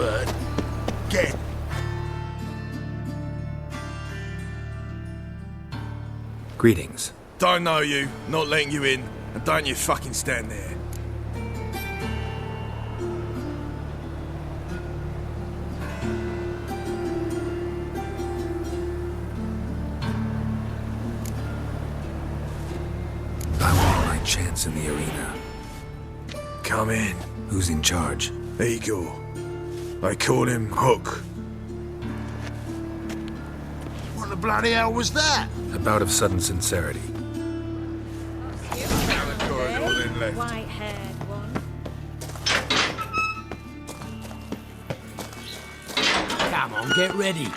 word. Get. Greetings. Don't know you, not letting you in, and don't you fucking stand there. I want my chance in the arena. Come in. Who's in charge? Igor. They call him Hook. What the bloody hell was that? A bout of sudden sincerity. White-haired one. Come on, get ready.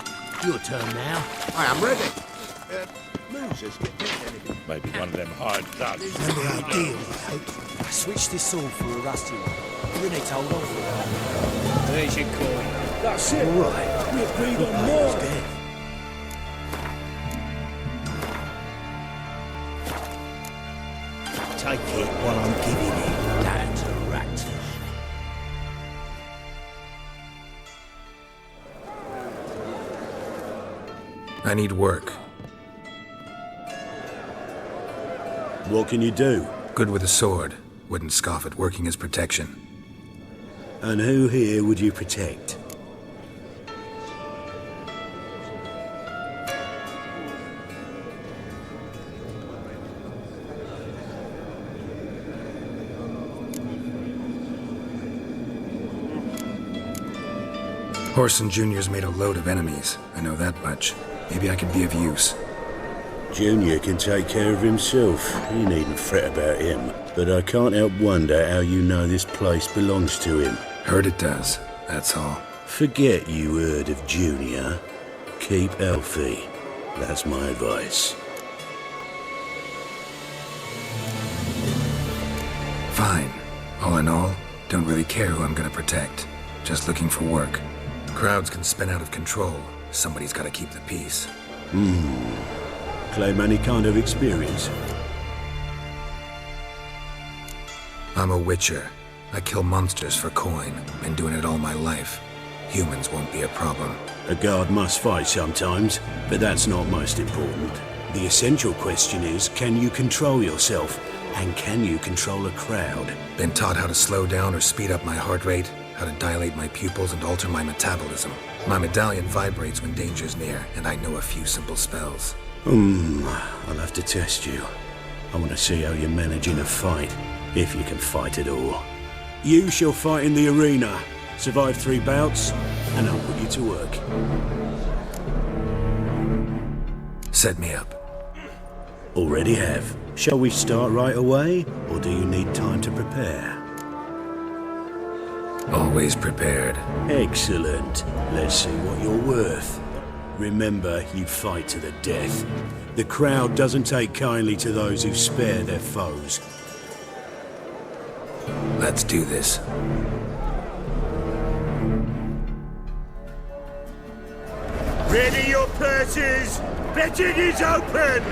Your turn now. I am ready. Losers get anything. Maybe one of them hired thugs. Remember our deal, right? I switched this sword for a rusty one. Then they told off. There's your coin. That's it. All right. We agreed on more. Take it while I'm giving it. That's a rat. I need work. What can you do? Good with a sword. Wouldn't scoff at working as protection. And who here would you protect? Horson Jr.'s made a load of enemies. I know that much. Maybe I can be of use. Junior can take care of himself. You needn't fret about him. But I can't help wonder how you know this place belongs to him. Heard it does, that's all. Forget you heard of Junior. Keep healthy. That's my advice. Fine. All in all, don't really care who I'm gonna protect. Just looking for work. Crowds can spin out of control. Somebody's gotta keep the peace. Claim any kind of experience? I'm a witcher. I kill monsters for coin. Been doing it all my life. Humans won't be a problem. A guard must fight sometimes, but that's not most important. The essential question is, can you control yourself? And can you control a crowd? Been taught how to slow down or speed up my heart rate, how to dilate my pupils and alter my metabolism. My medallion vibrates when danger's near, and I know a few simple spells. I'll have to test you. I want to see how you manage in a fight, if you can fight at all. You shall fight in the arena, survive 3 bouts, and I'll put you to work. Set me up. Already have. Shall we start right away, or do you need time to prepare? Always prepared. Excellent. Let's see what you're worth. Remember, you fight to the death. The crowd doesn't take kindly to those who spare their foes. Let's do this. Ready your purses! Betting is open!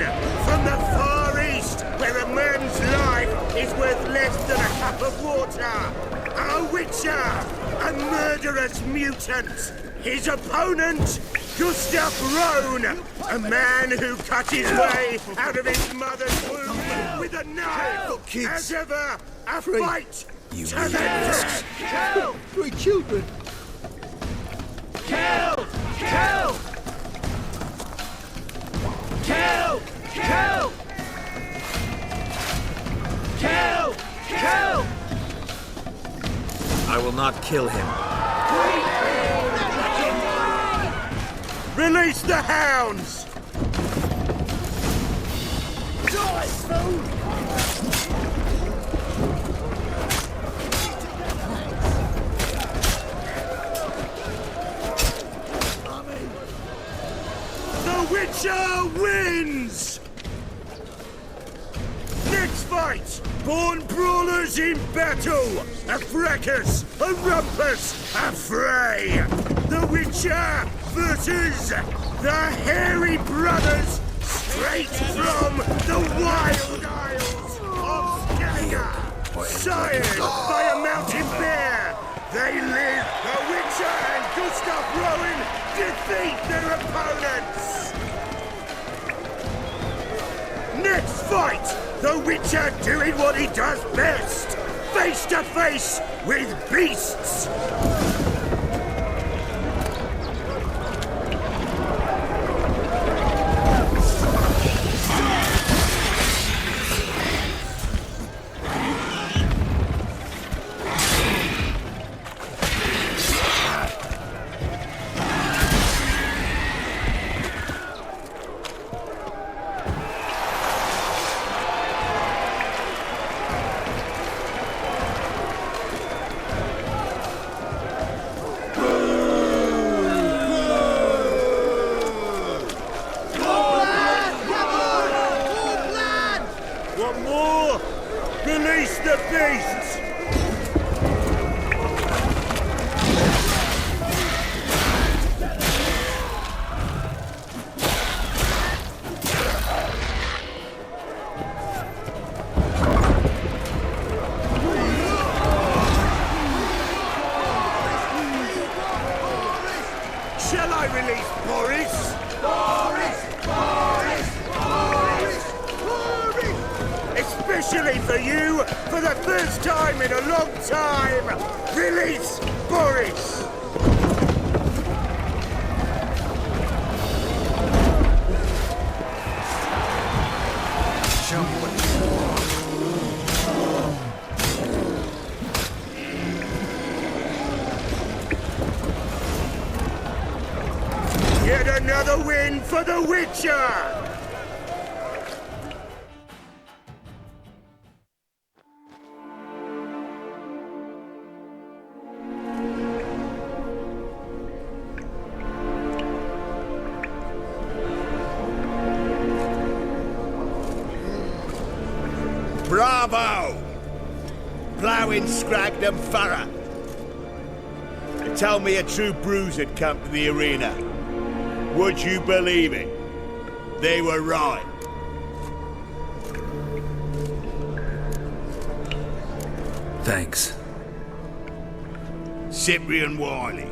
From the Far East, where a man's life is worth less than a cup of water. A witcher! A murderous mutant! His opponent, Gustav Rohn! A man who cut his way out of his mother's womb with a knife! As ever, a fight You to the death! Kill! 3 children! Kill! Kill! Kill! Kill! Kill! Kill! I will not kill him. Release the hounds! Die, fool! The Witcher wins! Next fight! Born brawlers in battle! A fracas! A rumpus! A fray! The Witcher versus the Hairy Brothers, straight from the Wild Isles of Skellige! Sired by a mountain bear! They live! The Witcher and Gustav Rowan defeat their opponents! Next fight! The Witcher doing what he does best! Face to face with beasts! Release the beasts! Shall I release Boris? Especially for you, for the first time in a long time! Release Boris! Show me what Yet another win for the Witcher! Bravo! Ploughing Scragdom Thorough. They told me a true bruise had come to the arena. Would you believe it? They were right. Thanks. Cyprian Wiley,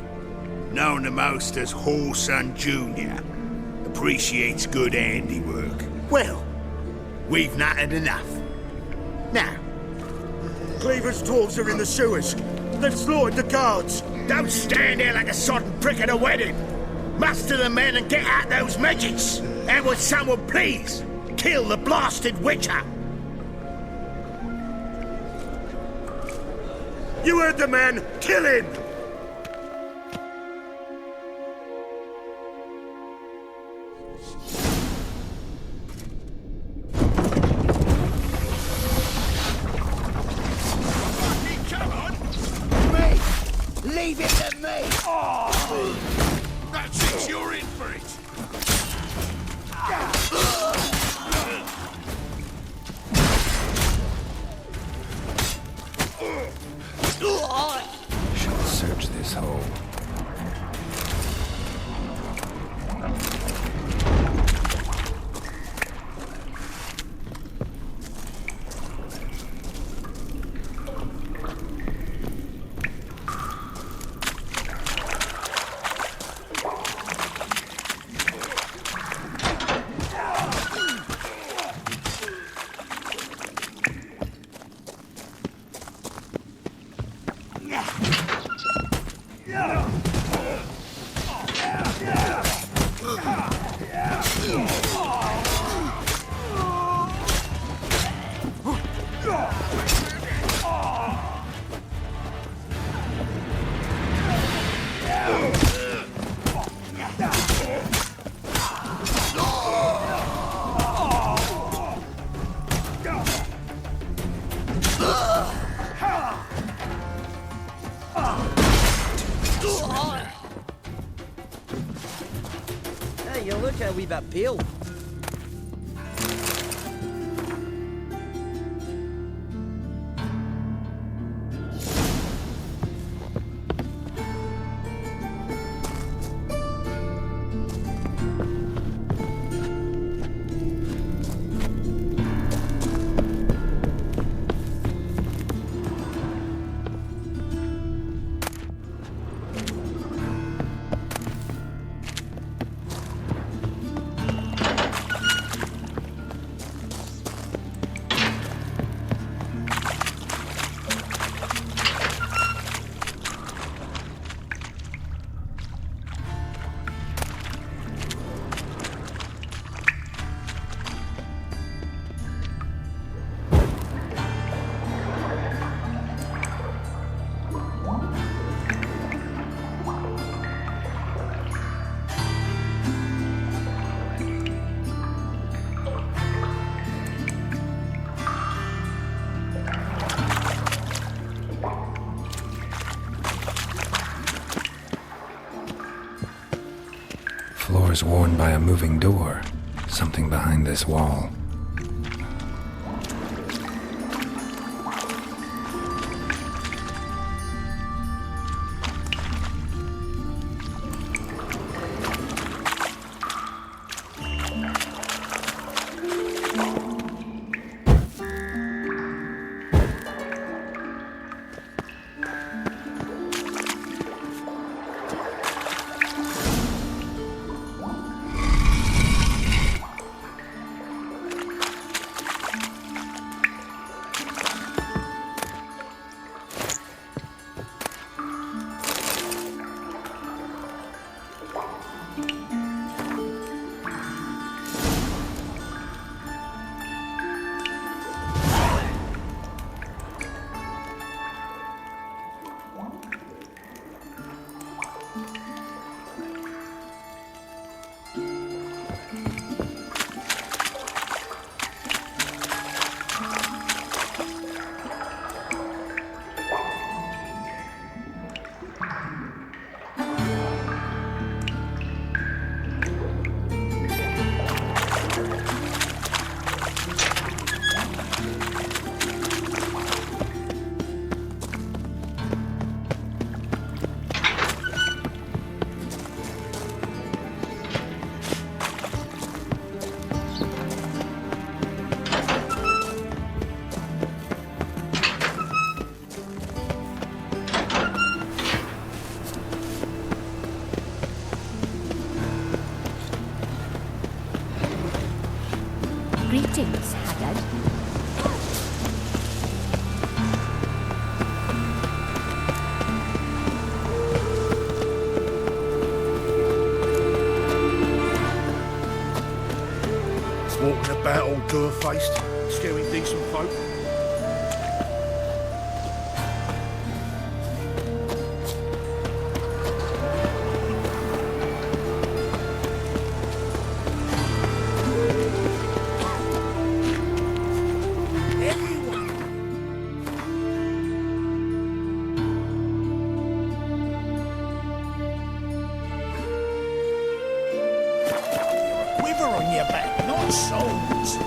known the most as Whoreson Jr., appreciates good handiwork. Well, we've not had enough. Now, Cleaver's dwarves are in the sewers. They've slaughtered the guards. don't stand there like a sodden prick at a wedding. Muster the men and get out those midgets. And would someone please kill the blasted Witcher? You heard the man! Kill him! Leave it to me! Oh! That's it, you're in for it! Shall search this hole. Hey, you look a wee bit pale. Flowers worn by a moving door. Something behind this wall. Greetings, Haggard. Walking about all door-faced, scaring decent folk. Quiver on your back, not souls.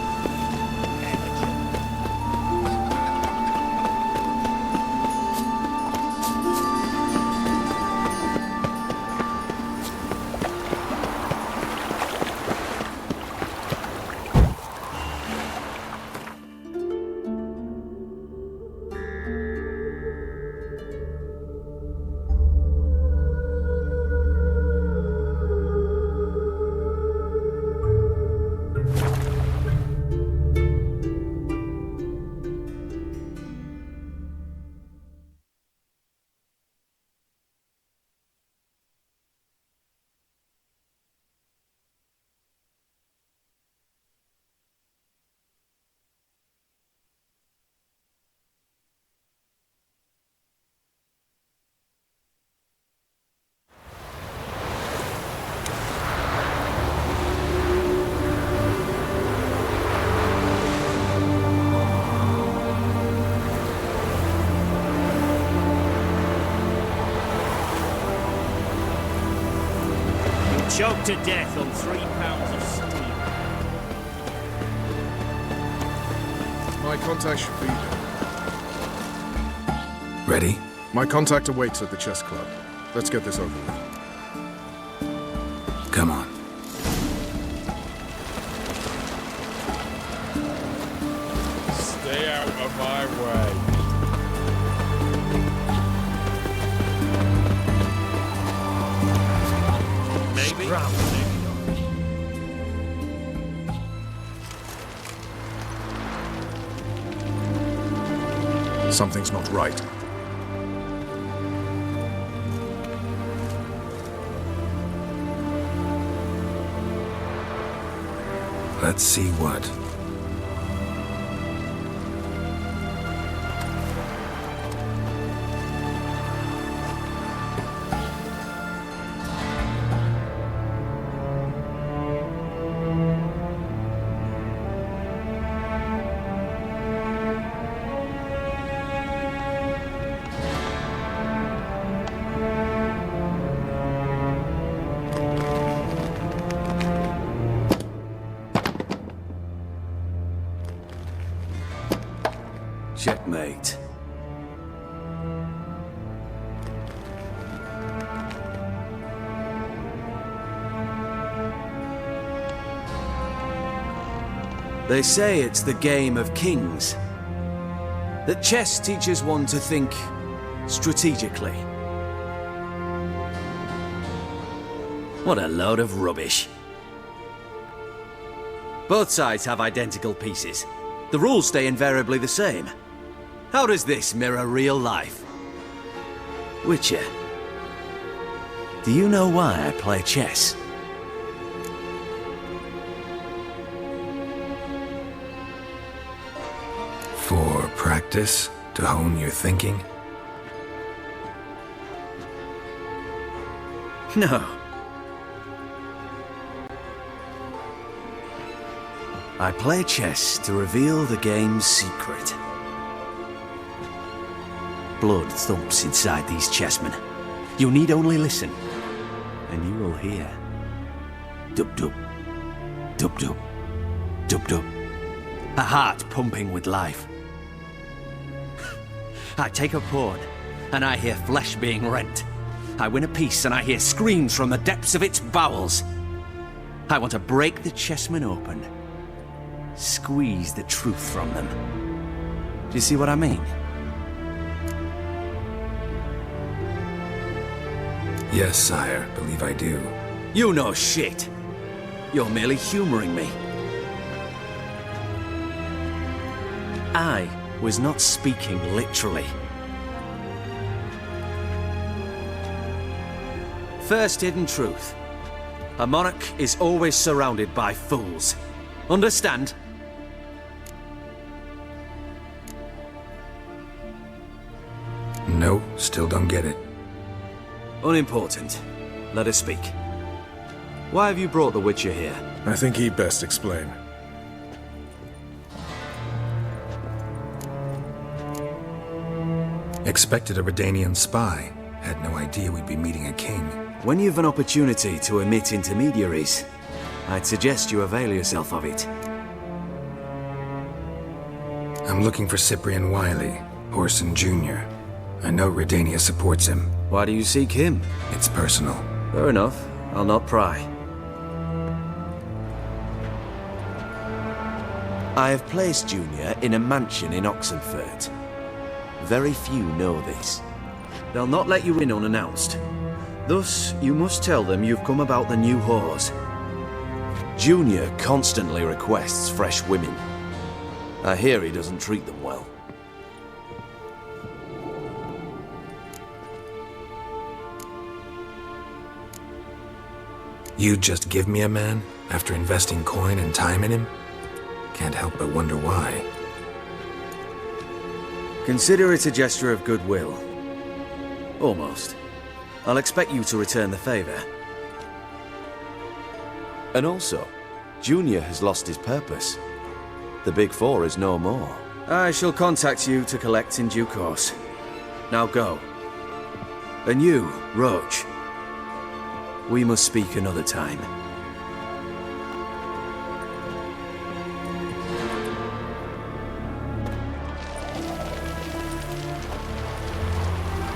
Choked to death on 3 pounds of steam. My contact should be there. Ready? My contact awaits at the chess club. Let's get this over with. Come on. Stay out of my way. Maybe. Something's not right. Let's see what. Checkmate. They say it's the game of kings. That chess teaches one to think strategically. What a load of rubbish. Both sides have identical pieces. The rules stay invariably the same. How does this mirror real life? Witcher, do you know why I play chess? For practice? To hone your thinking? No. I play chess to reveal the game's secret. Blood thumps inside these chessmen. You need only listen, and you will hear. Dub-dub. Dub-dub. Dub-dub. A heart pumping with life. I take a pawn, and I hear flesh being rent. I win a piece, and I hear screams from the depths of its bowels. I want to break the chessmen open. Squeeze the truth from them. Do you see what I mean? Yes, sire. Believe I do. You know shit. You're merely humoring me. I was not speaking literally. First hidden truth. A monarch is always surrounded by fools. Understand? No, still don't get it. Unimportant. Let us speak. Why have you brought the Witcher here? I think he'd best explain. Expected a Redanian spy. Had no idea we'd be meeting a king. When you've an opportunity to omit intermediaries, I'd suggest you avail yourself of it. I'm looking for Cyprian Wiley, Orson Jr. I know Redania supports him. Why do you seek him? It's personal. Fair enough. I'll not pry. I have placed Junior in a mansion in Oxenfurt. Very few know this. They'll not let you in unannounced. Thus, you must tell them you've come about the new whores. Junior constantly requests fresh women. I hear he doesn't treat them well. You'd just give me a man after investing coin and time in him? Can't help but wonder why. Consider it a gesture of goodwill. Almost. I'll expect you to return the favor. And also, Junior has lost his purpose. The Big Four is no more. I shall contact you to collect in due course. Now go. And you, Roach. We must speak another time.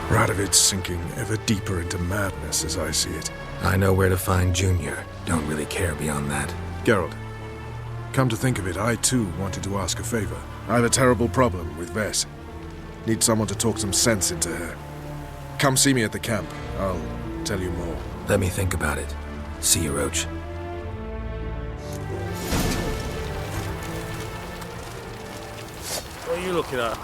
Radovid's sinking ever deeper into madness as I see it. I know where to find Junior. Don't really care beyond that. Geralt, come to think of it, I too wanted to ask a favor. I have a terrible problem with Vess. Need someone to talk some sense into her. Come see me at the camp. I'll tell you more. Let me think about it. See you, Roach. What are you looking at?